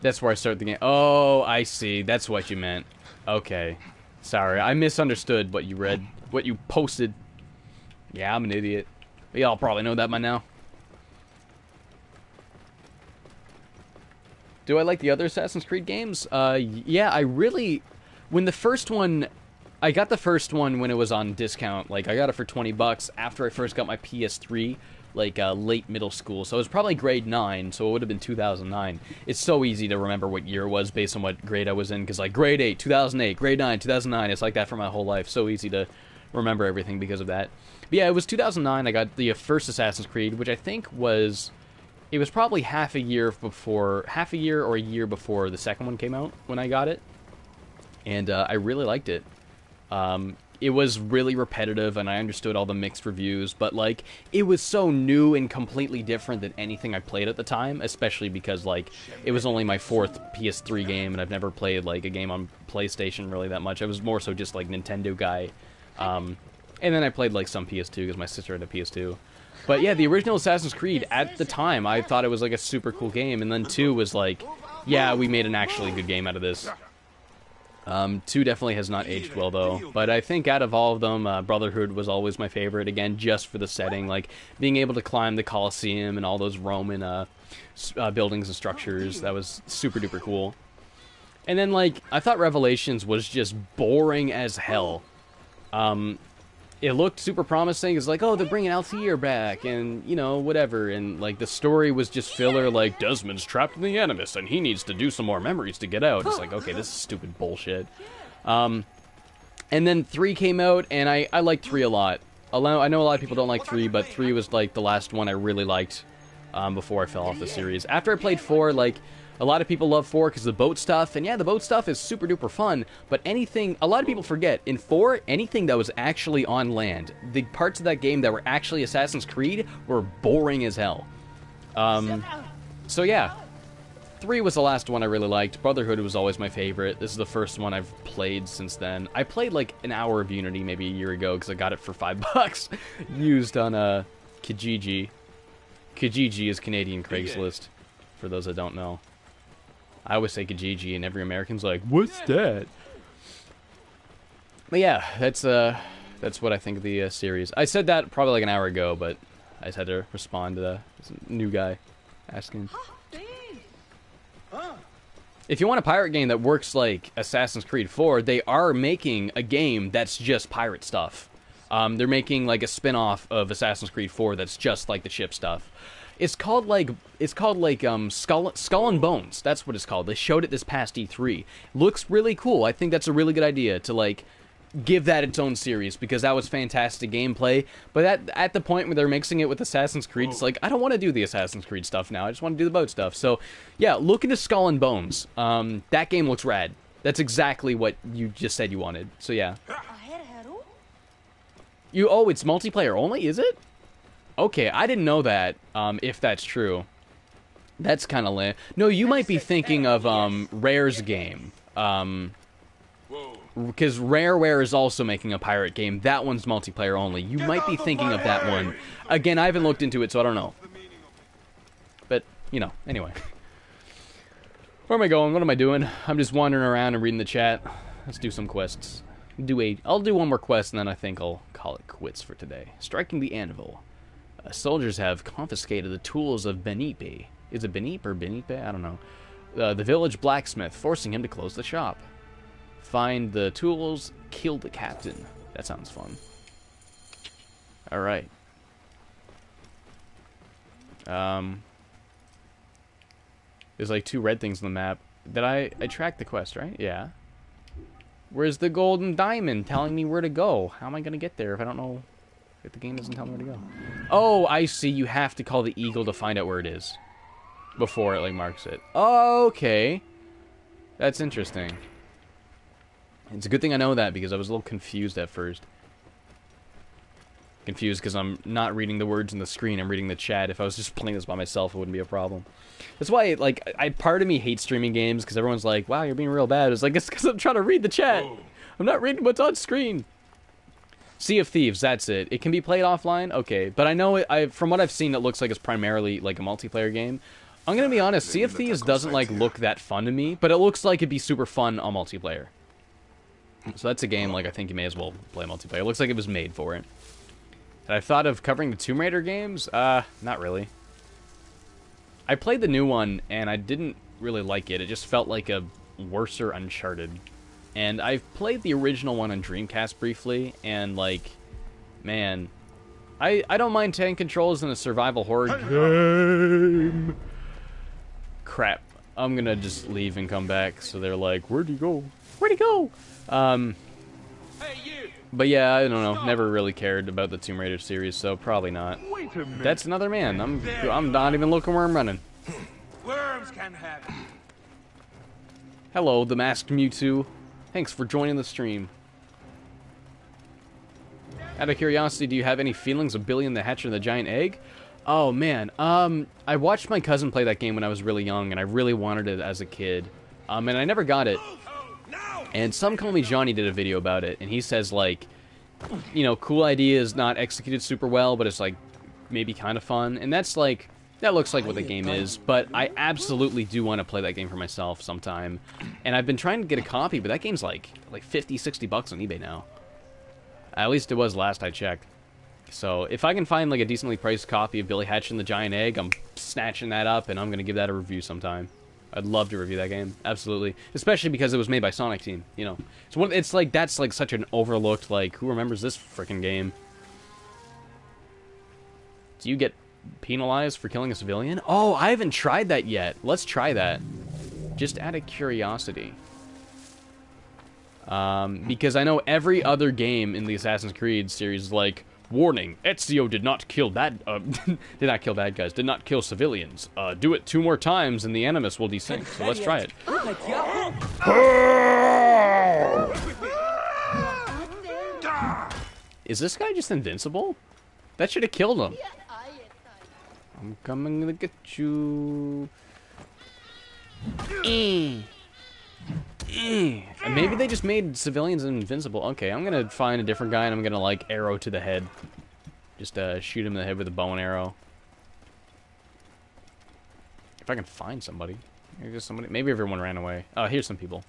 That's where I start the game. Oh, I see. That's what you meant. Okay. Sorry, I misunderstood what you read. What you posted. Yeah, I'm an idiot. Y'all probably know that by now. Do I like the other Assassin's Creed games? Yeah, I really... When the first one... I got the first one when it was on discount. Like, I got it for $20 after I first got my PS3. Like, late middle school. So it was probably grade 9, so it would have been 2009. It's so easy to remember what year it was based on what grade I was in, because, like, grade 8, 2008, grade 9, 2009, it's like that for my whole life. So easy to remember everything because of that. But yeah, it was 2009, I got the first Assassin's Creed, which I think was... It was probably half a year or a year before the second one came out when I got it. And I really liked it. It was really repetitive, and I understood all the mixed reviews, but, like, it was so new and completely different than anything I played at the time, especially because, like, it was only my 4th PS3 game, and I've never played, like, a game on PlayStation really that much. I was more so just, like, Nintendo guy. And then I played, like, some PS2, because my sister had a PS2. But, yeah, the original Assassin's Creed, at the time, I thought it was, like, a super cool game, and then 2 was, like, yeah, we made an actually good game out of this. 2 definitely has not aged well, though. But I think out of all of them, Brotherhood was always my favorite, again, just for the setting. Like, being able to climb the Colosseum and all those Roman buildings and structures, that was super-duper cool. And then, like, I thought Revelations was just boring as hell. It looked super promising. It's like, oh, they're bringing Altair back, and, you know, whatever. And, like, the story was just filler, like, Desmond's trapped in the Animus, and he needs to do some more memories to get out. It's like, okay, this is stupid bullshit. And then 3 came out, and I liked 3 a lot. I know a lot of people don't like 3, but 3 was, like, the last one I really liked before I fell off the series. After I played 4, like... A lot of people love 4 because of the boat stuff, and yeah, the boat stuff is super duper fun, but anything, a lot of people forget, in 4, anything that was actually on land, the parts of that game that were actually Assassin's Creed were boring as hell. So yeah, 3 was the last one I really liked. Brotherhood was always my favorite. This is the first one I've played since then. I played like an hour of Unity maybe a year ago because I got it for $5 used on Kijiji. Kijiji is Canadian Craigslist, for those that don't know. I always say Kijiji, and every American's like, what's that? But yeah, that's what I think of the series. I said that probably like an hour ago, but I just had to respond to the new guy asking. If you want a pirate game that works like Assassin's Creed 4, they are making a game that's just pirate stuff. They're making like a spin-off of Assassin's Creed 4 that's just like the ship stuff. It's called Skull and Bones. That's what it's called. They showed it this past E3. Looks really cool. I think that's a really good idea to like give that its own series, because that was fantastic gameplay. But at the point where they're mixing it with Assassin's Creed, it's like, I don't want to do the Assassin's Creed stuff now. I just want to do the boat stuff. So yeah, look into Skull and Bones. That game looks rad. That's exactly what you just said you wanted. So yeah. Oh, it's multiplayer only, is it? Okay, I didn't know that, if that's true. That's kind of lame. No, you might be thinking of Rare's game. Because Rareware is also making a pirate game. That one's multiplayer only. You might be thinking of that one. Again, I haven't looked into it, so I don't know. But, you know, anyway. Where am I going? What am I doing? I'm just wandering around and reading the chat. Let's do some quests. I'll do one more quest, and then I think I'll call it quits for today. Striking the Anvil. Soldiers have confiscated the tools of Benipe. Is it Benipe or Benipe? I don't know. The village blacksmith, forcing him to close the shop. Find the tools, kill the captain. That sounds fun. Alright. There's like 2 red things on the map. Did I tracked the quest, right? Yeah. Where's the golden diamond telling me where to go? How am I going to get there if I don't know, if the game doesn't tell me where to go? Oh, I see. You have to call the eagle to find out where it is before it like marks it. Oh, okay. That's interesting. It's a good thing I know that, because I was a little confused at first. Confused because I'm not reading the words in the screen, I'm reading the chat. If I was just playing this by myself, it wouldn't be a problem. That's why, like, part of me hates streaming games, because everyone's like, wow, you're being real bad. It's like, it's because I'm trying to read the chat. I'm not reading what's on screen. Sea of Thieves, that's it. It can be played offline? Okay. But I know, from what I've seen, it looks like it's primarily, like, a multiplayer game. I'm gonna be honest, Sea of Thieves doesn't, like, look that fun to me, but it looks like it'd be super fun on multiplayer. So that's a game, like, I think you may as well play multiplayer. It looks like it was made for it. And I've thought of covering the Tomb Raider games? Not really. I played the new one, and I didn't really like it. It just felt like a worser Uncharted. And I've played the original one on Dreamcast briefly, and, like, man, I don't mind tank controls in a survival horror game. Crap. I'm gonna just leave and come back, so they're like, where'd he go? Where'd he go? But yeah, I don't know. Never really cared about the Tomb Raider series, so probably not. That's another man. I'm not even looking where I'm running. Worms can have it. Hello, the Masked Mewtwo. Thanks for joining the stream. Out of curiosity, do you have any feelings of Billy and the Hatcher and the Giant Egg? Oh man, I watched my cousin play that game when I was really young, and I really wanted it as a kid. And I never got it. And Some Call Me Johnny did a video about it, and he says, like, you know, cool idea is not executed super well, but it's, like, maybe kind of fun. And that's, like, that looks like what the game is, but I absolutely do want to play that game for myself sometime. And I've been trying to get a copy, but that game's, like 50, 60 bucks on eBay now. At least it was last I checked. So, if I can find, like, a decently priced copy of Billy Hatcher and the Giant Egg, I'm snatching that up, and I'm going to give that a review sometime. I'd love to review that game, absolutely. Especially because it was made by Sonic Team, you know. It's like, that's like such an overlooked, like, who remembers this frickin' game? Do you get penalized for killing a civilian? Oh, I haven't tried that yet. Let's try that. Just out of curiosity. Because I know every other game in the Assassin's Creed series is like, warning, Ezio did not kill bad guys, did not kill civilians. Do it 2 more times and the Animus will desync. So let's try it. Is this guy just invincible? That should have killed him. I'm coming to get you. And maybe they just made civilians invincible. Okay, I'm gonna find a different guy and I'm gonna, like, arrow to the head. Just shoot him in the head with a bow and arrow. If I can find somebody. There's somebody. Maybe everyone ran away. Oh, here's some people.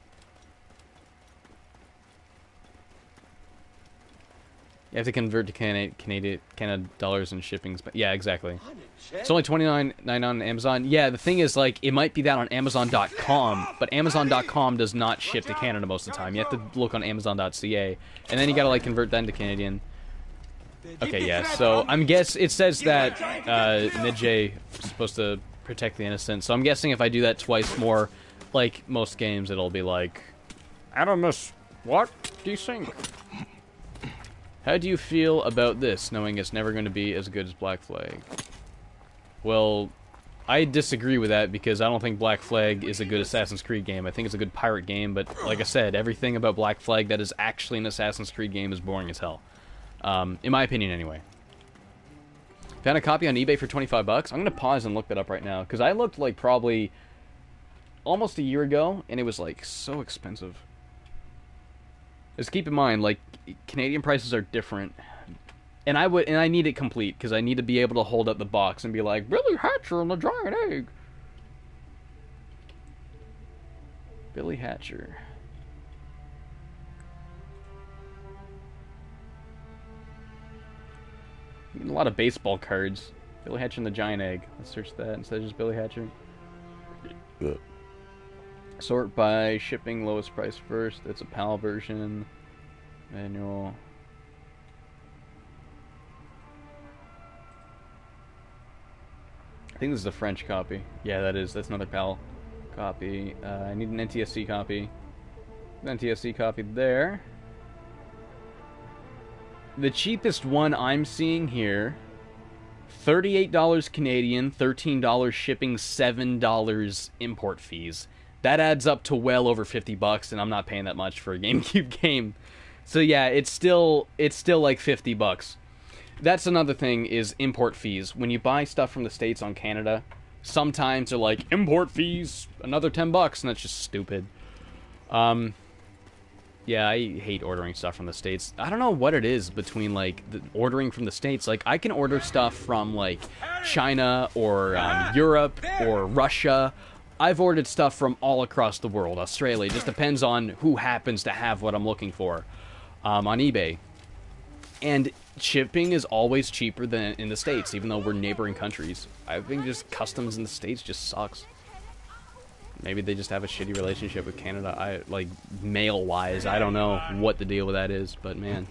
You have to convert to Canada dollars and shipping. Yeah, exactly. It's only $29.99 on Amazon. Yeah, the thing is, like, it might be that on Amazon.com, but Amazon.com does not ship to Canada most of the time. You have to look on Amazon.ca, and then you gotta, like, convert that into Canadian. Okay, yeah, so it says that Midjay is supposed to protect the innocent, so I'm guessing if I do that twice more, like most games, it'll be like, Adamus, what do you think? How do you feel about this, knowing it's never going to be as good as Black Flag? Well, I disagree with that because I don't think Black Flag is a good Assassin's Creed game. I think it's a good pirate game, but like I said, everything about Black Flag that is actually an Assassin's Creed game is boring as hell. In my opinion, anyway. Found a copy on eBay for 25 bucks. I'm going to pause and look that up right now, because I looked like probably almost a year ago, and it was like so expensive. Just keep in mind, like, Canadian prices are different. And I need it complete, because I need to be able to hold up the box and be like, Billy Hatcher and the Giant Egg. Billy Hatcher. A lot of baseball cards. Billy Hatcher and the Giant Egg. Let's search that instead of just Billy Hatcher. Sort by shipping, lowest price first. That's a PAL version. Manual. I think this is a French copy. Yeah, that is. That's another PAL copy. I need an NTSC copy. An NTSC copy there. The cheapest one I'm seeing here, $38 Canadian, $13 shipping, $7 import fees. That adds up to well over 50 bucks, and I'm not paying that much for a GameCube game. So yeah, it's still like 50 bucks. That's another thing, is import fees. When you buy stuff from the States on Canada, sometimes they're like, import fees, another 10 bucks, and that's just stupid. Yeah, I hate ordering stuff from the States. I don't know what it is between, like, ordering from the States. Like, I can order stuff from, like, China or Europe or Russia. I've ordered stuff from all across the world, Australia. It just depends on who happens to have what I'm looking for on eBay. And shipping is always cheaper than in the States, even though we're neighboring countries. I think just customs in the States just sucks. Maybe they just have a shitty relationship with Canada. Like, mail-wise, I don't know what the deal with that is, but man.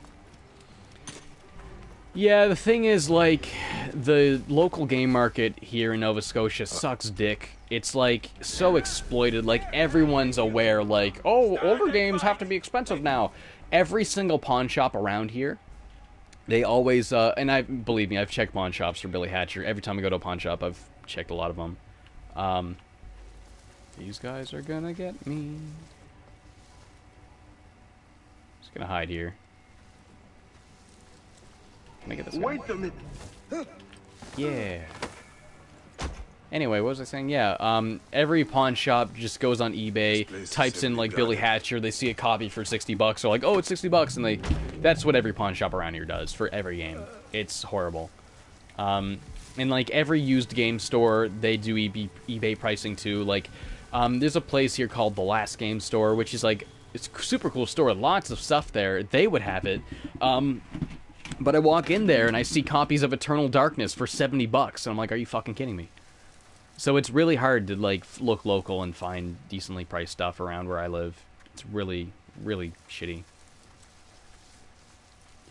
Yeah, the thing is, like, the local game market here in Nova Scotia sucks dick. It's, like, so exploited. Like, everyone's aware, like, oh, older games have to be expensive now. Every single pawn shop around here, they always, and believe me, I've checked pawn shops for Billy Hatcher. Every time I go to a pawn shop, I've checked a lot of them. These guys are gonna get me. Just gonna hide here. Can I get this guy? Wait a minute. Yeah. Anyway, what was I saying? Yeah, every pawn shop just goes on eBay, types in, like, Billy Hatcher, they see a copy for 60 bucks, they're like, oh, it's 60 bucks, and that's what every pawn shop around here does for every game. It's horrible. And, like, every used game store, they do eBay pricing, too. Like, there's a place here called The Last Game Store, which is, like, it's a super cool store, lots of stuff there. They would have it. But I walk in there, and I see copies of Eternal Darkness for 70 bucks, and I'm like, are you fucking kidding me? So it's really hard to, like, look local and find decently priced stuff around where I live. It's really, really shitty. You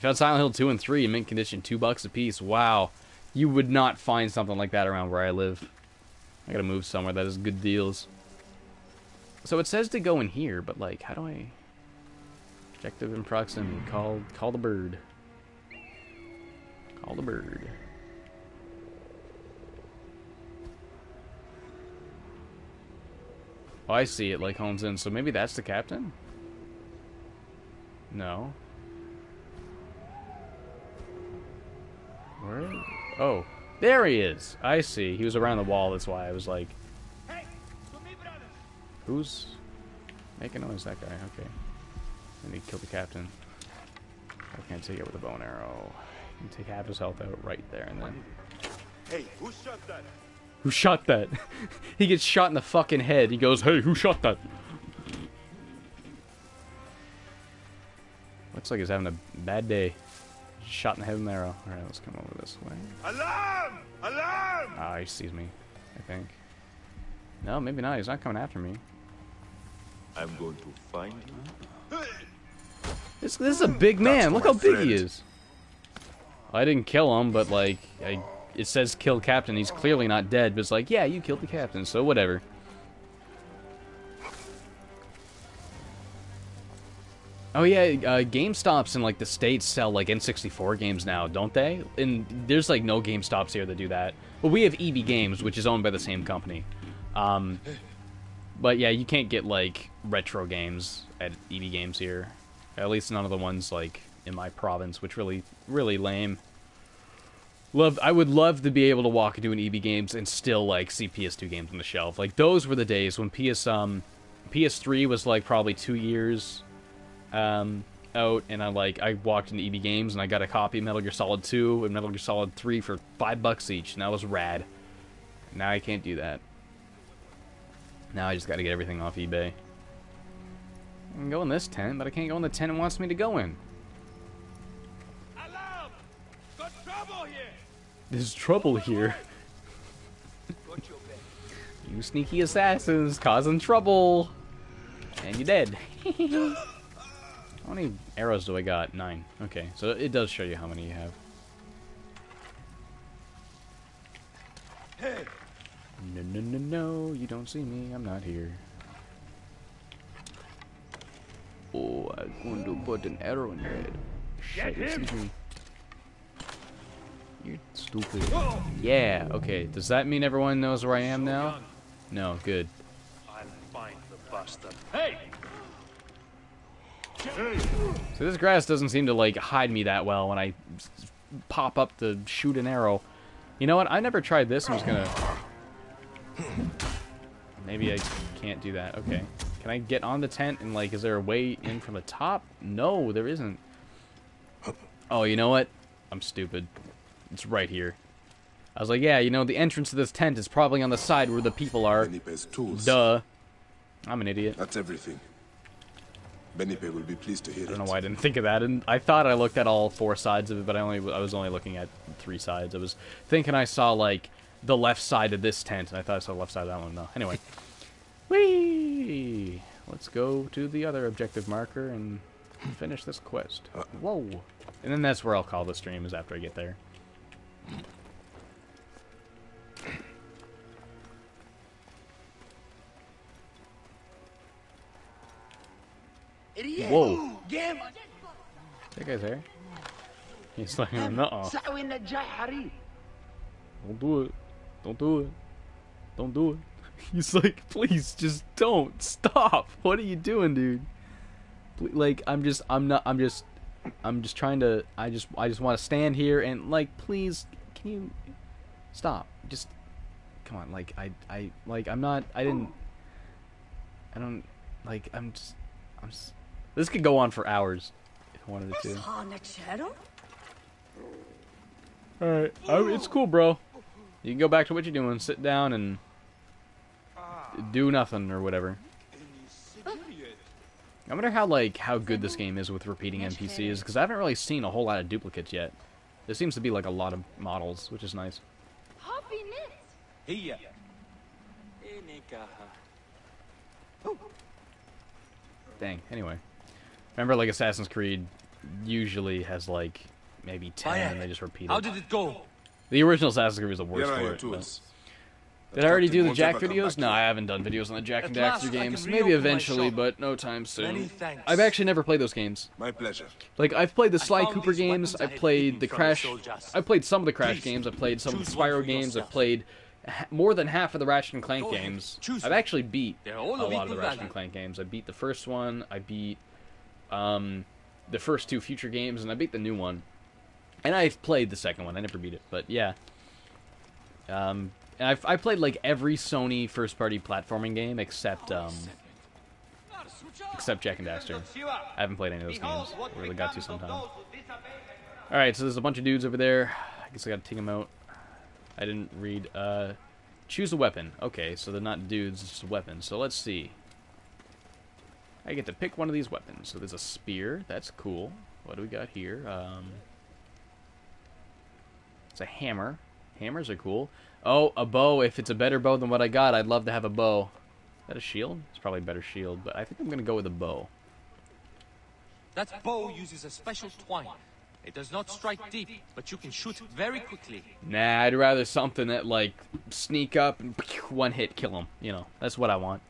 found Silent Hill 2 and 3 in mint condition, $2 a piece. Wow. You would not find something like that around where I live. I gotta move somewhere that has good deals. So it says to go in here, but, like, how do I... Objective in proximity. Call the bird. Call the bird. Oh, I see it, like, homes in. So maybe that's the captain? No. Where? Oh, there he is. I see. He was around the wall. That's why I was like... Who's making noise? That guy. Okay. And he killed the captain. I can't take it with a bow and arrow. You can take half his health out right there and then... Hey, who shot that? Who shot that? He gets shot in the fucking head. He goes, hey, who shot that? Looks like he's having a bad day. Shot in the head with an arrow. Alright, let's come over this way. Alarm! Alarm! Ah, he sees me, I think. No, maybe not. He's not coming after me. I'm going to find you. This is a big man. Look how big he is. I didn't kill him, but like, it says kill captain. He's clearly not dead, but it's like, yeah, you killed the captain, so whatever. Oh yeah, GameStops in like the States sell like N64 games now, don't they? And there's like no GameStops here that do that. Well, we have EB Games, which is owned by the same company. But yeah, you can't get like retro games at EB Games here. At least none of the ones like in my province, which really lame. I would love to be able to walk into an EB Games and still like see PS2 games on the shelf. Like those were the days when PS3 was like probably 2 years out, and I walked into EB Games and I got a copy of Metal Gear Solid 2 and Metal Gear Solid 3 for $5 each, and that was rad. Now I can't do that. Now I just got to get everything off eBay. I can go in this tent, but I can't go in the tent it wants me to go in. Alarm! Got trouble here! There's trouble here. You sneaky assassins causing trouble. And you're dead. How many arrows do I got? 9. Okay, so it does show you how many you have. Hey! No, you don't see me. I'm not here. Oh, I'm going to put an arrow in your head. Shit, it sees me. You're stupid. Yeah, okay. Does that mean everyone knows where I am now? No, good. I'll find the bastard. Hey! So this grass doesn't seem to, like, hide me that well when I pop up to shoot an arrow. You know what? I never tried this. I'm just gonna... Maybe I can't do that. Okay. Can I get on the tent and, like, is there a way in from the top? No, there isn't. Oh, you know what? I'm stupid. It's right here. I was like, yeah, you know, the entrance to this tent is probably on the side where the people are. Benipe's tools. Duh. I'm an idiot. That's everything. Benipe will be pleased to hear it. I don't know why I didn't think of that. And I thought I looked at all 4 sides of it, but I was only looking at 3 sides. I was thinking I saw, like, the left side of this tent, and I thought I saw the left side of that one. No. Anyway. Whee! Let's go to the other objective marker and finish this quest. Whoa! And then that's where I'll call the stream, is after I get there. Whoa! That guy's there. He's like, nuh-uh. Don't do it. Don't do it. Don't do it. He's like, please, just don't. Stop. What are you doing, dude? Like, I'm just trying to, I just want to stand here and, like, please, can you stop? Just, come on, like, this could go on for hours if I wanted it to. Alright, it's cool, bro. You can go back to what you're doing, sit down and do nothing or whatever. I wonder how good this game is with repeating NPCs, because I haven't really seen a whole lot of duplicates yet. There seems to be like a lot of models, which is nice. Dang, anyway. Remember, like, Assassin's Creed usually has like maybe 10 and they just repeat it. How did it go? The original Assassin's Creed was the worst for it. Did I already do the Jack videos? No, I haven't done videos on the Jack and Daxter games. Maybe eventually, but no time soon. I've actually never played those games. My pleasure. Like, I've played the Sly Cooper games, I've played the Crash... I've played some of the Crash games, I've played some of the Spyro games, I've played more than half of the Ratchet and Clank games. I've actually beat a lot of the Ratchet and Clank games. I beat the first one, I beat the first 2 Future games, and I beat the new one. And I've played the second one, I never beat it, but yeah. And I played like every Sony first-party platforming game except Jack and Daxter. I haven't played any of those games. I really got to sometime. Alright, so there's a bunch of dudes over there. I guess I gotta take them out. I didn't read. Choose a weapon. Okay, so they're not dudes, it's just a weapon. So let's see. I get to pick one of these weapons. So there's a spear. That's cool. What do we got here? It's a hammer. Hammers are cool. Oh, a bow. If it's a better bow than what I got, I'd love to have a bow. Is that a shield? It's probably a better shield, but I think I'm going to go with a bow. That bow uses a special twine. It does not strike deep, but you can shoot very quickly. Nah, I'd rather something that, like, sneak up and one hit kill him. You know, that's what I want.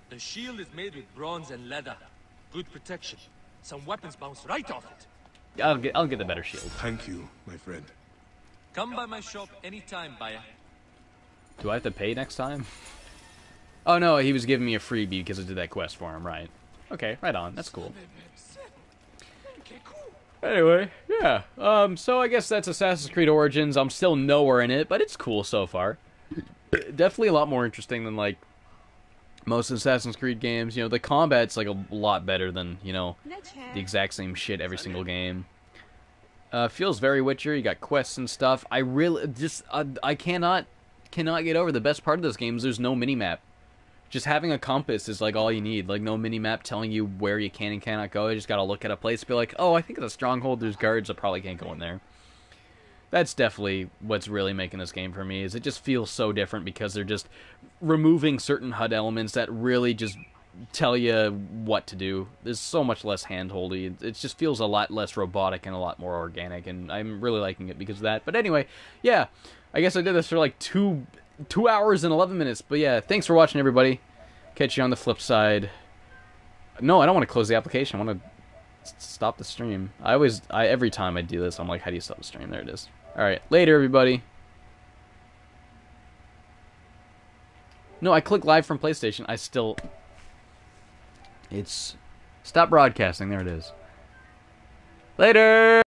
The shield is made with bronze and leather. Good protection. Some weapons bounce right off it. I'll get the better shield. Thank you, my friend. Come by my shop anytime, Bayek. Do I have to pay next time? Oh, no, he was giving me a freebie because I did that quest for him, right. Okay, right on. That's cool. Anyway, yeah. So I guess that's Assassin's Creed Origins. I'm still nowhere in it, but it's cool so far. Definitely a lot more interesting than, like, most Assassin's Creed games. You know, the combat's, like, a lot better than, you know, the exact same shit every single game. Feels very Witcher. You got quests and stuff. I really just... I cannot get over the best part of this game is there's no mini-map. Just having a compass is, like, all you need. Like, no mini-map telling you where you can and cannot go. You just gotta look at a place and be like, oh, I think it's a stronghold. There's guards. I probably can't go in there. That's definitely what's really making this game for me, is it just feels so different because they're just removing certain HUD elements that really just tell you what to do. There's so much less hand-holdy. It just feels a lot less robotic and a lot more organic, and I'm really liking it because of that. But anyway, yeah, I guess I did this for like 2 hours and 11 minutes. But yeah, thanks for watching, everybody. Catch you on the flip side. No, I don't want to close the application. I want to stop the stream. Every time I do this, I'm like, how do you stop the stream? There it is. Alright, later, everybody. No, I click live from PlayStation. It's... Stop broadcasting. There it is. Later!